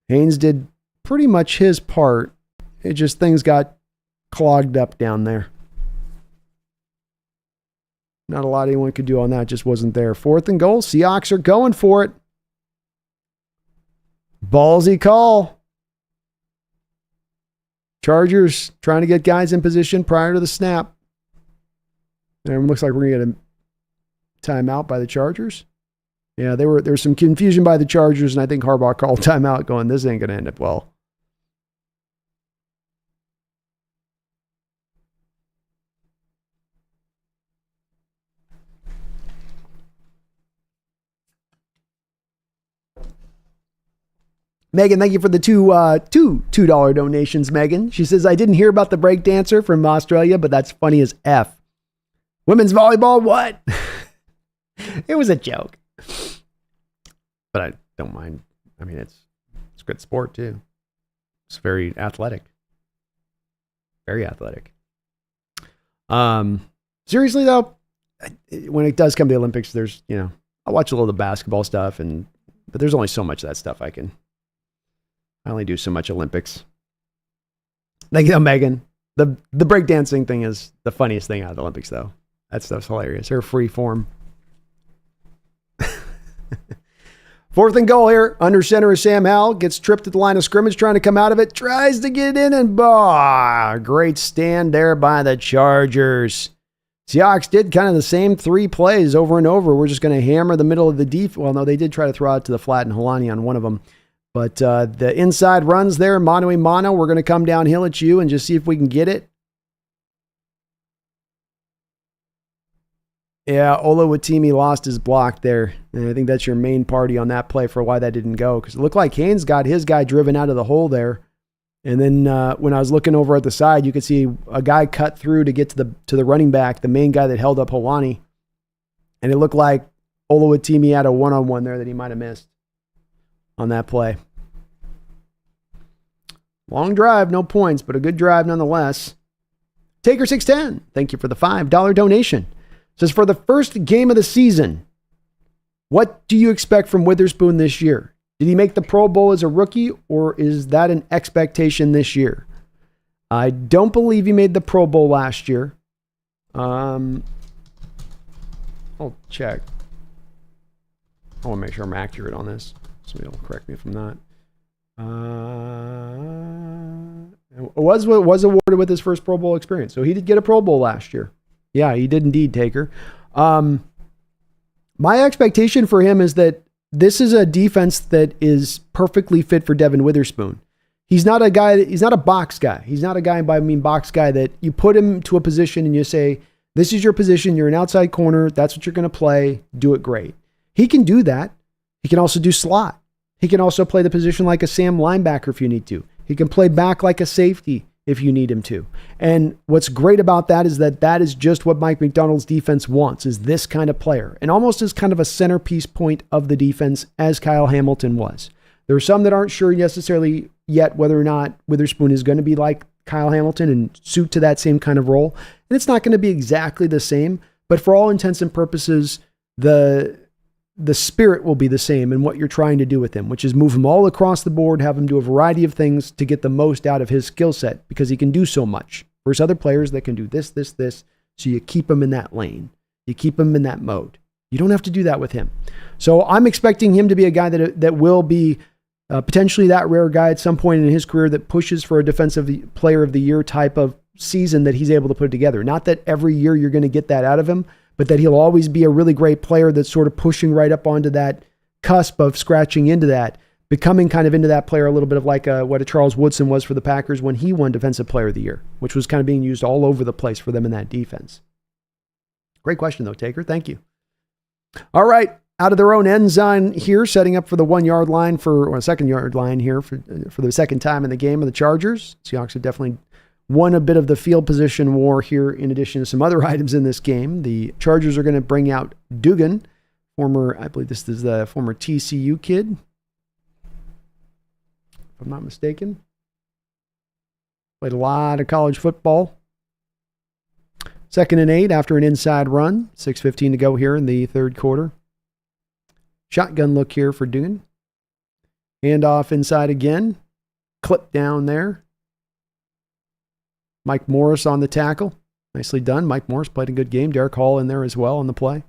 Haynes did pretty much his part. It just, things got clogged up down there. Not a lot anyone could do on that. Just wasn't there. 4th and goal. Seahawks are going for it. Ballsy call. Chargers trying to get guys in position prior to the snap. And it looks like we're going to get a timeout by the Chargers. Yeah, there was some confusion by the Chargers, and I think Harbaugh called timeout going, this ain't going to end up well. Megan, thank you for the two $2 donations, Megan. She says, I didn't hear about the break dancer from Australia, but that's funny as F. Women's volleyball, what? It was a joke. But I don't mind. I mean, it's a good sport, too. It's very athletic. Very athletic. Seriously, though, when it does come to the Olympics, there's, I watch a little of the basketball stuff, but there's only so much of that stuff I only do so much Olympics. Thank you, Megan. The breakdancing thing is the funniest thing out of the Olympics, though. That stuff's hilarious. Her free form. 4th and goal here. Under center is Sam Howell. Gets tripped at the line of scrimmage, trying to come out of it. Tries to get in and great stand there by the Chargers. Seahawks did kind of the same 3 plays over and over. We're just going to hammer the middle of the defense. Well, no, they did try to throw out to the flat and Holani on one of them. But the inside runs there, mano a mano. We're going to come downhill at you and just see if we can get it. Yeah, Oluwatimi lost his block there. And I think that's your main party on that play for why that didn't go. Because it looked like Haynes got his guy driven out of the hole there. And then when I was looking over at the side, you could see a guy cut through to get to the running back, the main guy that held up Holani. And it looked like Oluwatimi had a one-on-one there that he might have missed on that play. Long drive, no points, but a good drive nonetheless. Taker 610, thank you for the $5 donation. Says, for the first game of the season, what do you expect from Witherspoon this year? Did he make the Pro Bowl as a rookie, or is that an expectation this year? I don't believe he made the Pro Bowl last year. I'll check. I want to make sure I'm accurate on this. Somebody will correct me if I'm not. Was awarded with his first Pro Bowl experience. So he did get a Pro Bowl last year. Yeah, he did indeed, Taker. My expectation for him is that this is a defense that is perfectly fit for Devin Witherspoon. He's not a box guy. He's not a guy, by I mean box guy, that you put him to a position and you say, this is your position. You're an outside corner. That's what you're going to play. Do it great. He can do that. He can also do slot. He can also play the position like a Sam linebacker if you need to. He can play back like a safety if you need him to. And what's great about that is just what Mike Macdonald's defense wants, is this kind of player. And almost as kind of a centerpiece point of the defense as Kyle Hamilton was. There are some that aren't sure necessarily yet whether or not Witherspoon is going to be like Kyle Hamilton and suit to that same kind of role. And it's not going to be exactly the same, but for all intents and purposes, the spirit will be the same in what you're trying to do with him, which is move him all across the board, have him do a variety of things to get the most out of his skill set, because he can do so much. Versus other players that can do this. So you keep him in that lane. You keep him in that mode. You don't have to do that with him. So I'm expecting him to be a guy that will be potentially that rare guy at some point in his career that pushes for a defensive player of the year type of season that he's able to put together. Not that every year you're going to get that out of him, but that he'll always be a really great player that's sort of pushing right up onto that cusp of scratching into that, becoming kind of into that player a little bit of like what a Charles Woodson was for the Packers when he won Defensive Player of the Year, which was kind of being used all over the place for them in that defense. Great question, though, Taker. Thank you. All right. Out of their own end zone here, setting up for the 1 yard line or second yard line here for the second time in the game of the Chargers. Seahawks have definitely won a bit of the field position war here in addition to some other items in this game. The Chargers are going to bring out Dugan, I believe this is the former TCU kid, if I'm not mistaken. Played a lot of college football. 2nd and 8 after an inside run. 6:15 to go here in the third quarter. Shotgun look here for Dugan. Hand off inside again. Clip down there. Mike Morris on the tackle. Nicely done. Mike Morris played a good game. Derek Hall in there as well on the play.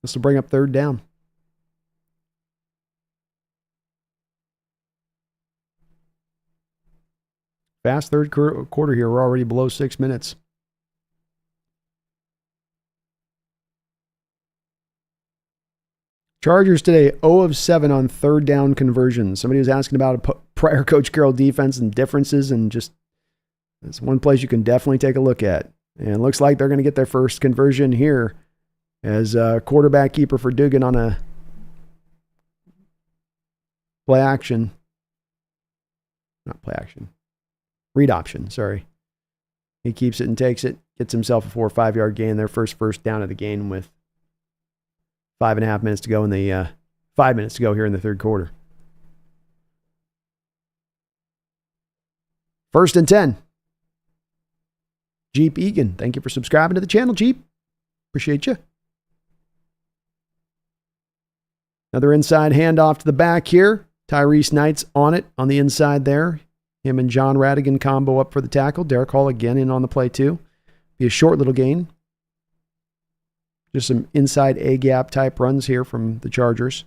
This will bring up 3rd down. Fast third quarter here. We're already below 6 minutes. Chargers today, 0 of 7 on 3rd down conversions. Somebody was asking about a prior Coach Carroll defense and differences, and just it's one place you can definitely take a look at. And it looks like they're going to get their first conversion here as a quarterback keeper for Dugan on a play action. Not play action. Read option, sorry. He keeps it and takes it, gets himself a 4 or 5 yard gain, their first down of the game with 5.5 minutes to go in the 5 minutes to go here in the third quarter. 1st and 10. Jeep Egan, thank you for subscribing to the channel, Jeep. Appreciate you. Another inside handoff to the back here. Tyrese Knight's on it on the inside there. Him and John Radigan combo up for the tackle. Derek Hall again in on the play too. Be a short little gain. Just some inside A-gap type runs here from the Chargers.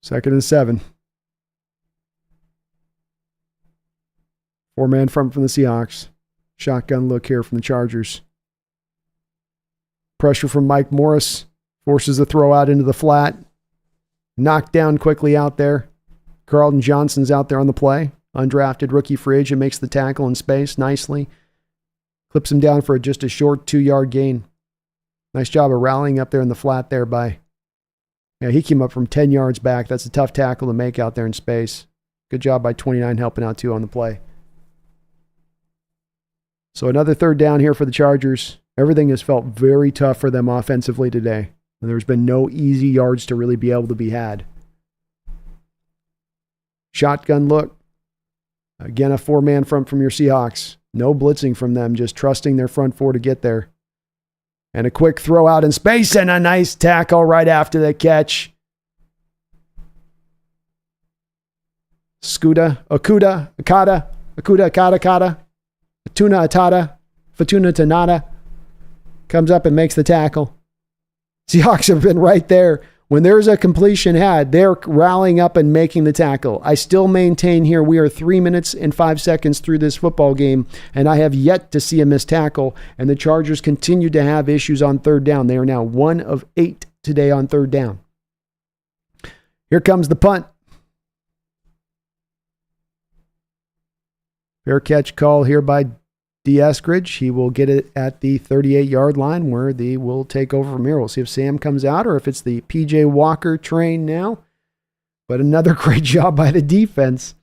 Second and 7. 4-man front from the Seahawks. Shotgun look here from the Chargers. Pressure from Mike Morris. Forces the throw out into the flat. Knocked down quickly out there. Carlton Johnson's out there on the play. Undrafted rookie free agent makes the tackle in space nicely. Clips him down for just a short 2-yard gain. Nice job of rallying up there in the flat there by... Yeah, he came up from 10 yards back. That's a tough tackle to make out there in space. Good job by 29 helping out too on the play. So another 3rd down here for the Chargers. Everything has felt very tough for them offensively today. And there's been no easy yards to really be able to be had. Shotgun look. Again, a 4-man front from your Seahawks. No blitzing from them, just trusting their front 4 to get there. And a quick throw out in space and a nice tackle right after the catch. Akuda, Atuna Atada, Fatuna Tanada comes up and makes the tackle. Seahawks have been right there. When there's a completion had, they're rallying up and making the tackle. I still maintain here we are 3 minutes and 5 seconds through this football game, and I have yet to see a missed tackle, and the Chargers continue to have issues on 3rd down. They are now 1 of 8 today on 3rd down. Here comes the punt. Fair catch call here by D. Eskridge. He will get it at the 38-yard line where they will take over from here. We'll see if Sam comes out or if it's the P.J. Walker train now. But another great job by the defense.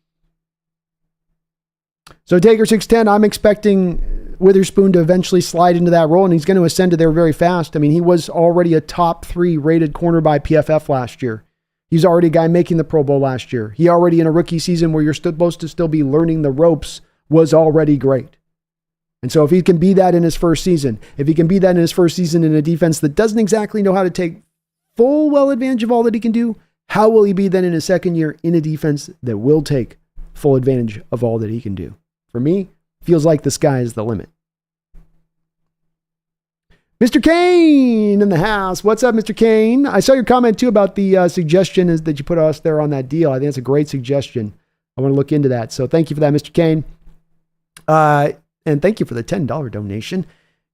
So Taker 610, I'm expecting Witherspoon to eventually slide into that role, and he's going to ascend to there very fast. I mean, he was already a top 3 rated corner by PFF last year. He's already a guy making the Pro Bowl last year. He already in a rookie season where you're supposed to still be learning the ropes was already great. And so if he can be that in his first season, if he can be that in his first season in a defense that doesn't exactly know how to take full well advantage of all that he can do, how will he be then in his second year in a defense that will take full advantage of all that he can do? For me, feels like the sky is the limit. Mr. Kane in the house. What's up, Mr. Kane? I saw your comment too about the suggestion is that you put us there on that deal. I think it's a great suggestion. I want to look into that. So thank you for that, Mr. Kane. And thank you for the $10 donation.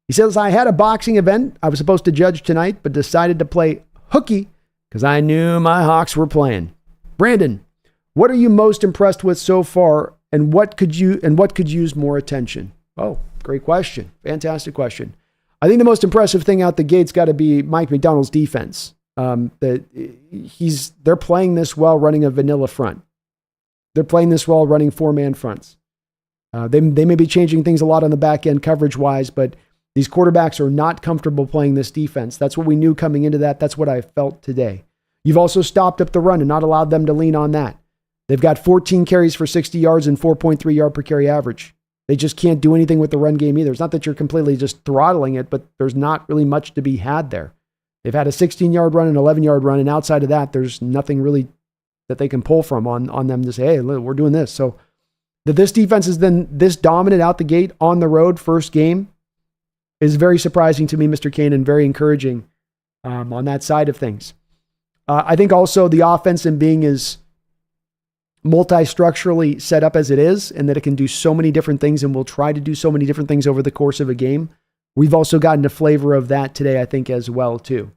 He says, I had a boxing event I was supposed to judge tonight, but decided to play hooky because I knew my Hawks were playing. Brandon, what are you most impressed with so far, and what could use more attention? Oh, great question. Fantastic question. I think the most impressive thing out the gate's got to be Mike Macdonald's defense. They're playing this well running a vanilla front. They're playing this well running 4-man fronts. They may be changing things a lot on the back end coverage-wise, but these quarterbacks are not comfortable playing this defense. That's what we knew coming into that. That's what I felt today. You've also stopped up the run and not allowed them to lean on that. They've got 14 carries for 60 yards and 4.3 yard per carry average. They just can't do anything with the run game either. It's not that you're completely just throttling it, but there's not really much to be had there. They've had a 16-yard run, an 11-yard run, and outside of that, there's nothing really that they can pull from on them to say, hey, look, we're doing this. So that this defense has been this dominant out the gate on the road first game is very surprising to me, Mr. Kane, and very encouraging on that side of things. I think also the offense and being as multi-structurally set up as it is, and that it can do so many different things and will try to do so many different things over the course of a game. We've also gotten a flavor of that today, I think, as well, too.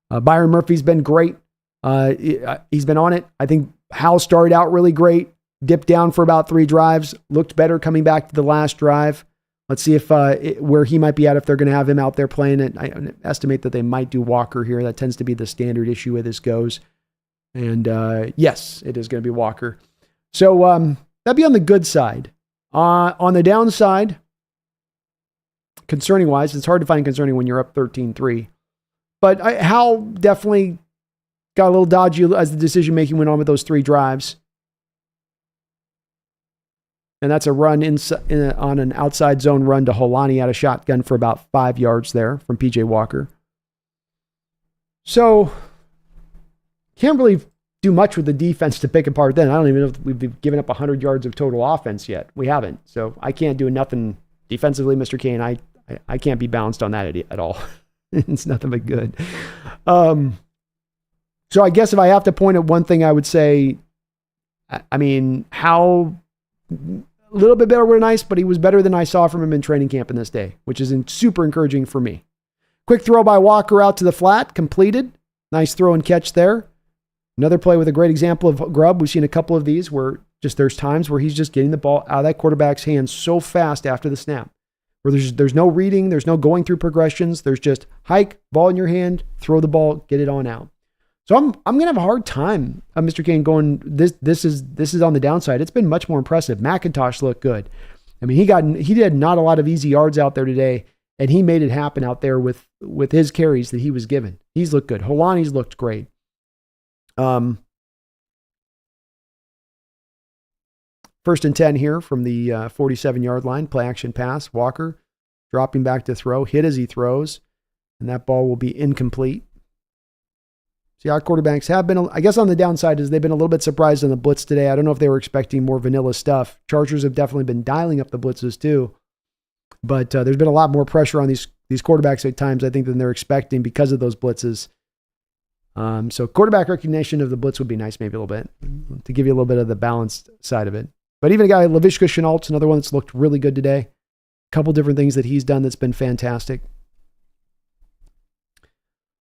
Byron Murphy's been great. He's been on it. I think Hal started out really great, dipped down for about 3 drives, looked better coming back to the last drive. Let's see if where he might be at if they're going to have him out there playing it. I estimate that they might do Walker here. That tends to be the standard issue where this goes. And yes, it is going to be Walker. So that'd be on the good side. On the downside, concerning-wise, it's hard to find concerning when you're up 13-3. But Hal definitely got a little dodgy as the decision-making went on with those 3 drives. And that's a run on an outside zone run to Holani out of shotgun for about 5 yards there from P.J. Walker. So, can't really do much with the defense to pick apart then. I don't even know if we've given up 100 yards of total offense yet. We haven't. So, I can't do nothing defensively, Mr. Kane. I can't be balanced on that at all. It's nothing but good. So, I guess if I have to point at one thing, I would say, how a little bit better would have been nice, but he was better than I saw from him in training camp in this day, which is super encouraging for me. Quick throw by Walker out to the flat, completed. Nice throw and catch there. Another play with a great example of Grubb. We've seen a couple of these where there's times where he's just getting the ball out of that quarterback's hands so fast after the snap, where there's no reading, there's no going through progressions. There's just hike, ball in your hand, throw the ball, get it on out. So I'm going to have a hard time, Mr. Kane, going, this is on the downside. It's been much more impressive. McIntosh looked good. I mean, he did not a lot of easy yards out there today, and he made it happen out there with his carries that he was given. He's looked good. Holani's looked great. First and 10 here from the 47-yard line. Play action pass. Walker dropping back to throw. Hit as he throws, and that ball will be incomplete. See, our quarterbacks have been, I guess on the downside is they've been a little bit surprised on the blitz today. I don't know if they were expecting more vanilla stuff. Chargers have definitely been dialing up the blitzes too. But there's been a lot more pressure on these quarterbacks at times, I think, than they're expecting because of those blitzes. So quarterback recognition of the blitz would be nice maybe a little bit to give you a little bit of the balanced side of it. But even a guy, Laviska Shenault's another one that's looked really good today. A couple different things that he's done that's been fantastic.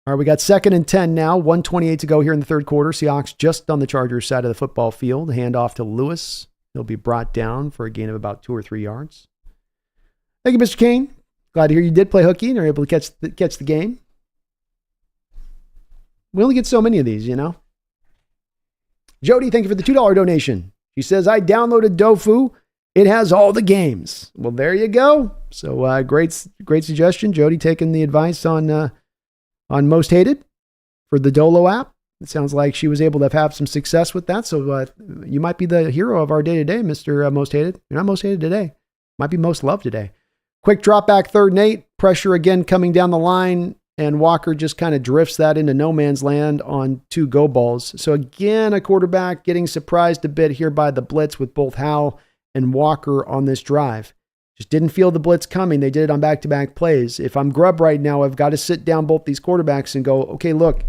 All right, we got 2nd and 10 now. 1:28 to go here in the third quarter. Seahawks just on the Chargers side of the football field. Hand off to Lewis. He'll be brought down for a gain of about 2 or 3 yards. Thank you, Mr. Kane. Glad to hear you did play hooky and are able to catch the game. We only get so many of these, you know. Jody, thank you for the $2 donation. She says, I downloaded Dofu. It has all the games. Well, there you go. So great suggestion. Jody taking the advice on Most Hated for the Dolo app. It sounds like she was able to have some success with that. So you might be the hero of our day-to-day, Mr. Most Hated. You're not most hated today. Might be most loved today. Quick drop back 3rd and 8. Pressure again coming down the line. And Walker just kind of drifts that into no man's land on 2 go balls. So again, a quarterback getting surprised a bit here by the blitz with both Howell and Walker on this drive. Just didn't feel the blitz coming. They did it on back-to-back plays. If I'm Grubb right now, I've got to sit down both these quarterbacks and go, okay, look,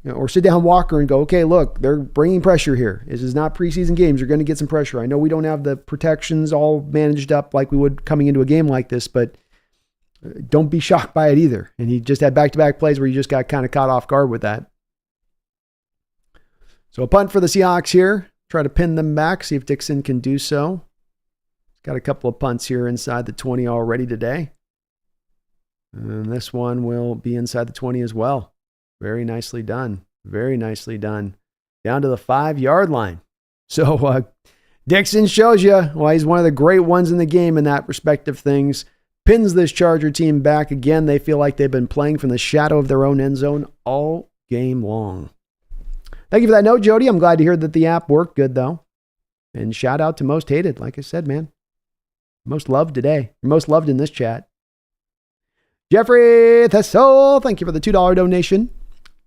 or sit down Walker and go, okay, look, they're bringing pressure here. This is not preseason games. You're going to get some pressure. I know we don't have the protections all managed up like we would coming into a game like this, but don't be shocked by it either. And he just had back-to-back plays where you just got kind of caught off guard with that. So a punt for the Seahawks here. Try to pin them back, see if Dixon can do so. Got a couple of punts here inside the 20 already today. And this one will be inside the 20 as well. Very nicely done. Very nicely done. Down to the 5-yard line. So Dixon shows you why he's one of the great ones in the game in that respect of things. Pins this Charger team back again. They feel like they've been playing from the shadow of their own end zone all game long. Thank you for that note, Jody. I'm glad to hear that the app worked good, though. And shout out to Most Hated. Like I said, man. Most loved today. Most loved in this chat. Jeffrey Thessel, thank you for the $2 donation.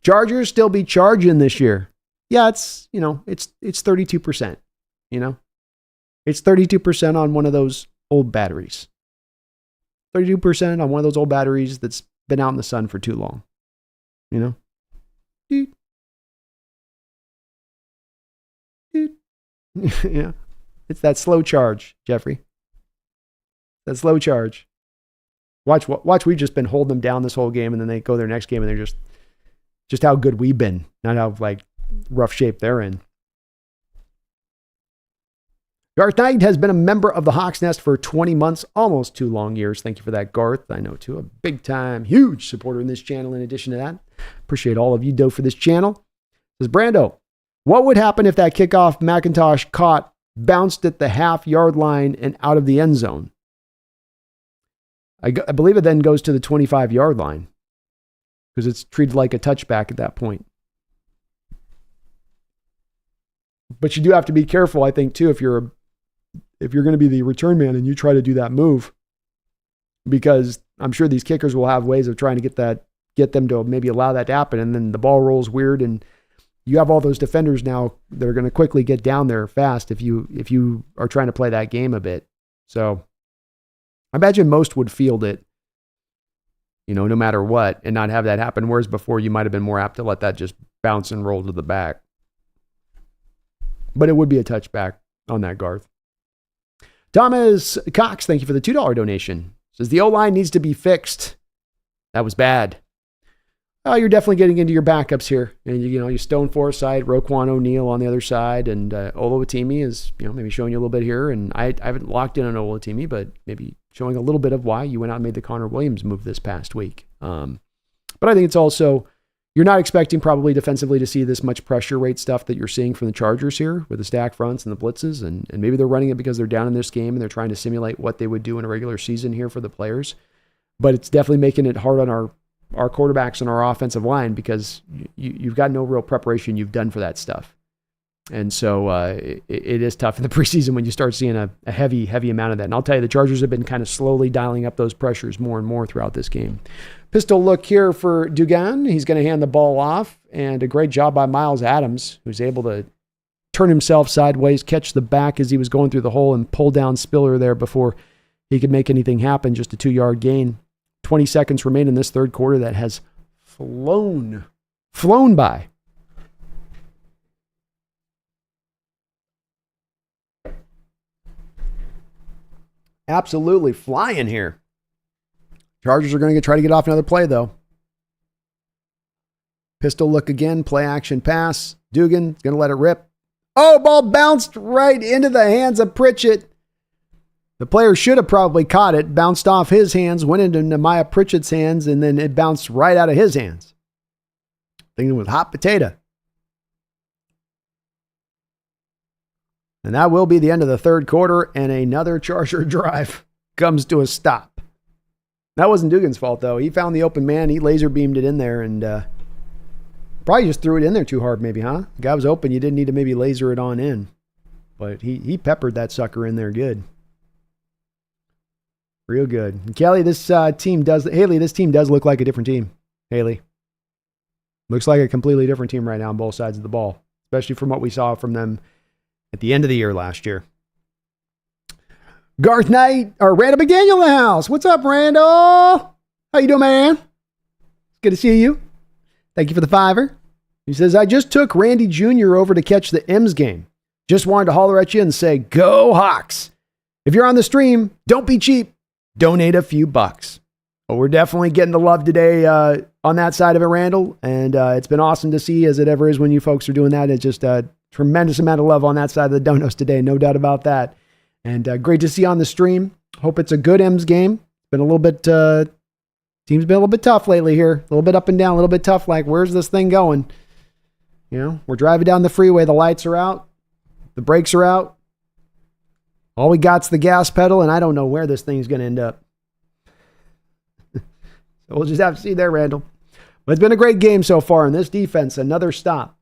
Chargers still be charging this year. Yeah, it's 32%, It's 32% on one of those old batteries. 32% on one of those old batteries that's been out in the sun for too long. Doot. Yeah. It's that slow charge, Jeffrey. That slow charge. Watch. We've just been holding them down this whole game, and then they go their next game, and they're just how good we've been, not how rough shape they're in. Garth Knight has been a member of the Hawks Nest for 20 months, almost 2 long years. Thank you for that, Garth. I know too, a big time, huge supporter in this channel. In addition to that, appreciate all of you do for this channel. Says Brando, what would happen if that kickoff McIntosh caught bounced at the half-yard line and out of the end zone? I believe it then goes to the 25-yard line because it's treated like a touchback at that point. But you do have to be careful, I think, too, if you're going to be the return man and you try to do that move, because I'm sure these kickers will have ways of trying to get them to maybe allow that to happen, and then the ball rolls weird, and you have all those defenders now that are going to quickly get down there fast if you are trying to play that game a bit. So I imagine most would field it, no matter what, and not have that happen. Whereas before, you might have been more apt to let that just bounce and roll to the back. But it would be a touchback on that, Garth. Thomas Cox, thank you for the $2 donation. Says the O-line needs to be fixed. That was bad. Oh, you're definitely getting into your backups here. And you Stone Forsythe, Roquan O'Neal on the other side, and Oluwatimi is maybe showing you a little bit here. And I haven't locked in on Oluwatimi, but maybe showing a little bit of why you went out and made the Connor Williams move this past week. But I think it's also, you're not expecting probably defensively to see this much pressure rate stuff that you're seeing from the Chargers here with the stack fronts and the blitzes. And maybe they're running it because they're down in this game and they're trying to simulate what they would do in a regular season here for the players. But it's definitely making it hard on our quarterbacks and our offensive line because you've got no real preparation you've done for that stuff. And so it is tough in the preseason when you start seeing a heavy amount of that. And I'll tell you, the Chargers have been kind of slowly dialing up those pressures more and more throughout this game. Pistol look here for Dugan. He's going to hand the ball off, and a great job by Miles Adams, who's able to turn himself sideways, catch the back as he was going through the hole, and pull down Spiller there before he could make anything happen. Just a 2-yard gain. 20 seconds remain in this third quarter that has flown by. Absolutely flying here. Chargers are going to try to get off another play, though. Pistol look again, play action pass. Dugan is going to let it rip. Oh, ball bounced right into the hands of Pritchett. The player should have probably caught it, bounced off his hands, went into Nehemiah Pritchett's hands, and then it bounced right out of his hands. Thinking with hot potato. And that will be the end of the third quarter, and another Charger drive comes to a stop. That wasn't Dugan's fault, though. He found the open man. He laser beamed it in there, and probably just threw it in there too hard, maybe, huh? The guy was open. You didn't need to maybe laser it on in. But he peppered that sucker in there good. Real good. And Kelly, this team does look like a different team. Haley. Looks like a completely different team right now on both sides of the ball, especially from what we saw from them at the end of the year last year. Garth Knight, or Randall McDaniel in the house. What's up, Randall? How you doing, man? Good to see you. Thank you for the $5. He says, I just took Randy Jr. over to catch the M's game. Just wanted to holler at you and say, go Hawks. If you're on the stream, don't be cheap. Donate a few bucks. Well, we're definitely getting the love today on that side of it, Randall. And it's been awesome to see, as it ever is when you folks are doing that. It's just a tremendous amount of love on that side of the donos today. No doubt about that. And great to see on the stream. Hope it's a good M's game. Been a little bit, team's been a little bit tough lately here. A little bit up and down, a little bit tough. Like, where's this thing going? You know, we're driving down the freeway. The lights are out. The brakes are out. All we got's the gas pedal, and I don't know where this thing's going to end up. So we'll just have to see there, Randall. But it's been a great game so far, and this defense, another stop.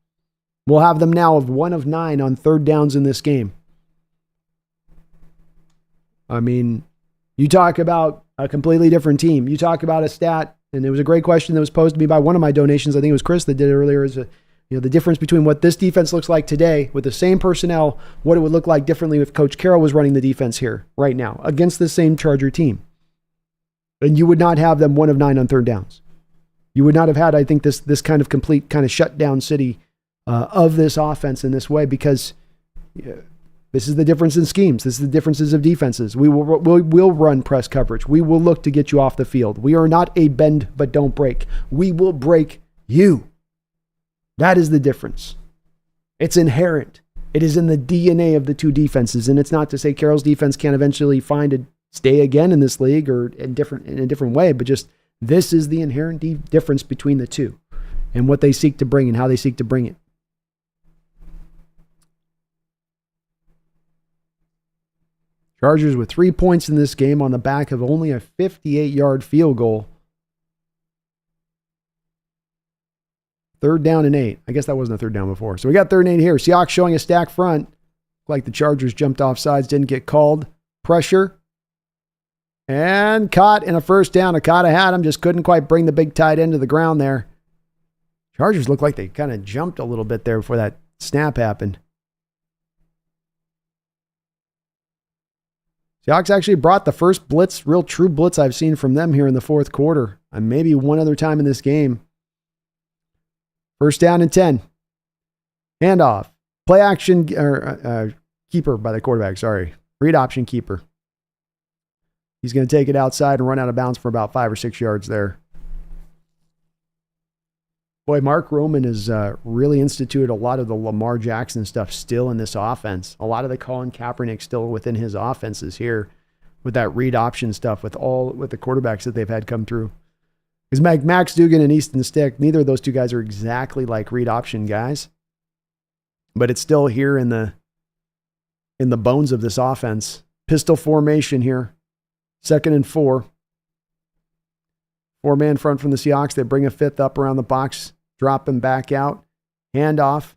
We'll have them now of 1 of 9 on third downs in this game. I mean, you talk about a completely different team. You talk about a stat, and it was a great question that was posed to me by one of my donations. I think it was Chris that did it earlier. Is the difference between what this defense looks like today with the same personnel, what it would look like differently if Coach Carroll was running the defense here right now against the same Charger team. And you would not have them 1 of 9 on third downs. You would not have had, I think, this kind of complete kind of shutdown city of this offense in this way, because this is the difference in schemes. This is the differences of defenses. We'll run press coverage. We will look to get you off the field. We are not a bend but don't break. We will break you. That is the difference. It's inherent. It is in the DNA of the two defenses. And it's not to say Carroll's defense can't eventually find a stay again in this league or in a different way, but just this is the inherent difference between the two and what they seek to bring and how they seek to bring it. Chargers with 3 points in this game on the back of only a 58-yard field goal. 3rd down and 8. I guess that wasn't a 3rd down before. So we got 3rd and 8 here. Seahawks showing a stack front. Like the Chargers jumped off sides, didn't get called. Pressure. And caught in a 1st down. Akata had him, just couldn't quite bring the big tight end to the ground there. Chargers looked like they kind of jumped a little bit there before that snap happened. Seahawks actually brought the first blitz, real true blitz I've seen from them here in the 4th quarter. And maybe one other time in this game. 1st down and 10. Handoff. Play action, keeper by the quarterback, sorry. Read option keeper. He's going to take it outside and run out of bounds for about 5 or 6 yards there. Boy, Mark Roman has really instituted a lot of the Lamar Jackson stuff still in this offense. A lot of the Colin Kaepernick still within his offenses here with that read option stuff with the quarterbacks that they've had come through. Because Max Duggan and Easton Stick, neither of those two guys are exactly like read option guys. But it's still here in the bones of this offense. Pistol formation here. 2nd and 4. 4-man front from the Seahawks. They bring a 5th up around the box. Drop him back out. Handoff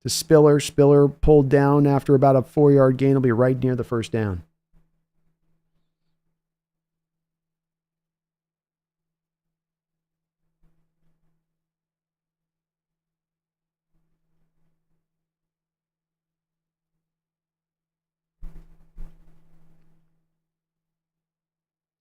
to Spiller. Spiller pulled down after about a 4-yard gain. Will be right near the 1st down.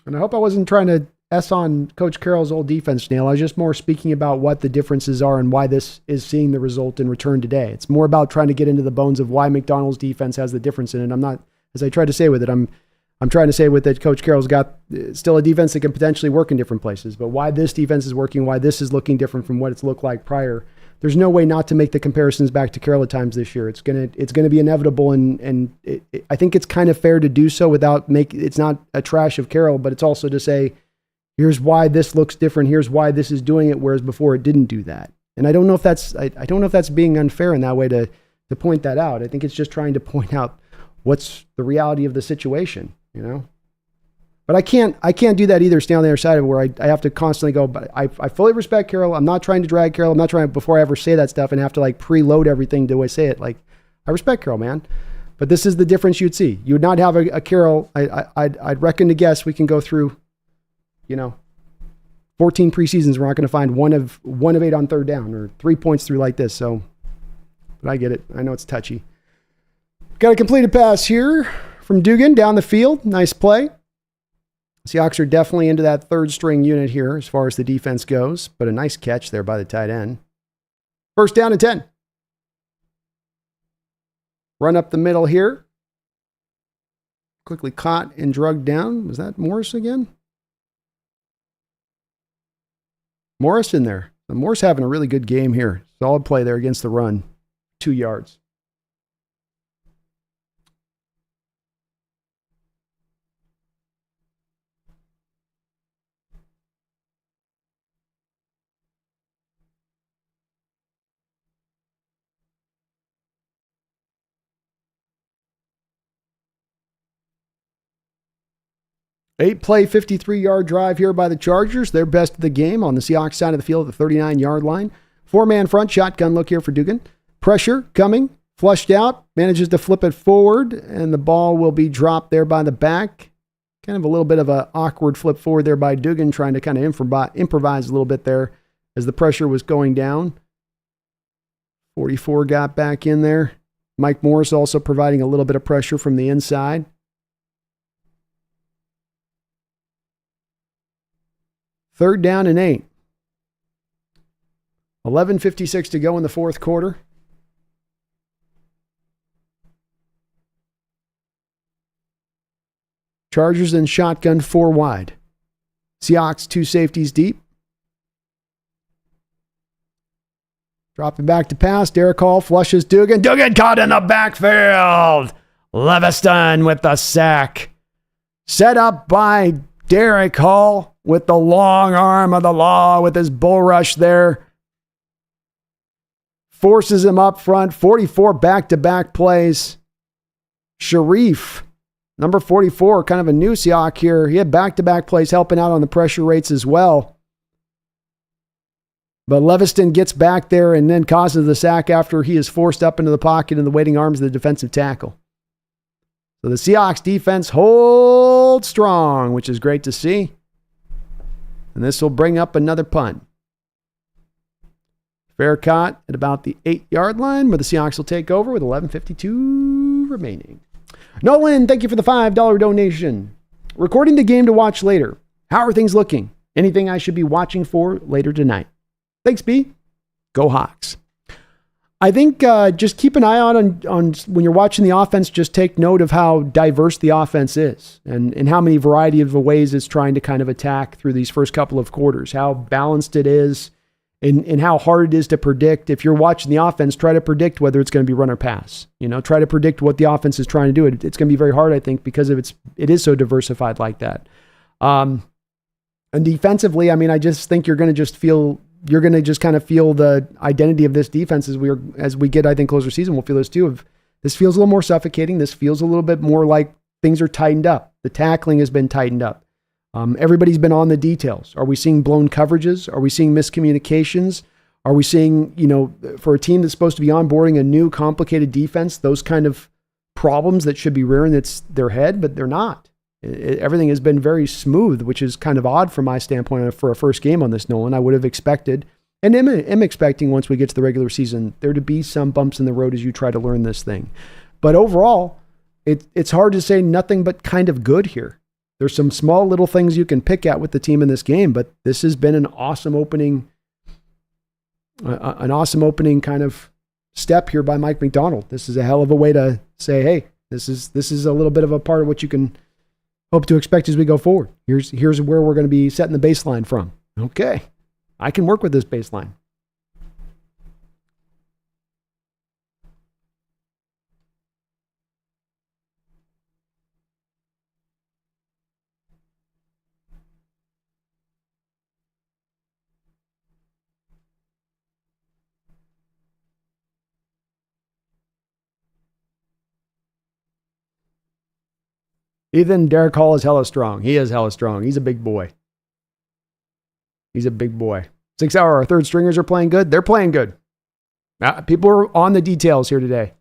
And I hope I wasn't trying to S on Coach Carroll's old defense, Neil. I was just more speaking about what the differences are and why this is seeing the result in return today. It's more about trying to get into the bones of why Macdonald's defense has the difference in it. I'm not, as I tried to say with it, I'm trying to say with it, Coach Carroll's got still a defense that can potentially work in different places, but why this defense is working, why this is looking different from what it's looked like prior. There's no way not to make the comparisons back to Carroll at times this year. It's gonna be inevitable, and I think it's kind of fair to do so without it's not a trash of Carroll, but it's also to say, here's why this looks different. Here's why this is doing it, whereas before it didn't do that. And I don't know if that's I don't know if that's being unfair in that way to point that out. I think it's just trying to point out what's the reality of the situation, you know. But I can't do that either, stay on the other side of it, where I have to constantly go, but I fully respect Carroll. I'm not trying to drag Carroll. I'm not trying, before I ever say that stuff and have to like preload everything to say it. Like, I respect Carroll, man. But this is the difference you'd see. You would not have a Carroll. I'd reckon to guess we can go through, 14 preseasons. We're not going to find one of 8 on 3rd down or 3 points through like this. So, but I get it. I know it's touchy. Got a completed pass here from Dugan down the field. Nice play. Seahawks are definitely into that third string unit here as far as the defense goes, but a nice catch there by the tight end. First down and 10. Run up the middle here. Quickly caught and drugged down. Was that Morris again? Morris in there. Morris having a really good game here. Solid play there against the run. 2 yards. Eight-play, 53-yard drive here by the Chargers. Their best of the game on the Seahawks side of the field at the 39-yard line. Four-man front, shotgun look here for Dugan. Pressure coming, flushed out, manages to flip it forward, and the ball will be dropped there by the back. Kind of a little bit of an awkward flip forward there by Dugan, trying to kind of improvise a little bit there as the pressure was going down. 44 got back in there. Mike Morris also providing a little bit of pressure from the inside. Third down and 8. 11:56 to go in the fourth quarter. Chargers in shotgun 4 wide. Seahawks 2 safeties deep. Dropping back to pass. Derek Hall flushes Dugan. Dugan caught in the backfield. Leviston with the sack. Set up by Derek Hall with the long arm of the law with his bull rush there. Forces him up front. 44 back-to-back plays. Sharif, number 44, kind of a new Seahawk here. He had back-to-back plays helping out on the pressure rates as well. But Leviston gets back there and then causes the sack after he is forced up into the pocket in the waiting arms of the defensive tackle. So the Seahawks defense holds strong, which is great to see. And this will bring up another punt. Fair caught at about the 8-yard line, where the Seahawks will take over with 11:52 remaining. Nolan, thank you for the $5 donation. Recording the game to watch later. How are things looking? Anything I should be watching for later tonight? Thanks, B. Go Hawks. I think just keep an eye out on when you're watching the offense, just take note of how diverse the offense is and how many variety of ways it's trying to kind of attack through these first couple of quarters, how balanced it is and how hard it is to predict. If you're watching the offense, try to predict whether it's going to be run or pass. Try to predict what the offense is trying to do. It's going to be very hard, I think, because it is so diversified like that. And defensively, I just think you're going to just kind of feel the identity of this defense as we get, I think, closer season. We'll feel this too. This feels a little more suffocating. This feels a little bit more like things are tightened up. The tackling has been tightened up. Everybody's been on the details. Are we seeing blown coverages? Are we seeing miscommunications? Are we seeing, for a team that's supposed to be onboarding a new complicated defense, those kind of problems that should be rearing their head, but they're not. Everything has been very smooth, which is kind of odd from my standpoint for a first game on this, Nolan. I would have expected, and am expecting once we get to the regular season, there to be some bumps in the road as you try to learn this thing. But overall, it's hard to say nothing but kind of good here. There's some small little things you can pick at with the team in this game, but this has been an awesome opening kind of step here by Mike Macdonald. This is a hell of a way to say, hey, this is a little bit of a part of what you can hope to expect as we go forward. Here's where we're going to be setting the baseline from. Okay, I can work with this baseline. Ethan, Derek Hall is hella strong. He is hella strong. He's a big boy. 6 hour, our third stringers are playing good. They're playing good. People are on the details here today.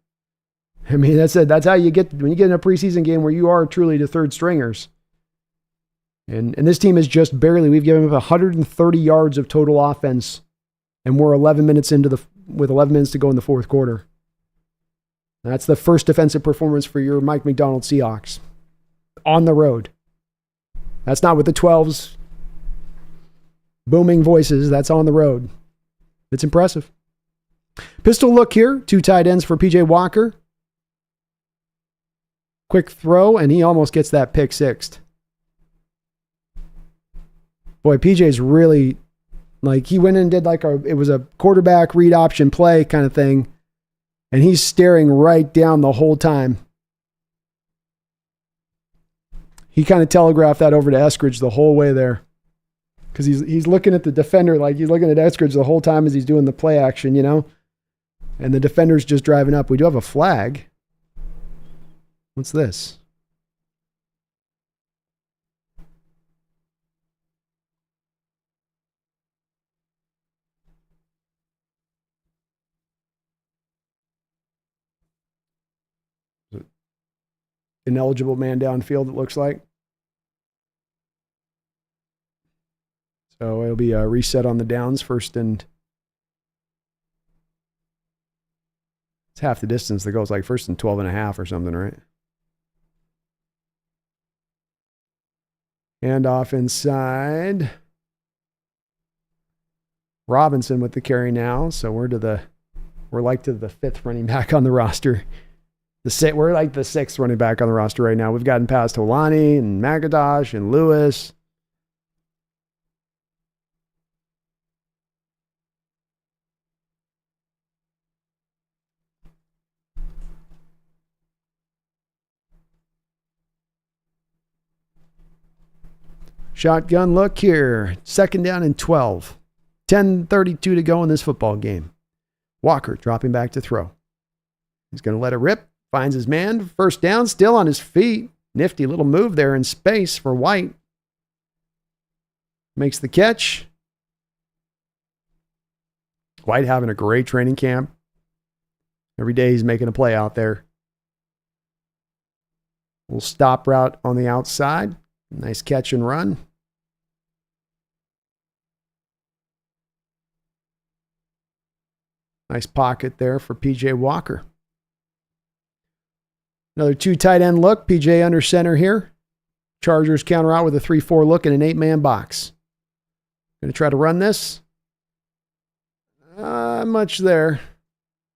That's how you get, when you get in a preseason game where you are truly the third stringers. And this team is just barely, we've given up 130 yards of total offense, and we're 11 minutes with 11 minutes to go in the fourth quarter. That's the first defensive performance for your Mike Macdonald Seahawks. On the road. That's not with the 12s booming voices. That's on the road. It's impressive. Pistol look here. 2 tight ends for PJ Walker. Quick throw, and he almost gets that pick sixed. Boy, PJ's really, like, he went in and did it was a quarterback read option play kind of thing, and he's staring right down the whole time. He kind of telegraphed that over to Eskridge the whole way there. Because he's looking at the defender like he's looking at Eskridge the whole time as he's doing the play action, you know? And the defender's just driving up. We do have a flag. What's this? Ineligible man downfield, it looks like. So it'll be a reset on the downs, first and it's half the distance that goes, like first and 12 and a half or something, right? And off inside. Robinson with the carry now. So we're to the 5th running back on the roster. We're like the 6th running back on the roster right now. We've gotten past Holani and Magadosh and Lewis. Shotgun look here. 2nd down and 12. 10:32 to go in this football game. Walker dropping back to throw. He's going to let it rip. Finds his man. 1st down, still on his feet. Nifty little move there in space for White. Makes the catch. White having a great training camp. Every day he's making a play out there. Little stop route on the outside. Nice catch and run. Nice pocket there for PJ Walker. Another 2 tight end look. PJ under center here. Chargers counter out with a 3-4 look in an 8-man box. Going to try to run this. Much there.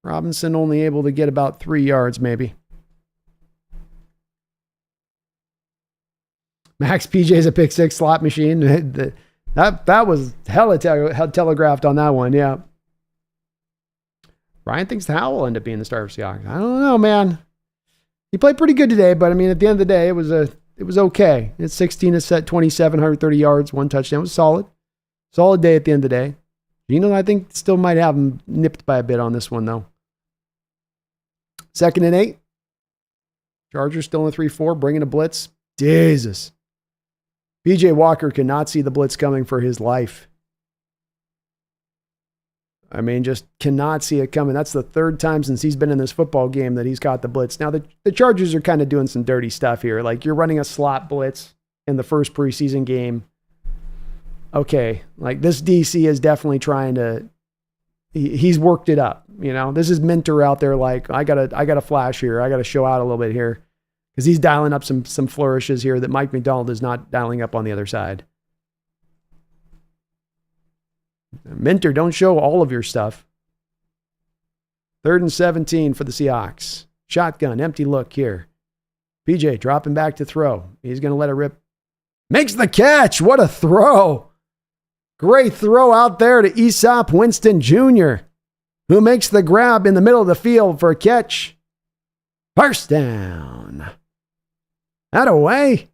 Robinson only able to get about 3 yards maybe. Max PJ's a pick 6 slot machine. That was hella telegraphed on that one, yeah. Ryan thinks Howell will end up being the starter for Seahawks. I don't know, man. He played pretty good today, but I mean, at the end of the day, it was okay. It's 16 to set, 27, 130 yards, 1 touchdown. It was solid. Solid day at the end of the day. Gino, I think, still might have him nipped by a bit on this one, though. 2nd and 8. Chargers still in a 3-4, bringing a blitz. Jesus. PJ Walker cannot see the blitz coming for his life. I mean, just cannot see it coming. That's the 3rd time since he's been in this football game that he's got the blitz. Now, the Chargers are kind of doing some dirty stuff here. Like, you're running a slot blitz in the first preseason game. Okay, like this DC is definitely trying to, he's worked it up. You know, this is Minter out there like, I gotta flash here. I gotta show out a little bit here. Because he's dialing up some flourishes here that Mike Macdonald is not dialing up on the other side. Minter, don't show all of your stuff. 3rd and 17 for the Seahawks. Shotgun, empty look here. PJ dropping back to throw. He's going to let it rip. Makes the catch. What a throw. Great throw out there to Aesop Winston Jr., who makes the grab in the middle of the field for a catch. 1st down. Away.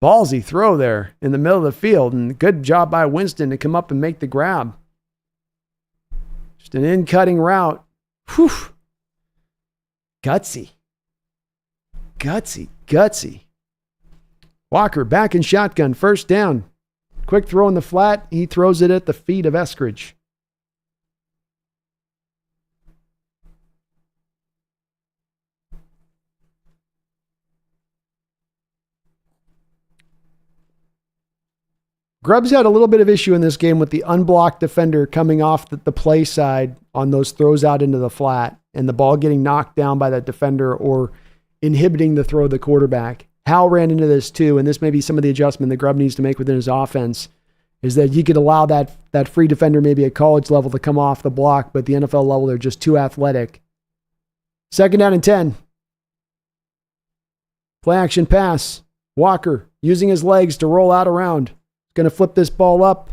Ballsy throw there in the middle of the field, and good job by Winston to come up and make the grab. Just an in-cutting route. Whew. Gutsy. Walker back in shotgun, 1st down. Quick throw in the flat. He throws it at the feet of Eskridge. Grubbs had a little bit of issue in this game with the unblocked defender coming off the play side on those throws out into the flat and the ball getting knocked down by that defender or inhibiting the throw of the quarterback. Hal ran into this too, and this may be some of the adjustment that Grubb needs to make within his offense, is that you could allow that free defender maybe at college level to come off the block, but the NFL level, they're just too athletic. 2nd down and 10. Play action pass. Walker using his legs to roll out around. Going to flip this ball up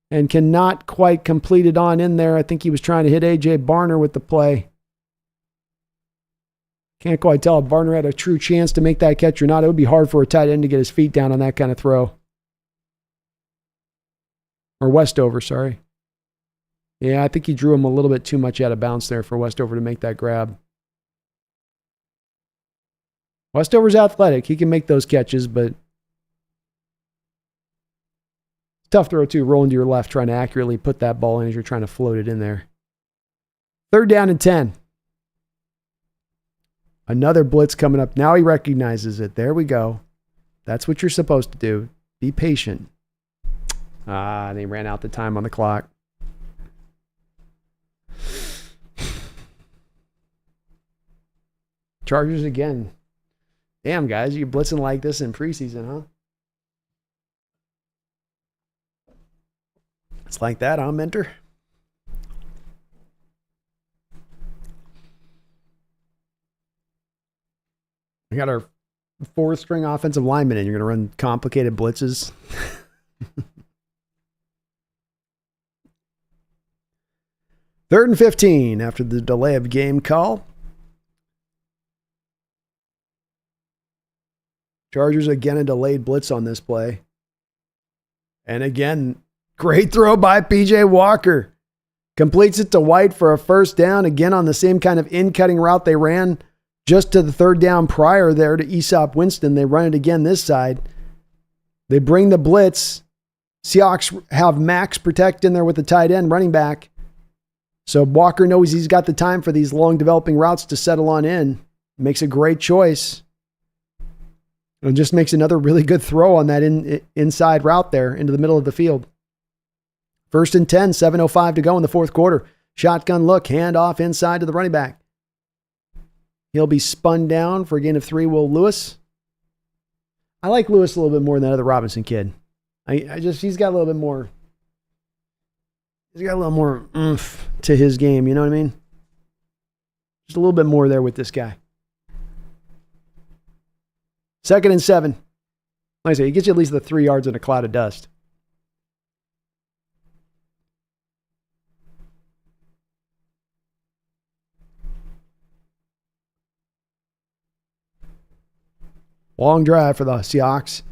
and cannot quite complete it on in there. I think he was trying to hit A.J. Barner with the play. Can't quite tell if Barner had a true chance to make that catch or not. It would be hard for a tight end to get his feet down on that kind of throw. Or Westover, sorry. Yeah, I think he drew him a little bit too much out of bounds there for Westover to make that grab. Westover's athletic. He can make those catches, but tough throw too, rolling to your left, trying to accurately put that ball in as you're trying to float it in there. 3rd down and 10. Another blitz coming up. Now he recognizes it. There we go. That's what you're supposed to do. Be patient. They ran out the time on the clock. Chargers again. Damn, guys, you're blitzing like this in preseason, huh? It's like that, huh, Mentor? We got our 4th string offensive lineman and you're going to run complicated blitzes. 3rd and 15 after the delay of game call. Chargers again a delayed blitz on this play. And again, great throw by P.J. Walker. Completes it to White for a 1st down. Again on the same kind of in-cutting route they ran just to the 3rd down prior there to Aesop Winston. They run it again this side. They bring the blitz. Seahawks have Max protect in there with the tight end running back. So Walker knows he's got the time for these long developing routes to settle on in. Makes a great choice. And just makes another really good throw on that inside route there into the middle of the field. 1st and 10, 7:05 to go in the 4th quarter. Shotgun look, handoff inside to the running back. He'll be spun down for a gain of 3, Will Lewis. I like Lewis a little bit more than that other Robinson kid. He's got a little bit more. He's got a little more oomph to his game, you know what I mean? Just a little bit more there with this guy. 2nd and 7. Like I say, he gets you at least the 3 yards in a cloud of dust. Long drive for the Seahawks.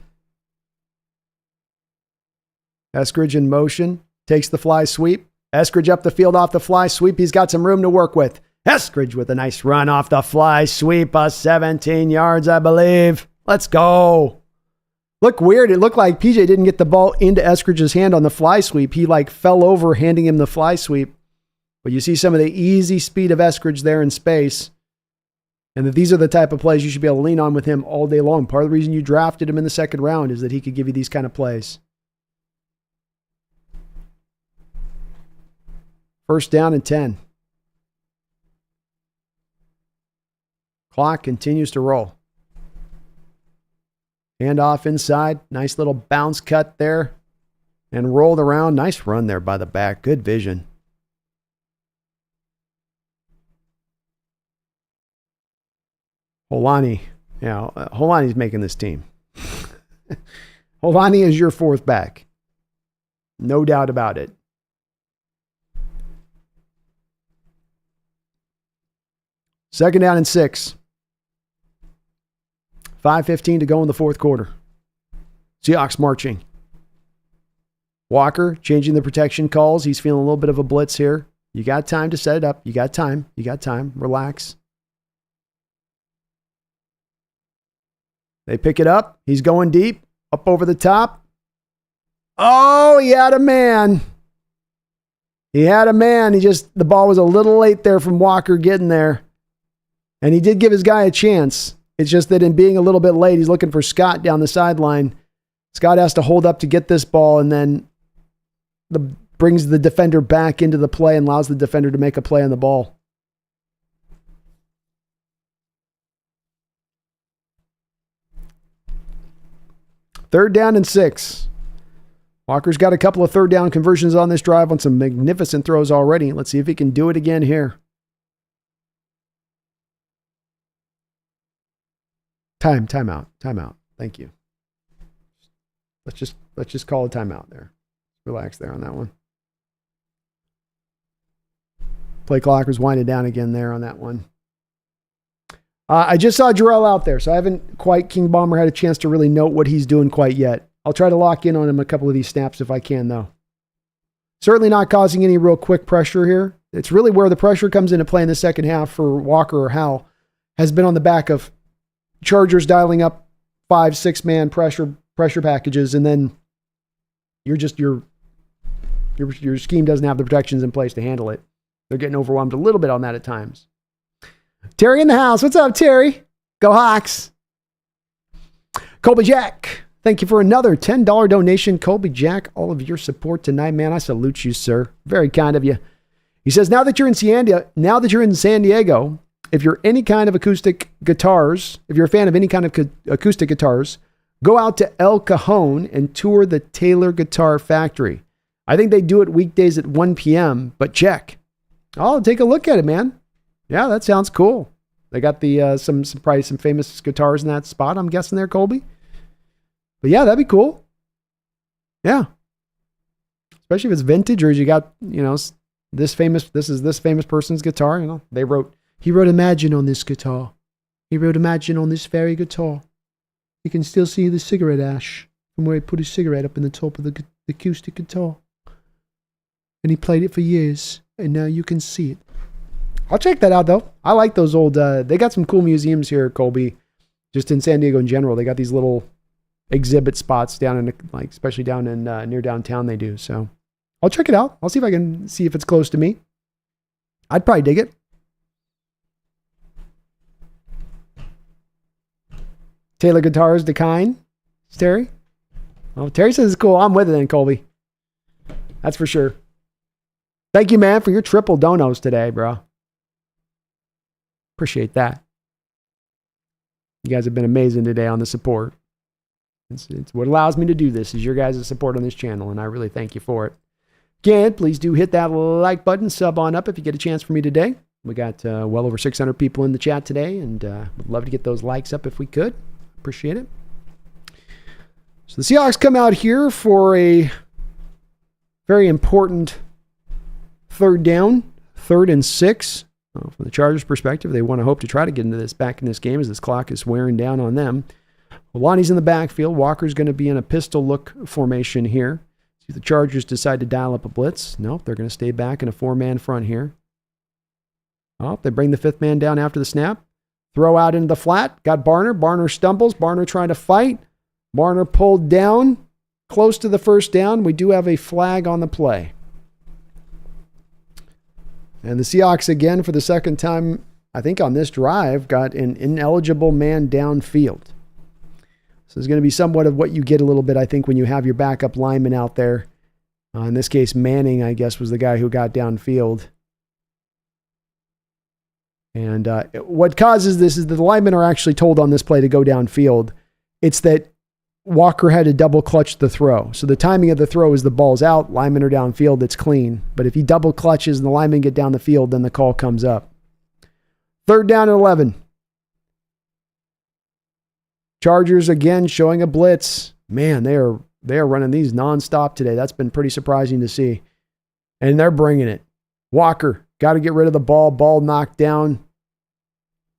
Eskridge in motion. Takes the fly sweep. Eskridge up the field off the fly sweep. He's got some room to work with. Eskridge with a nice run off the fly sweep. 17 yards, I believe. Let's go. Looked weird. It looked like PJ didn't get the ball into Eskridge's hand on the fly sweep. He fell over handing him the fly sweep. But you see some of the easy speed of Eskridge there in space. And that these are the type of plays you should be able to lean on with him all day long. Part of the reason you drafted him in the 2nd round is that he could give you these kind of plays. 1st down and 10. Clock continues to roll. Hand off inside. Nice little bounce cut there. And rolled around. Nice run there by the back. Good vision. Holani. Yeah, Holani's making this team. Holani is your 4th back. No doubt about it. Second down and 6. 5:15 to go in the 4th quarter. Seahawks marching. Walker changing the protection calls. He's feeling a little bit of a blitz here. You got time to set it up. You got time. Relax. They pick it up. He's going deep. Up over the top. Oh, he had a man. The ball was a little late there from Walker getting there. And he did give his guy a chance. It's just that in being a little bit late, he's looking for Scott down the sideline. Scott has to hold up to get this ball, and then brings the defender back into the play and allows the defender to make a play on the ball. Third down and 6. Walker's got a couple of third down conversions on this drive on some magnificent throws already. Let's see if he can do it again here. Timeout. Thank you. Let's just call a timeout there. Relax there on that one. Play clock was winding down again there on that one. I just saw Jarrell out there, so I haven't quite, King Bomber, had a chance to really note what he's doing quite yet. I'll try to lock in on him a couple of these snaps if I can, though. Certainly not causing any real quick pressure here. It's really where the pressure comes into play in the second half for Walker or Howell has been on the back of Chargers dialing up 5-6 man pressure packages, and then your scheme doesn't have the protections in place to handle it. They're getting overwhelmed a little bit on that at times. Terry in the house. What's up, Terry? Go Hawks. Colby Jack. Thank you for another $10 donation. Colby Jack, all of your support tonight, man. I salute you, sir. Very kind of you. He says, now that you're in San Diego, if you're any kind of acoustic guitars, if you're a fan of any kind of acoustic guitars, go out to El Cajon and tour the Taylor Guitar Factory. I think they do it weekdays at 1 p.m., but check. I'll take a look at it, man. Yeah, that sounds cool. They got the probably some famous guitars in that spot, I'm guessing there, Colby. But yeah, that'd be cool. Yeah. Especially if it's vintage or you got, this famous person's guitar, he wrote Imagine on this guitar. He wrote Imagine on this very guitar. You can still see the cigarette ash from where he put his cigarette up in the top of the acoustic guitar. And he played it for years, and now you can see it. I'll check that out, though. I like those old, they got some cool museums here, Colby, just in San Diego in general. They got these little exhibit spots down in, especially down in near downtown they do. So I'll check it out. I'll see if I can see if it's close to me. I'd probably dig it. Taylor Guitars, Decine. Terry? Oh, Terry says it's cool. I'm with it then, Colby. That's for sure. Thank you, man, for your triple donos today, bro. Appreciate that. You guys have been amazing today on the support. It's what allows me to do this, is your guys' support on this channel, and I really thank you for it. Again, please do hit that like button, sub on up if you get a chance for me today. We got well over 600 people in the chat today, and would love to get those likes up if we could. Appreciate it. So the Seahawks come out here for a very important third down, 3rd and 6. From the Chargers' perspective, they want to hope to try to get into this back in this game as this clock is wearing down on them. Lonnie's in the backfield. Walker's going to be in a pistol look formation here. See if the Chargers decide to dial up a blitz. Nope, they're going to stay back in a 4-man front here. Oh, they bring the 5th man down after the snap. Throw out into the flat. Got Barner. Barner stumbles. Barner trying to fight. Barner pulled down. Close to the first down. We do have a flag on the play. And the Seahawks, again, for the second time, I think on this drive, got an ineligible man downfield. So there's going to be somewhat of what you get a little bit, I think, when you have your backup lineman out there. In this case, Manning, I guess, was the guy who got downfield. And what causes this is that the linemen are actually told on this play to go downfield. It's that Walker had to double clutch the throw. So the timing of the throw is the ball's out, linemen are downfield, it's clean. But if he double clutches and the linemen get down the field, then the call comes up. 3rd down and 11. Chargers again showing a blitz. Man, they are running these nonstop today. That's been pretty surprising to see. And they're bringing it. Walker, got to get rid of the ball. Ball knocked down.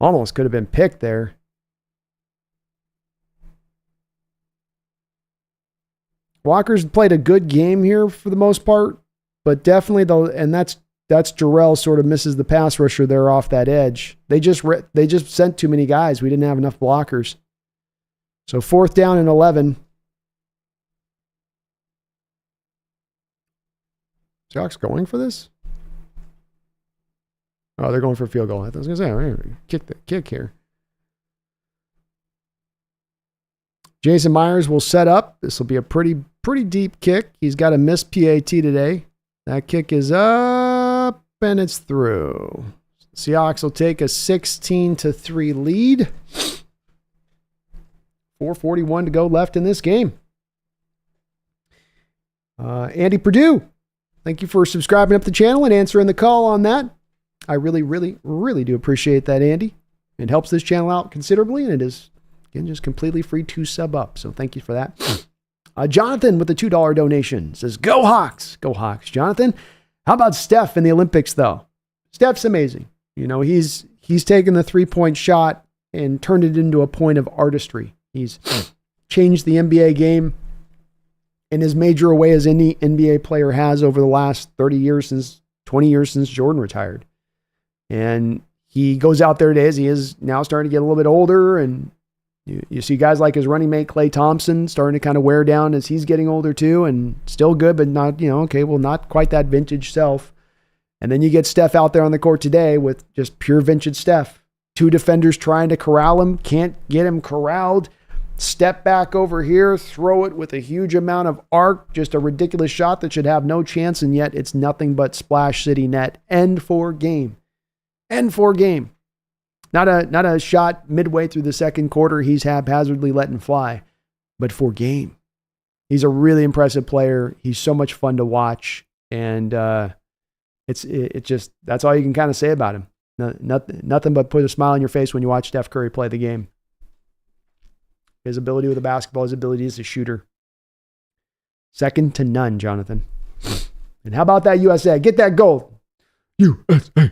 Almost could have been picked there. Walker's played a good game here for the most part, but definitely that's Jarrell sort of misses the pass rusher there off that edge. They just sent too many guys. We didn't have enough blockers. So 4th down and 11. Seahawks going for this? Oh, they're going for a field goal. I was going to say, kick here. Jason Myers will set up. This will be a pretty deep kick. He's got a missed PAT today. That kick is up and it's through. Seahawks will take a 16-3 lead. 4:41 to go left in this game. Andy Purdue, thank you for subscribing up the channel and answering the call on that. I really do appreciate that, Andy. It helps this channel out considerably, and it is, again, just completely free to sub up. So thank you for that. Jonathan with the $2 donation says, "Go Hawks." Go Hawks. Jonathan, how about Steph in the Olympics, though? Steph's amazing. You know, he's taken the 3-point shot and turned it into a point of artistry. He's changed the NBA game in as major a way as any NBA player has over the last 20 years since Jordan retired. And he goes out there today as he is now starting to get a little bit older, and you see guys like his running mate Klay Thompson starting to kind of wear down as he's getting older too, and still good, but not, not quite that vintage self. And then you get Steph out there on the court today with just pure vintage Steph. 2 defenders trying to corral him, can't get him corralled. Step back over here, throw it with a huge amount of arc, just a ridiculous shot that should have no chance, and yet it's nothing but splash city net. End for game. Not a shot midway through the second quarter he's haphazardly letting fly, but for game. He's a really impressive player. He's so much fun to watch, and it just, that's all you can kind of say about him. Nothing but put a smile on your face when you watch Steph Curry play the game. His ability with the basketball, his ability as a shooter. Second to none, Jonathan. And how about that USA? Get that gold. USA.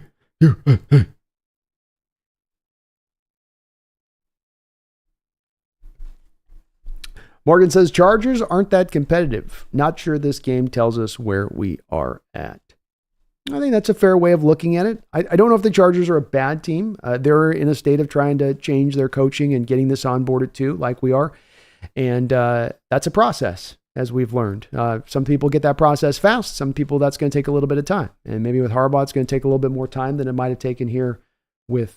Morgan says, Chargers aren't that competitive. Not sure this game tells us where we are at. I think that's a fair way of looking at it. I don't know if the Chargers are a bad team. They're in a state of trying to change their coaching and getting this onboarded too, like we are. And that's a process, as we've learned. Some people get that process fast. Some people, that's going to take a little bit of time. And maybe with Harbaugh, it's going to take a little bit more time than it might have taken here with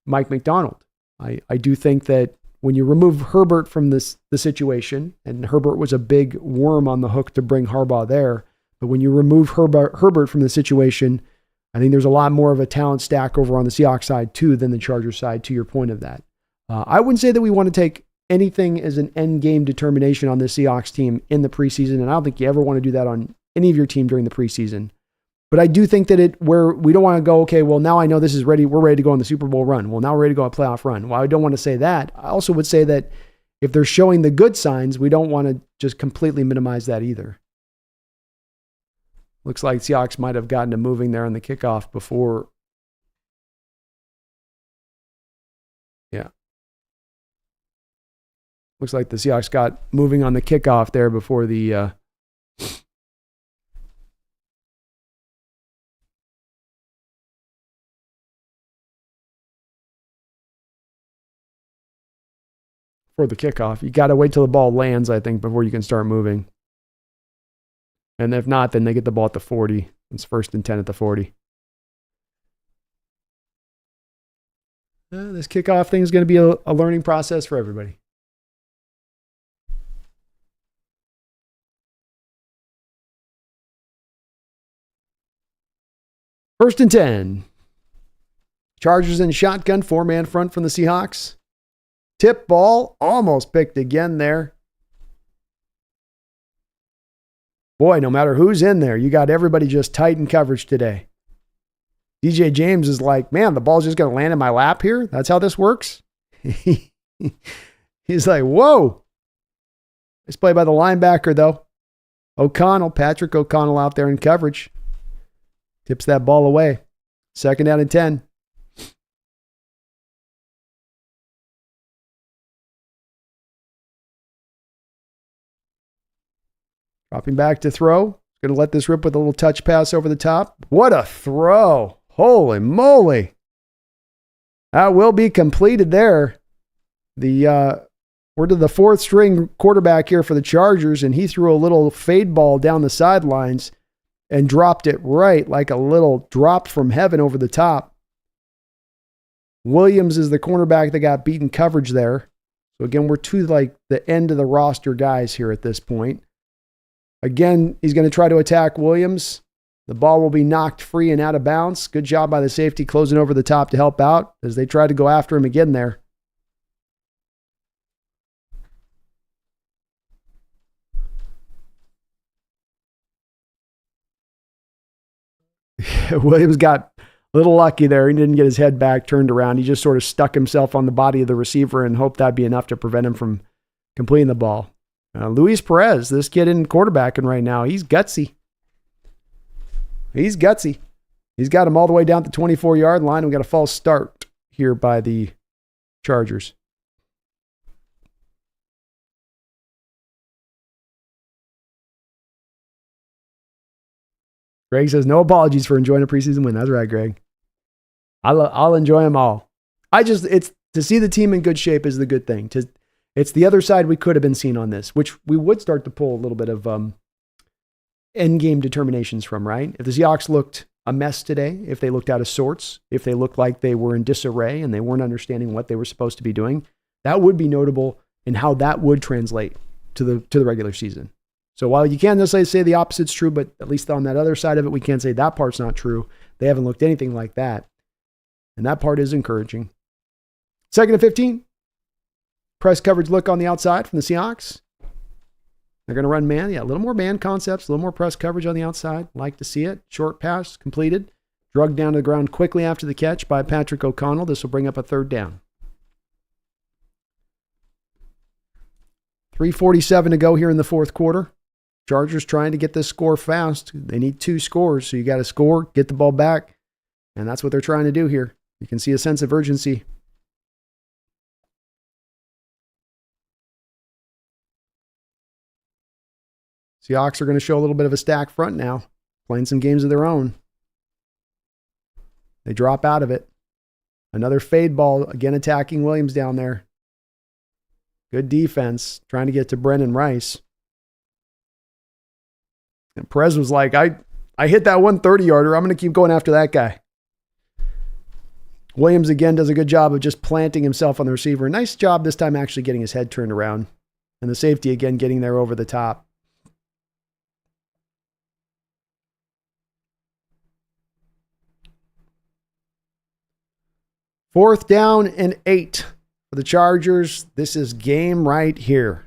Mike Macdonald. I do think that when you remove Herbert from the situation, and Herbert was a big worm on the hook to bring Harbaugh there, but when you remove Herbert from the situation, I think there's a lot more of a talent stack over on the Seahawks side too than the Chargers side, to your point of that. I wouldn't say that we want to take anything as an end game determination on the Seahawks team in the preseason, and I don't think you ever want to do that on any of your team during the preseason. But I do think that where we don't want to go, okay, well, now I know this is ready. We're ready to go on the Super Bowl run. Well, now we're ready to go on a playoff run. Well, I don't want to say that. I also would say that if they're showing the good signs, we don't want to just completely minimize that either. Looks like Seahawks might have gotten to moving there on the kickoff before. Yeah. Looks like the Seahawks got moving on the kickoff there before the for the kickoff. You got to wait till the ball lands, I think, before you can start moving. And if not, then they get the ball at the 40. It's 1st and 10 at the 40. This kickoff thing is going to be a learning process for everybody. First and 10. Chargers in shotgun, 4-man front from the Seahawks. Tip ball, almost picked again there. Boy, no matter who's in there, you got everybody just tight in coverage today. DJ James is like, man, the ball's just going to land in my lap here? That's how this works? He's like, whoa. Nice play by the linebacker, though. Patrick O'Connell out there in coverage. Tips that ball away. 2nd down and 10. Dropping back to throw. Going to let this rip with a little touch pass over the top. What a throw. Holy moly. That will be completed there. We're to the 4th string quarterback here for the Chargers, and he threw a little fade ball down the sidelines and dropped it right like a little drop from heaven over the top. Williams is the cornerback that got beaten coverage there. So again, we're to like the end of the roster guys here at this point. Again, he's going to try to attack Williams. The ball will be knocked free and out of bounds. Good job by the safety closing over the top to help out as they try to go after him again there. Williams got a little lucky there. He didn't get his head back, turned around. He just sort of stuck himself on the body of the receiver and hoped that'd be enough to prevent him from completing the ball. Luis Perez, this kid in quarterbacking right now, he's gutsy. He's gutsy. He's got him all the way down to the 24-yard line. We got a false start here by the Chargers. Greg says, no apologies for enjoying a preseason win. That's right, Greg. I'll enjoy them all. It's to see the team in good shape is the good thing. It's the other side we could have been seen on this, which we would start to pull a little bit of end game determinations from, right? If the Seahawks looked a mess today, if they looked out of sorts, if they looked like they were in disarray and they weren't understanding what they were supposed to be doing, that would be notable in how that would translate to the regular season. So while you can't necessarily say the opposite's true, but at least on that other side of it, we can't say that part's not true. They haven't looked anything like that. And that part is encouraging. 2nd and 15. Press coverage look on the outside from the Seahawks. They're going to run man. Yeah, a little more man concepts, a little more press coverage on the outside. Like to see it. Short pass completed. Drugged down to the ground quickly after the catch by Patrick O'Connell. This will bring up a 3rd down. 3:47 to go here in the 4th quarter. Chargers trying to get this score fast. They need 2 scores, so you got to score, get the ball back, and that's what they're trying to do here. You can see a sense of urgency. Seahawks are going to show a little bit of a stack front now, playing some games of their own. They drop out of it. Another fade ball, again attacking Williams down there. Good defense, trying to get to Brendan Rice. And Perez was like, I hit that 130-yarder. I'm going to keep going after that guy. Williams, again, does a good job of just planting himself on the receiver. Nice job this time actually getting his head turned around. And the safety, again, getting there over the top. Fourth down and 8 for the Chargers. This is game right here.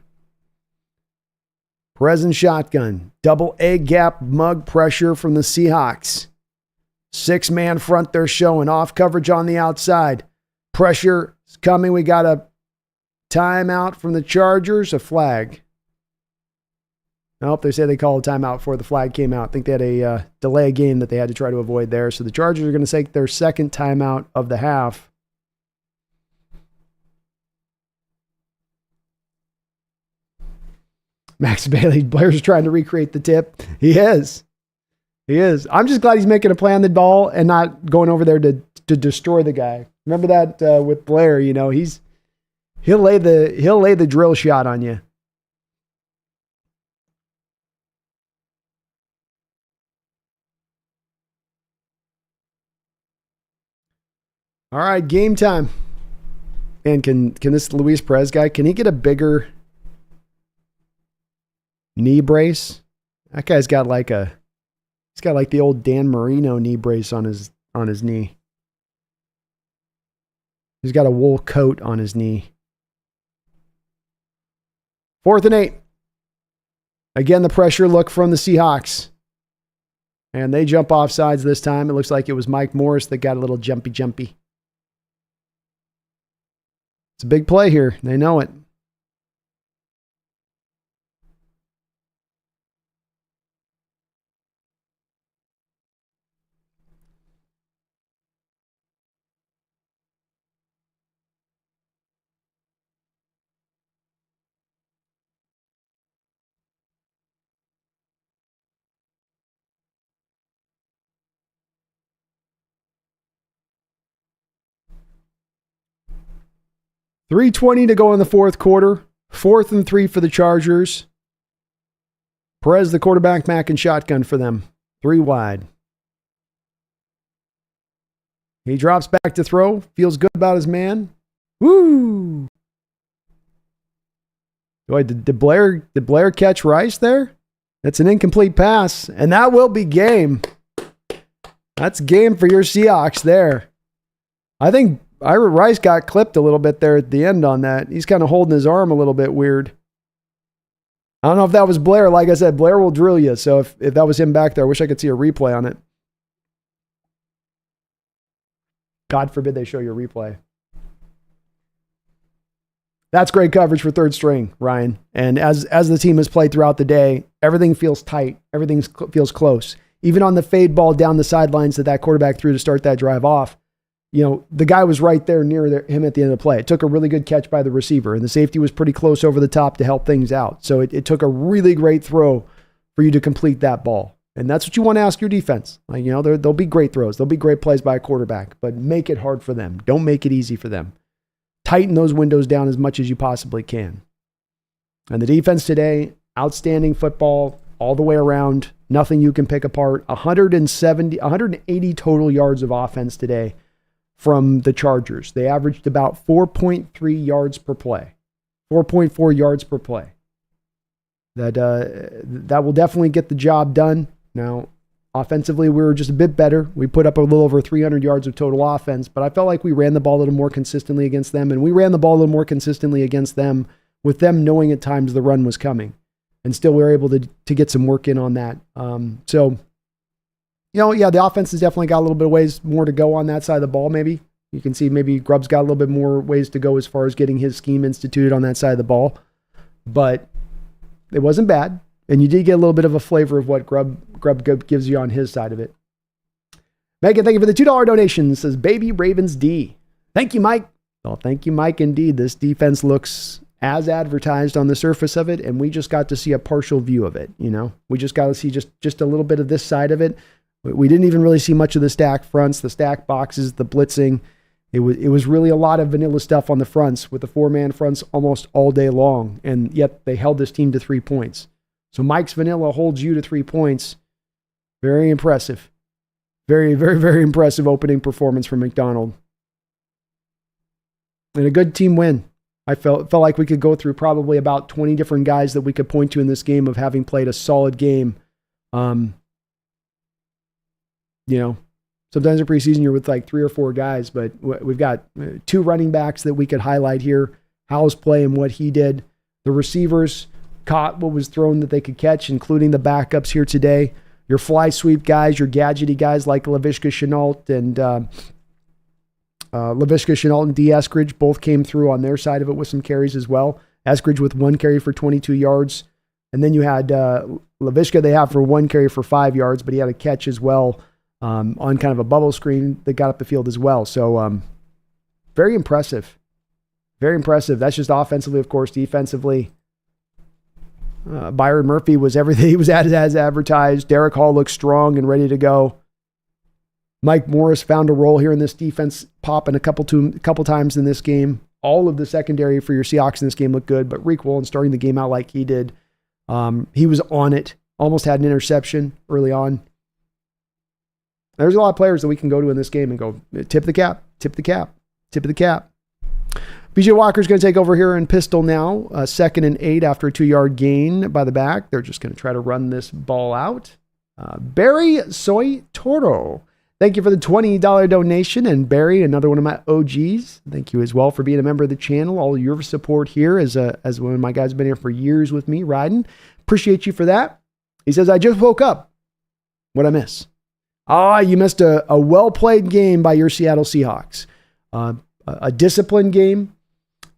Perez and shotgun. Double A gap mug pressure from the Seahawks. 6-man front they're showing. Off coverage on the outside. Pressure is coming. We got a timeout from the Chargers. A flag. I hope they say they called a timeout before the flag came out. I think they had a delay game that they had to try to avoid there. So the Chargers are going to take their 2nd timeout of the half. Max Bailey, Blair's trying to recreate the tip. He is. I'm just glad he's making a play on the ball and not going over there to destroy the guy. Remember that with Blair, you know, he'll lay the drill shot on you. All right, game time. And can this Luis Perez guy, can he get a bigger knee brace? That guy's got he's got like the old Dan Marino knee brace on his knee. He's got a wool coat on his knee. 4th and 8. Again, the pressure look from the Seahawks. And they jump off sides this time. It looks like it was Mike Morris that got a little jumpy. It's a big play here. They know it. .320 to go in the 4th quarter. 4th and 3 for the Chargers. Perez, the quarterback, Mack and shotgun for them. 3 wide. He drops back to throw. Feels good about his man. Woo! Wait, did Blair catch Rice there? That's an incomplete pass, and that will be game. That's game for your Seahawks there. I think Rice got clipped a little bit there at the end on that. He's kind of holding his arm a little bit weird. I don't know if that was Blair. Like I said, Blair will drill you. So if that was him back there, I wish I could see a replay on it. God forbid they show you a replay. That's great coverage for third string, Ryan. And as the team has played throughout the day, everything feels tight. Everything feels close. Even on the fade ball down the sidelines that quarterback threw to start that drive off, the guy was right there near him at the end of the play. It took a really good catch by the receiver, and the safety was pretty close over the top to help things out. So it took a really great throw for you to complete that ball. And that's what you want to ask your defense. There'll be great throws. There'll be great plays by a quarterback, but make it hard for them. Don't make it easy for them. Tighten those windows down as much as you possibly can. And the defense today, outstanding football all the way around. Nothing you can pick apart. 180 total yards of offense today from the Chargers. They averaged about 4.3 yards per play. 4.4 yards per play. That will definitely get the job done. Now, offensively, we were just a bit better. We put up a little over 300 yards of total offense, but I felt like we ran the ball a little more consistently against them, and we ran the ball a little more consistently against them with them knowing at times the run was coming. And still we were able to get some work in on that. The offense has definitely got a little bit of ways more to go on that side of the ball, maybe. You can see maybe Grubb's got a little bit more ways to go as far as getting his scheme instituted on that side of the ball. But it wasn't bad. And you did get a little bit of a flavor of what Grubb gives you on his side of it. Megan, thank you for the $2 donation. Says Baby Ravens D. Thank you, Mike. Well, thank you, Mike. Indeed, this defense looks as advertised on the surface of it, and we just got to see a partial view of it. We just got to see just a little bit of this side of it. We didn't even really see much of the stack fronts, the stack boxes, the blitzing. It was really a lot of vanilla stuff on the fronts with the 4-man fronts almost all day long, and yet they held this team to 3 points. So Mike's vanilla holds you to 3 points. Very impressive. Very, very, very impressive opening performance from Macdonald. And a good team win. I felt like we could go through probably about 20 different guys that we could point to in this game of having played a solid game. Sometimes in preseason you're with like 3 or 4 guys, but we've got 2 running backs that we could highlight here. Howell's play and what he did. The receivers caught what was thrown that they could catch, including the backups here today. Your fly sweep guys, your gadgety guys like Laviska Shenault and D. Eskridge both came through on their side of it with some carries as well. Eskridge with 1 carry for 22 yards. And then you had Laviska they have for 1 carry for 5 yards, but he had a catch as well on kind of a bubble screen that got up the field as well. So very impressive. Very impressive. That's just offensively, of course. Defensively, Byron Murphy was everything he was as advertised. Derek Hall looks strong and ready to go. Mike Morris found a role here in this defense, popping a couple times in this game. All of the secondary for your Seahawks in this game looked good, but Reek Woolen starting the game out like he did. He was on it. Almost had an interception early on. There's a lot of players that we can go to in this game and go, tip the cap, tip the cap, tip of the cap. BJ Walker's going to take over here in pistol now. 2nd and 8 after a 2-yard gain by the back. They're just going to try to run this ball out. Barry Soy Toro. Thank you for the $20 donation. And Barry, another one of my OGs. Thank you as well for being a member of the channel. All your support here as one of my guys been here for years with me riding. Appreciate you for that. He says, I just woke up. What'd I miss? You missed a well-played game by your Seattle Seahawks. A disciplined game.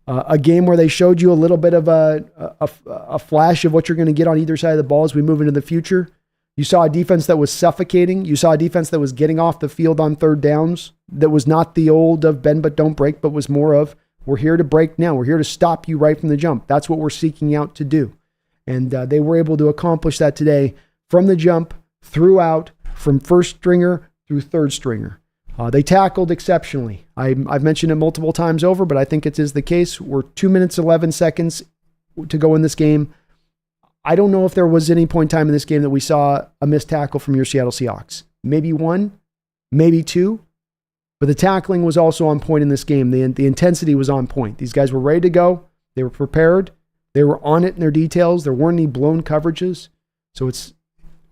A game where they showed you a little bit of a flash of what you're going to get on either side of the ball as we move into the future. You saw a defense that was suffocating. You saw a defense that was getting off the field on 3rd downs. That was not the old of bend but don't break, but was more of, we're here to break now. We're here to stop you right from the jump. That's what we're seeking out to do. And they were able to accomplish that today from the jump, throughout, from 1st stringer through 3rd stringer. They tackled exceptionally. I've mentioned it multiple times over, but I think it is the case. We're 2 minutes, 11 seconds to go in this game. I don't know if there was any point in time in this game that we saw a missed tackle from your Seattle Seahawks. Maybe 1, maybe 2, but the tackling was also on point in this game. The intensity was on point. These guys were ready to go. They were prepared. They were on it in their details. There weren't any blown coverages. So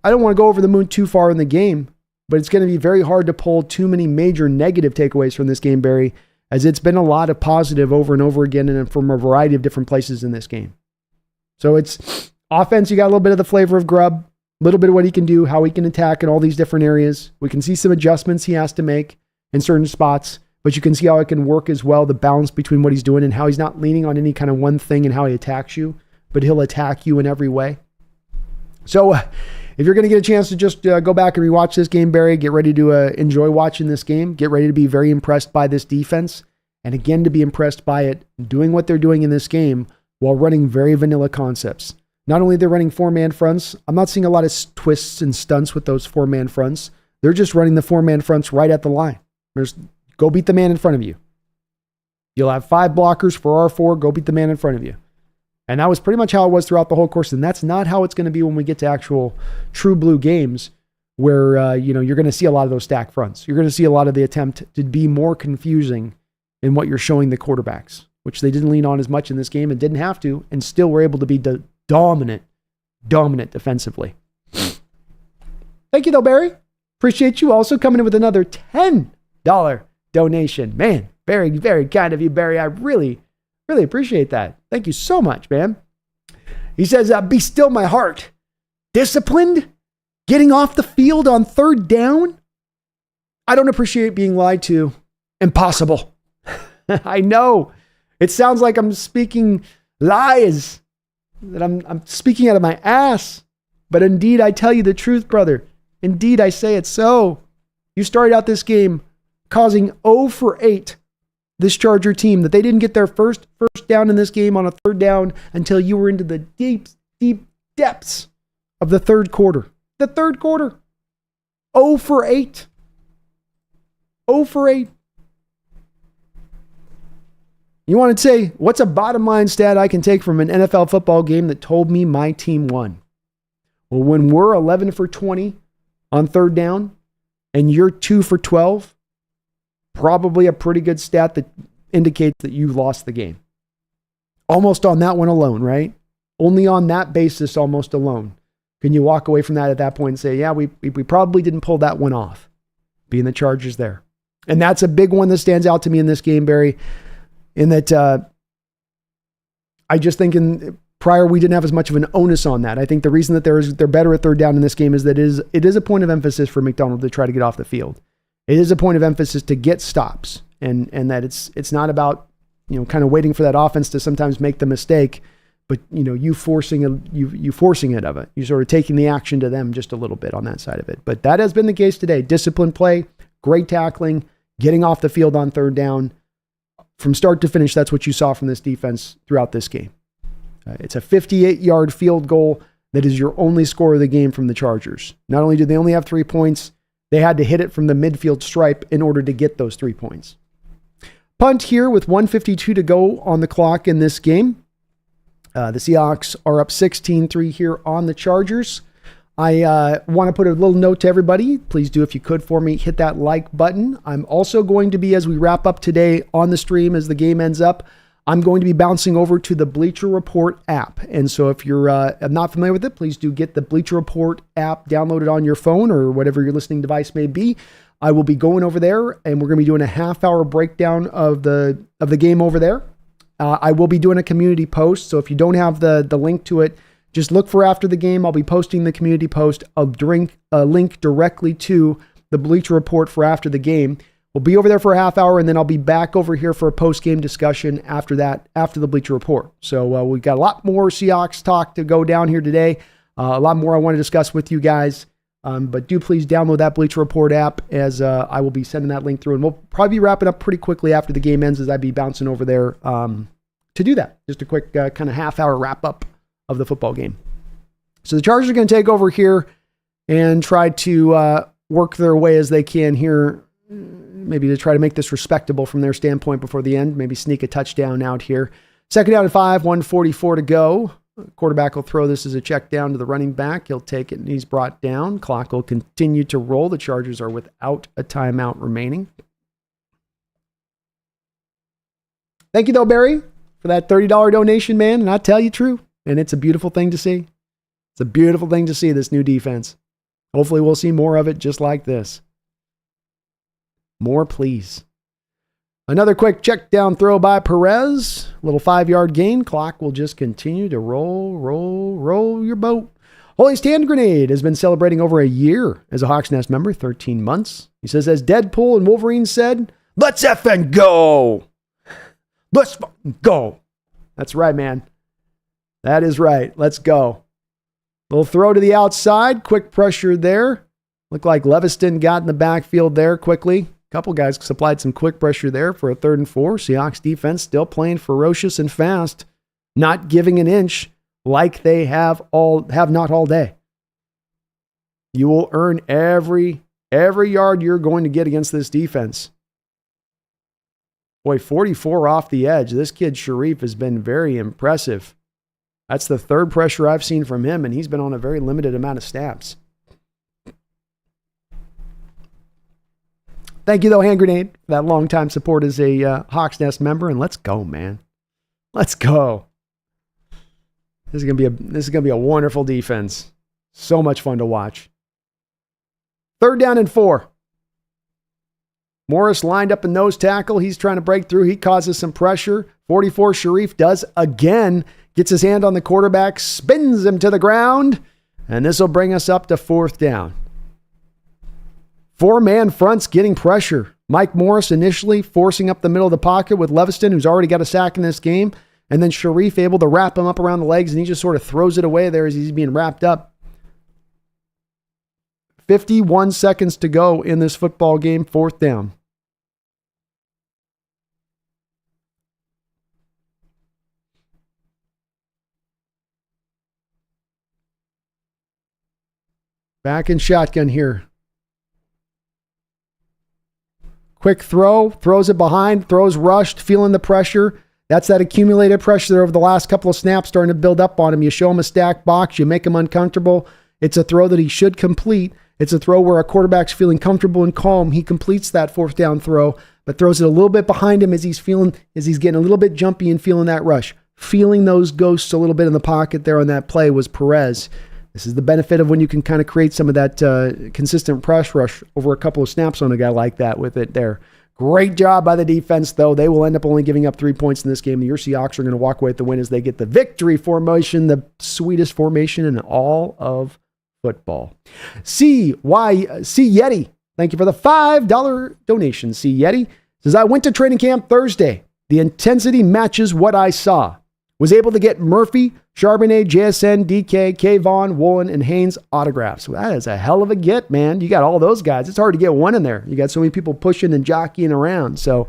I don't want to go over the moon too far in the game, but it's going to be very hard to pull too many major negative takeaways from this game, Barry, as it's been a lot of positive over and over again and from a variety of different places in this game. So it's offense, you got a little bit of the flavor of Grubb, a little bit of what he can do, how he can attack in all these different areas. We can see some adjustments he has to make in certain spots, but you can see how it can work as well, the balance between what he's doing and how he's not leaning on any kind of one thing and how he attacks you, but he'll attack you in every way. So if you're going to get a chance to just go back and rewatch this game, Barry, get ready to enjoy watching this game. Get ready to be very impressed by this defense. And again, to be impressed by it, doing what they're doing in this game while running very vanilla concepts. Not only they're running 4-man fronts, I'm not seeing a lot of twists and stunts with those 4-man fronts. They're just running the 4-man fronts right at the line. Go beat the man in front of you. You'll have 5 blockers for R4, go beat the man in front of you. And that was pretty much how it was throughout the whole course. And that's not how it's going to be when we get to actual true blue games where you're going to see a lot of those stack fronts. You're going to see a lot of the attempt to be more confusing in what you're showing the quarterbacks, which they didn't lean on as much in this game and didn't have to, and still were able to be dominant defensively. Thank you, though, Barry. Appreciate you also coming in with another $10 donation. Man, very, very kind of you, Barry. I really appreciate that. Thank you so much, man. He says, be still my heart. Disciplined? Getting off the field on 3rd down? I don't appreciate being lied to. Impossible. I know. It sounds like I'm speaking lies, that I'm speaking out of my ass. But indeed, I tell you the truth, brother. Indeed, I say it so. You started out this game causing 0 for 8. This Charger team, that they didn't get their first down in this game on a 3rd down until you were into the deep depths of the 3rd quarter. The 3rd quarter. 0 for 8. 0 for 8. You want to say, what's a bottom line stat I can take from an NFL football game that told me my team won? Well, when we're 11 for 20 on 3rd down and you're 2 for 12, probably a pretty good stat that indicates that you lost the game. Almost on that one alone, right? Only on that basis, almost alone, can you walk away from that at that point and say, yeah, we probably didn't pull that one off, being the Chargers there. And that's a big one that stands out to me in this game, Barry, in that I just think in prior we didn't have as much of an onus on that. I think the reason that they're better at 3rd down in this game is that it is a point of emphasis for Macdonald to try to get off the field. It is a point of emphasis to get stops, and that it's not about kind of waiting for that offense to sometimes make the mistake, but you forcing it of it. You sort of taking the action to them just a little bit on that side of it. But that has been the case today. Disciplined play, great tackling, getting off the field on 3rd down. From start to finish, that's what you saw from this defense throughout this game. It's a 58-yard field goal that is your only score of the game from the Chargers. Not only did they only have 3 points, they had to hit it from the midfield stripe in order to get those 3 points. Punt here with 1:52 to go on the clock in this game. The Seahawks are up 16-3 here on the Chargers. I want to put a little note to everybody. Please do, if you could for me, hit that like button. I'm also going to be, as we wrap up today on the stream, as the game ends up, I'm going to be bouncing over to the Bleacher Report app. And so if you're not familiar with it, please do get the Bleacher Report app downloaded on your phone or whatever your listening device may be. I will be going over there, and we're going to be doing a half-hour breakdown of the game over there. I will be doing a community post, so if you don't have the link to it, just look for after the game. I'll be posting the community post. I'll a link directly to the Bleacher Report for after the game. We'll be over there for a half hour, and then I'll be back over here for a post-game discussion after that, after the Bleacher Report. So we've got a lot more Seahawks talk to go down here today. A lot more I want to discuss with you guys. But do please download that Bleacher Report app, as I will be sending that link through. And we'll probably be wrapping up pretty quickly after the game ends, as I'd be bouncing over there to do that. Just a quick kind of half-hour wrap-up of the football game. So the Chargers are going to take over here and try to work their way as they can here, maybe to try to make this respectable from their standpoint before the end, maybe sneak a touchdown out here. 2nd down and 5, 1:44 to go. Quarterback will throw this as a check down to the running back. He'll take it, and he's brought down. Clock will continue to roll. The Chargers are without a timeout remaining. Thank you, though, Barry, for that $30 donation, man. And I tell you true. And it's a beautiful thing to see. It's a beautiful thing to see, this new defense. Hopefully we'll see more of it just like this. More, please. Another quick check down throw by Perez. Little 5-yard gain. Clock will just continue to roll your boat. Holy Stand Grenade has been celebrating over a year as a Hawks Nest member, 13 months. He says, as Deadpool and Wolverine said, let's effing go. Let's go. That's right, man. That is right. Let's go. Little throw to the outside. Quick pressure there. Looked like Leviston got in the backfield there quickly. Couple guys supplied some quick pressure there for a 3rd and 4. Seahawks defense still playing ferocious and fast, not giving an inch like they have not all day. You will earn every yard you're going to get against this defense. Boy, 44 off the edge. This kid Sharif has been very impressive. That's the 3rd pressure I've seen from him, and he's been on a very limited amount of snaps. Thank you, though, Hand Grenade, for that long-time support as a Hawks Nest member. And let's go, man. Let's go. This is gonna be a wonderful defense. So much fun to watch. 3rd down and 4. Morris lined up a nose tackle. He's trying to break through. He causes some pressure. 44 Sharif does again. Gets his hand on the quarterback, spins him to the ground, and this will bring us up to 4th down. 4-man fronts getting pressure. Mike Morris initially forcing up the middle of the pocket with Leviston, who's already got a sack in this game. And then Sharif able to wrap him up around the legs, and he just sort of throws it away there as he's being wrapped up. 51 seconds to go in this football game, 4th down. Back in shotgun here. Quick throw, throws it behind, throws rushed, feeling the pressure. That's that accumulated pressure there over the last couple of snaps starting to build up on him. You show him a stacked box, you make him uncomfortable. It's a throw that he should complete. It's a throw where a quarterback's feeling comfortable and calm. He completes that 4th down throw, but throws it a little bit behind him as he's getting a little bit jumpy and feeling that rush. Feeling those ghosts a little bit in the pocket there on that play was Perez. This is the benefit of when you can kind of create some of that consistent press rush over a couple of snaps on a guy like that with it there. Great job by the defense, though. They will end up only giving up 3 points in this game. Your Seahawks are going to walk away with the win as they get the victory formation, the sweetest formation in all of football. C Yeti, thank you for the $5 donation. C Yeti says, I went to training camp Thursday. The intensity matches what I saw. Was able to get Murphy, Charbonnet, JSN, DK, Kayvon, Woolen, and Haynes autographs. Well, that is a hell of a get, man. You got all those guys. It's hard to get one in there. You got so many people pushing and jockeying around. So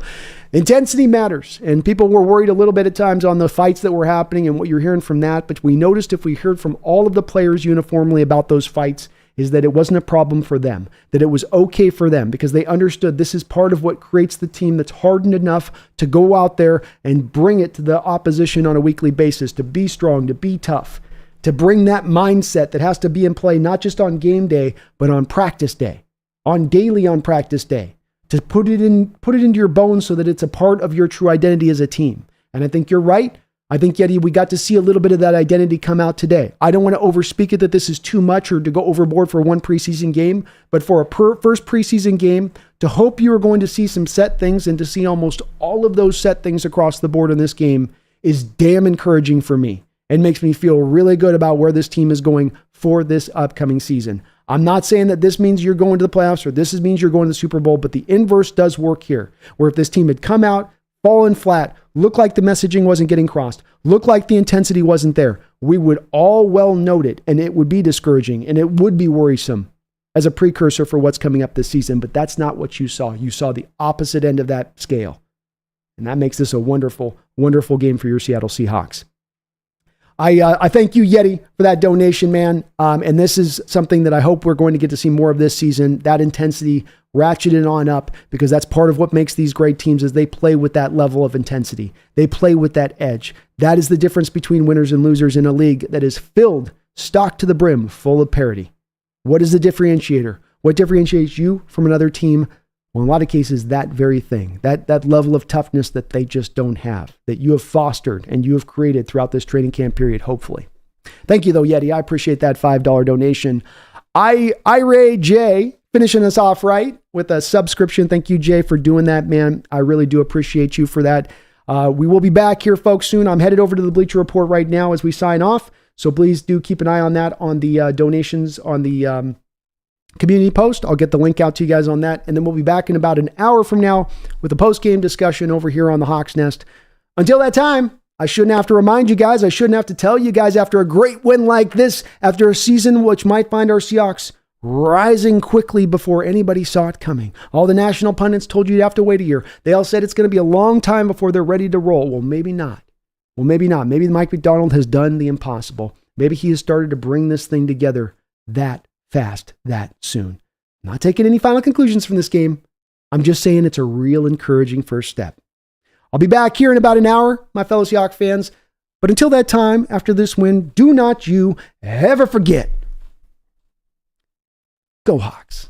intensity matters. And people were worried a little bit at times on the fights that were happening and what you're hearing from that. But we noticed if we heard from all of the players uniformly about those fights, is that it wasn't a problem for them, that it was okay for them because they understood this is part of what creates the team that's hardened enough to go out there and bring it to the opposition on a weekly basis, to be strong, to be tough, to bring that mindset that has to be in play, not just on game day, but on practice day, on practice day, to put it into your bones so that it's a part of your true identity as a team. And I think you're right. I think, Yeti, we got to see a little bit of that identity come out today. I don't want to overspeak it that this is too much or to go overboard for one preseason game, but for a first preseason game, to hope you are going to see some set things and to see almost all of those set things across the board in this game is damn encouraging for me and makes me feel really good about where this team is going for this upcoming season. I'm not saying that this means you're going to the playoffs or this means you're going to the Super Bowl, but the inverse does work here, where if this team had come out, fallen flat, looked like the messaging wasn't getting crossed, looked like the intensity wasn't there, we would all well note it, and it would be discouraging, and it would be worrisome as a precursor for what's coming up this season, but that's not what you saw. You saw the opposite end of that scale, and that makes this a wonderful, wonderful game for your Seattle Seahawks. I thank you, Yeti, for that donation, man. And this is something that I hope we're going to get to see more of this season, that intensity ratcheted on up, because that's part of what makes these great teams is they play with that level of intensity. They play with that edge. That is the difference between winners and losers in a league that is filled, stocked to the brim, full of parity. What is the differentiator? What differentiates you from another team? Well, in a lot of cases, that very thing, that level of toughness that they just don't have, that you have fostered and you have created throughout this training camp period, hopefully. Thank you, though, Yeti. I appreciate that $5 donation. Ray J, finishing us off right with a subscription. Thank you, Jay, for doing that, man. I really do appreciate you for that. We will be back here, folks, soon. I'm headed over to the Bleacher Report right now as we sign off. So please do keep an eye on that, on the donations on the community post. I'll get the link out to you guys on that. And then we'll be back in about an hour from now with a post-game discussion over here on the Hawks Nest. Until that time, I shouldn't have to remind you guys. I shouldn't have to tell you guys after a great win like this, after a season which might find our Seahawks rising quickly before anybody saw it coming. All the national pundits told you you'd have to wait a year. They all said it's going to be a long time before they're ready to roll. Well, maybe not. Maybe Mike Macdonald has done the impossible. Maybe he has started to bring this thing together that fast, that soon. I'm not taking any final conclusions from this game. I'm just saying it's a real encouraging first step. I'll be back here in about an hour, my fellow Seahawks fans. But until that time, after this win, do not you ever forget. Go Hawks.